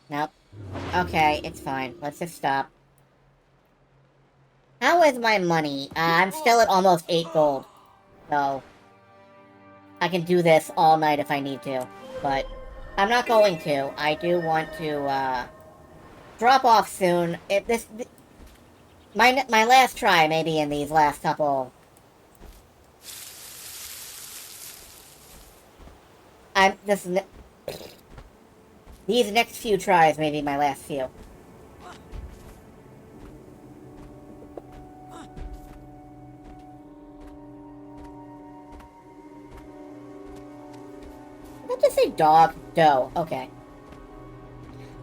Nope. Okay, it's fine. Let's just stop. How is my money? I'm still at almost 8 gold. So, I can do this all night if I need to. But, I'm not going to. I do want to, drop off soon. My last try, maybe in these last couple... These next few tries may be my last few. Did I just say dog? Doe. Okay.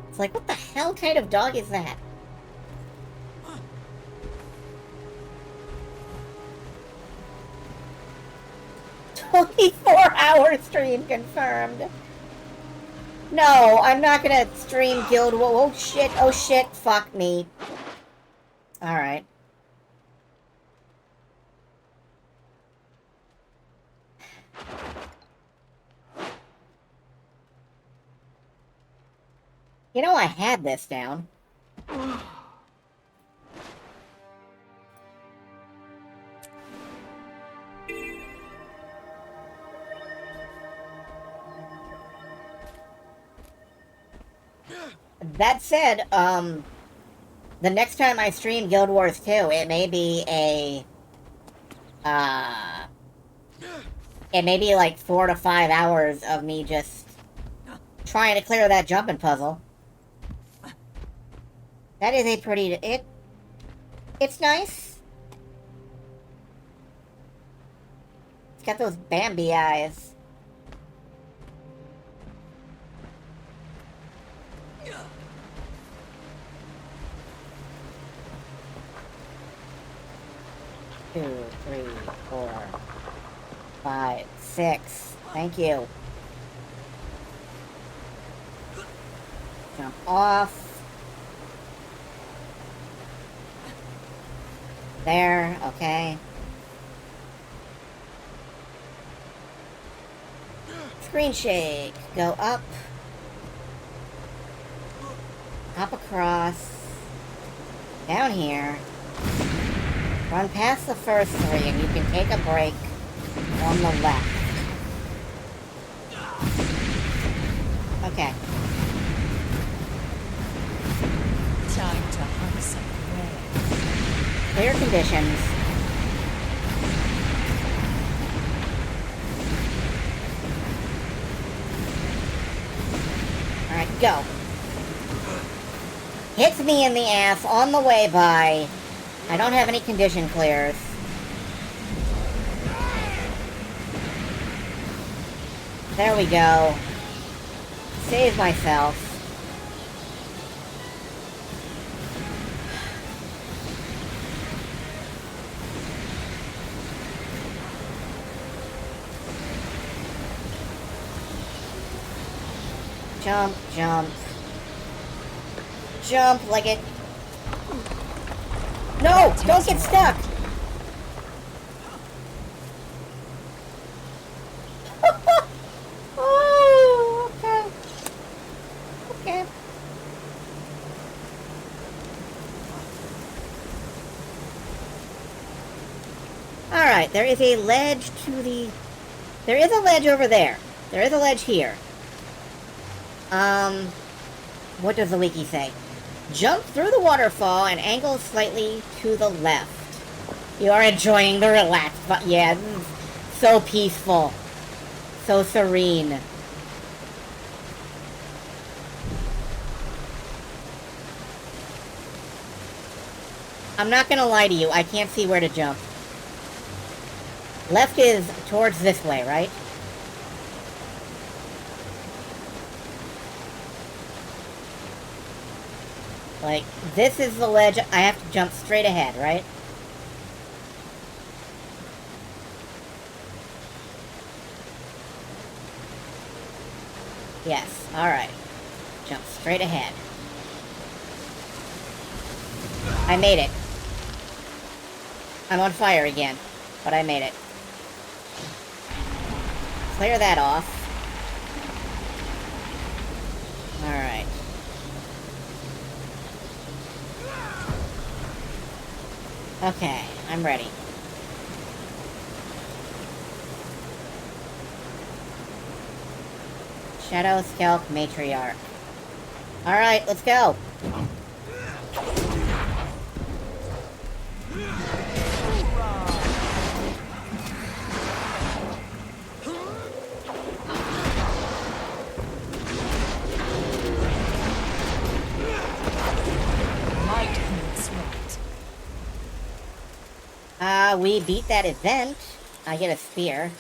It's like, what the hell kind of dog is that? "24-hour stream confirmed." No, I'm not gonna stream Guild Wars. Oh shit, fuck me. Alright. You know, I had this down. That said, the next time I stream Guild Wars 2, it may be it may be like 4 to 5 hours of me just trying to clear that jumping puzzle. That is a pretty... It's nice. It's got those Bambi eyes. Two, 3, 4, 5, 6. Thank you. Jump off. There, okay. Screen shake. Go up. Hop across. Down here. Run past the first 3 and you can take a break on the left. Okay. Time to hunt some prey. Clear conditions. Alright, go. Hits me in the ass on the way by. I don't have any condition clears. There we go. Save myself. Jump, jump. Jump like it... No! Don't get stuck! Oh, okay. Okay. Alright, there is a ledge to the... There is a ledge over there. There is a ledge here. What does the wiki say? Jump through the waterfall and angle slightly to the left. You are enjoying the relaxed, but yeah, this is so peaceful. So serene. I'm not gonna lie to you, I can't see where to jump. Left is towards this way, right? Like, this is the ledge, I have to jump straight ahead, right? Yes, alright. Jump straight ahead. I made it. I'm on fire again, but I made it. Clear that off. Alright. Okay, I'm ready. Shadow Scalp Matriarch. Alright, let's go! We beat that event. I get a spear.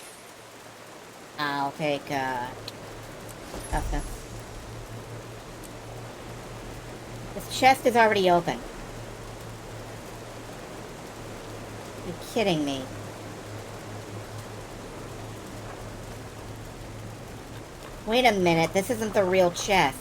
I'll take, toughness. This chest is already open. You're kidding me. Wait a minute, this isn't the real chest.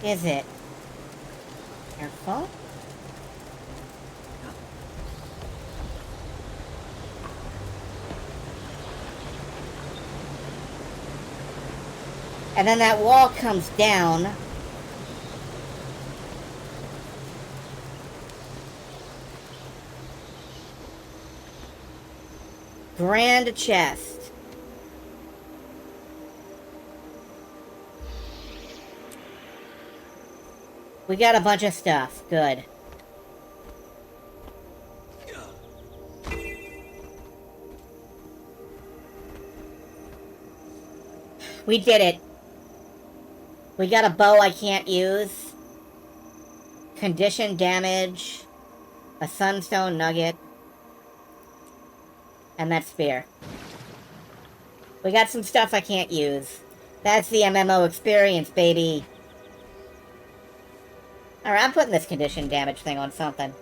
Is it? Careful. And then that wall comes down. Grand chest. We got a bunch of stuff. Good. We did it. We got a bow I can't use. Condition damage. A sunstone nugget. And that spear. We got some stuff I can't use. That's the MMO experience, baby. Alright, I'm putting this condition damage thing on something.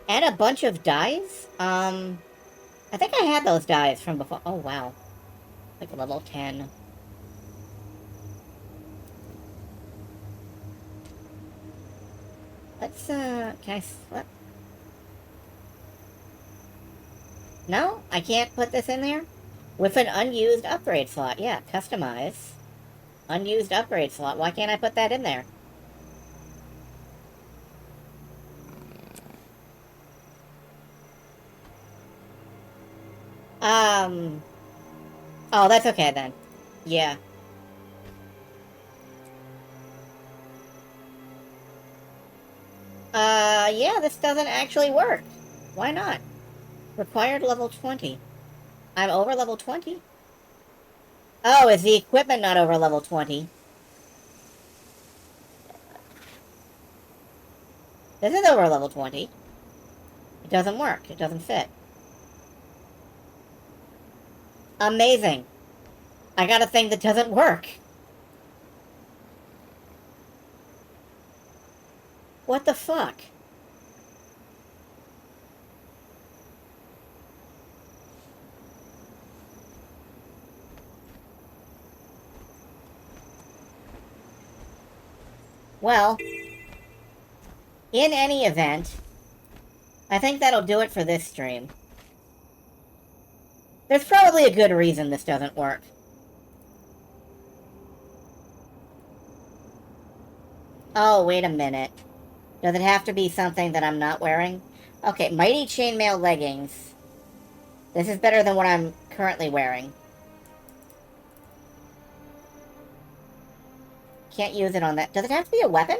And a bunch of dies? I think I had those dies from before. Oh, wow. Like level 10. Let's, can I flip? No? I can't put this in there? With an unused upgrade slot. Yeah, customize. Unused upgrade slot. Why can't I put that in there? Oh, that's okay then. Yeah. Yeah, this doesn't actually work. Why not? Required level 20. I'm over level 20? Oh, is the equipment not over level 20? This is over level 20. It doesn't work. It doesn't fit. Amazing. I got a thing that doesn't work. What the fuck? Well, in any event, I think that'll do it for this stream. There's probably a good reason this doesn't work. Oh, wait a minute. Does it have to be something that I'm not wearing? Okay, Mighty Chainmail Leggings. This is better than what I'm currently wearing. Can't use it on that. Does it have to be a weapon?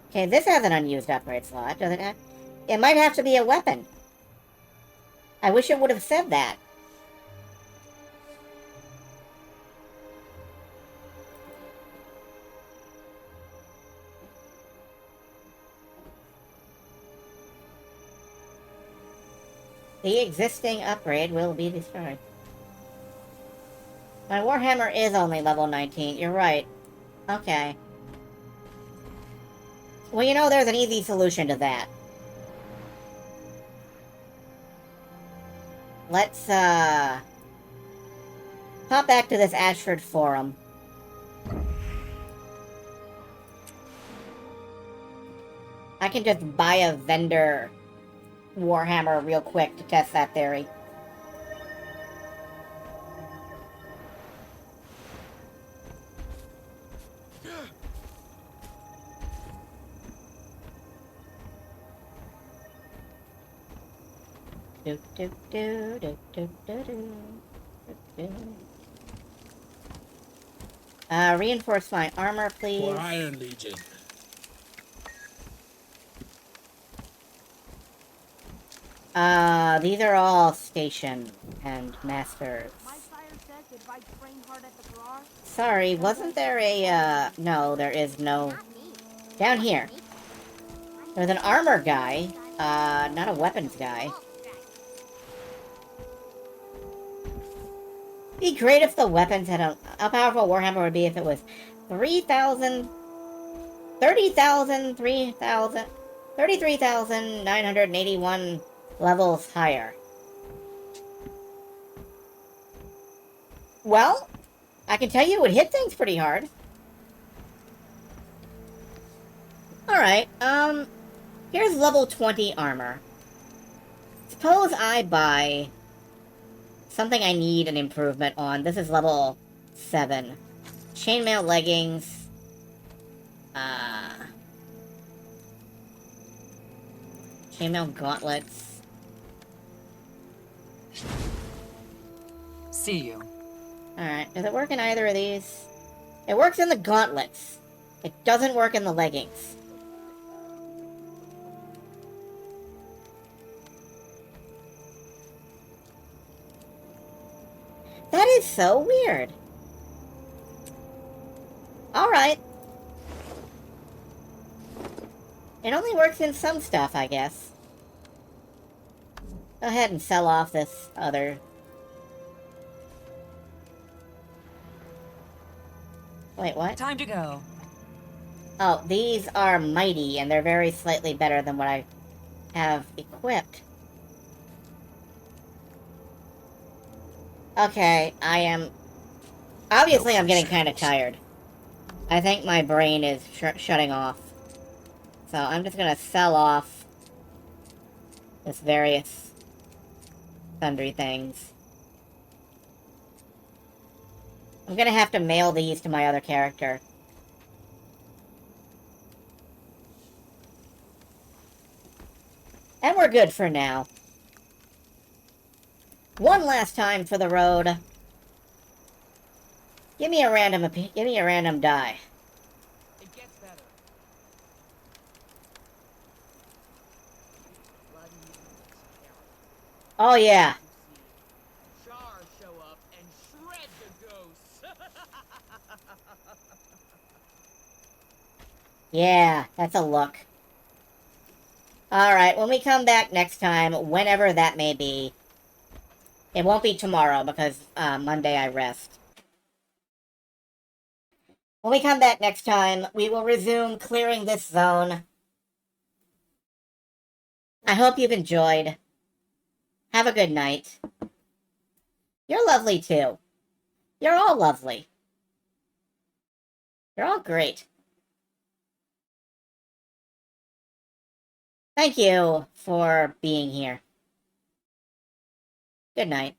Okay, this has an unused upgrade slot. Does it have... It might have to be a weapon. I wish it would have said that. The existing upgrade will be destroyed. My Warhammer is only level 19. You're right. Okay. Well, you know, there's an easy solution to that. Let's, hop back to this Ashford forum. I can just buy a vendor Warhammer real quick to test that theory. Do, do, do, do, do, do, do, do. Reinforce my armor, please. For Iron Legion. These are all station and masters. My sire said to advise train hard at the bar. Sorry, wasn't there a, no, there is no... Down here. There's an armor guy, not a weapons guy. Be great if the weapons had a... How powerful Warhammer would be if it was 3,000... 30,000, 3,000... 33,981 levels higher. Well, I can tell you it would hit things pretty hard. Alright, here's level 20 armor. Suppose I buy something I need an improvement on. This is level 7. Chainmail leggings. Chainmail gauntlets. See you. Alright, does it work in either of these? It works in the gauntlets. It doesn't work in the leggings. That is so weird. Alright. It only works in some stuff, I guess. Go ahead and sell off this other... Wait, what? Time to go. Oh, these are mighty, and they're very slightly better than what I have equipped. Okay, I am... Obviously, I'm getting kind of tired. I think my brain is shutting off. So I'm just gonna sell off this various sundry things. I'm gonna have to mail these to my other character. And we're good for now. One last time for the road. Give me a random die. It gets better. Bloody terrible. Oh yeah. Char show up and shred the ghosts. Yeah, that's a look. Alright, when we come back next time, whenever that may be, it won't be tomorrow because Monday I rest. When we come back next time, we will resume clearing this zone. I hope you've enjoyed. Have a good night. You're lovely too. You're all lovely. You're all great. Thank you for being here. Good night.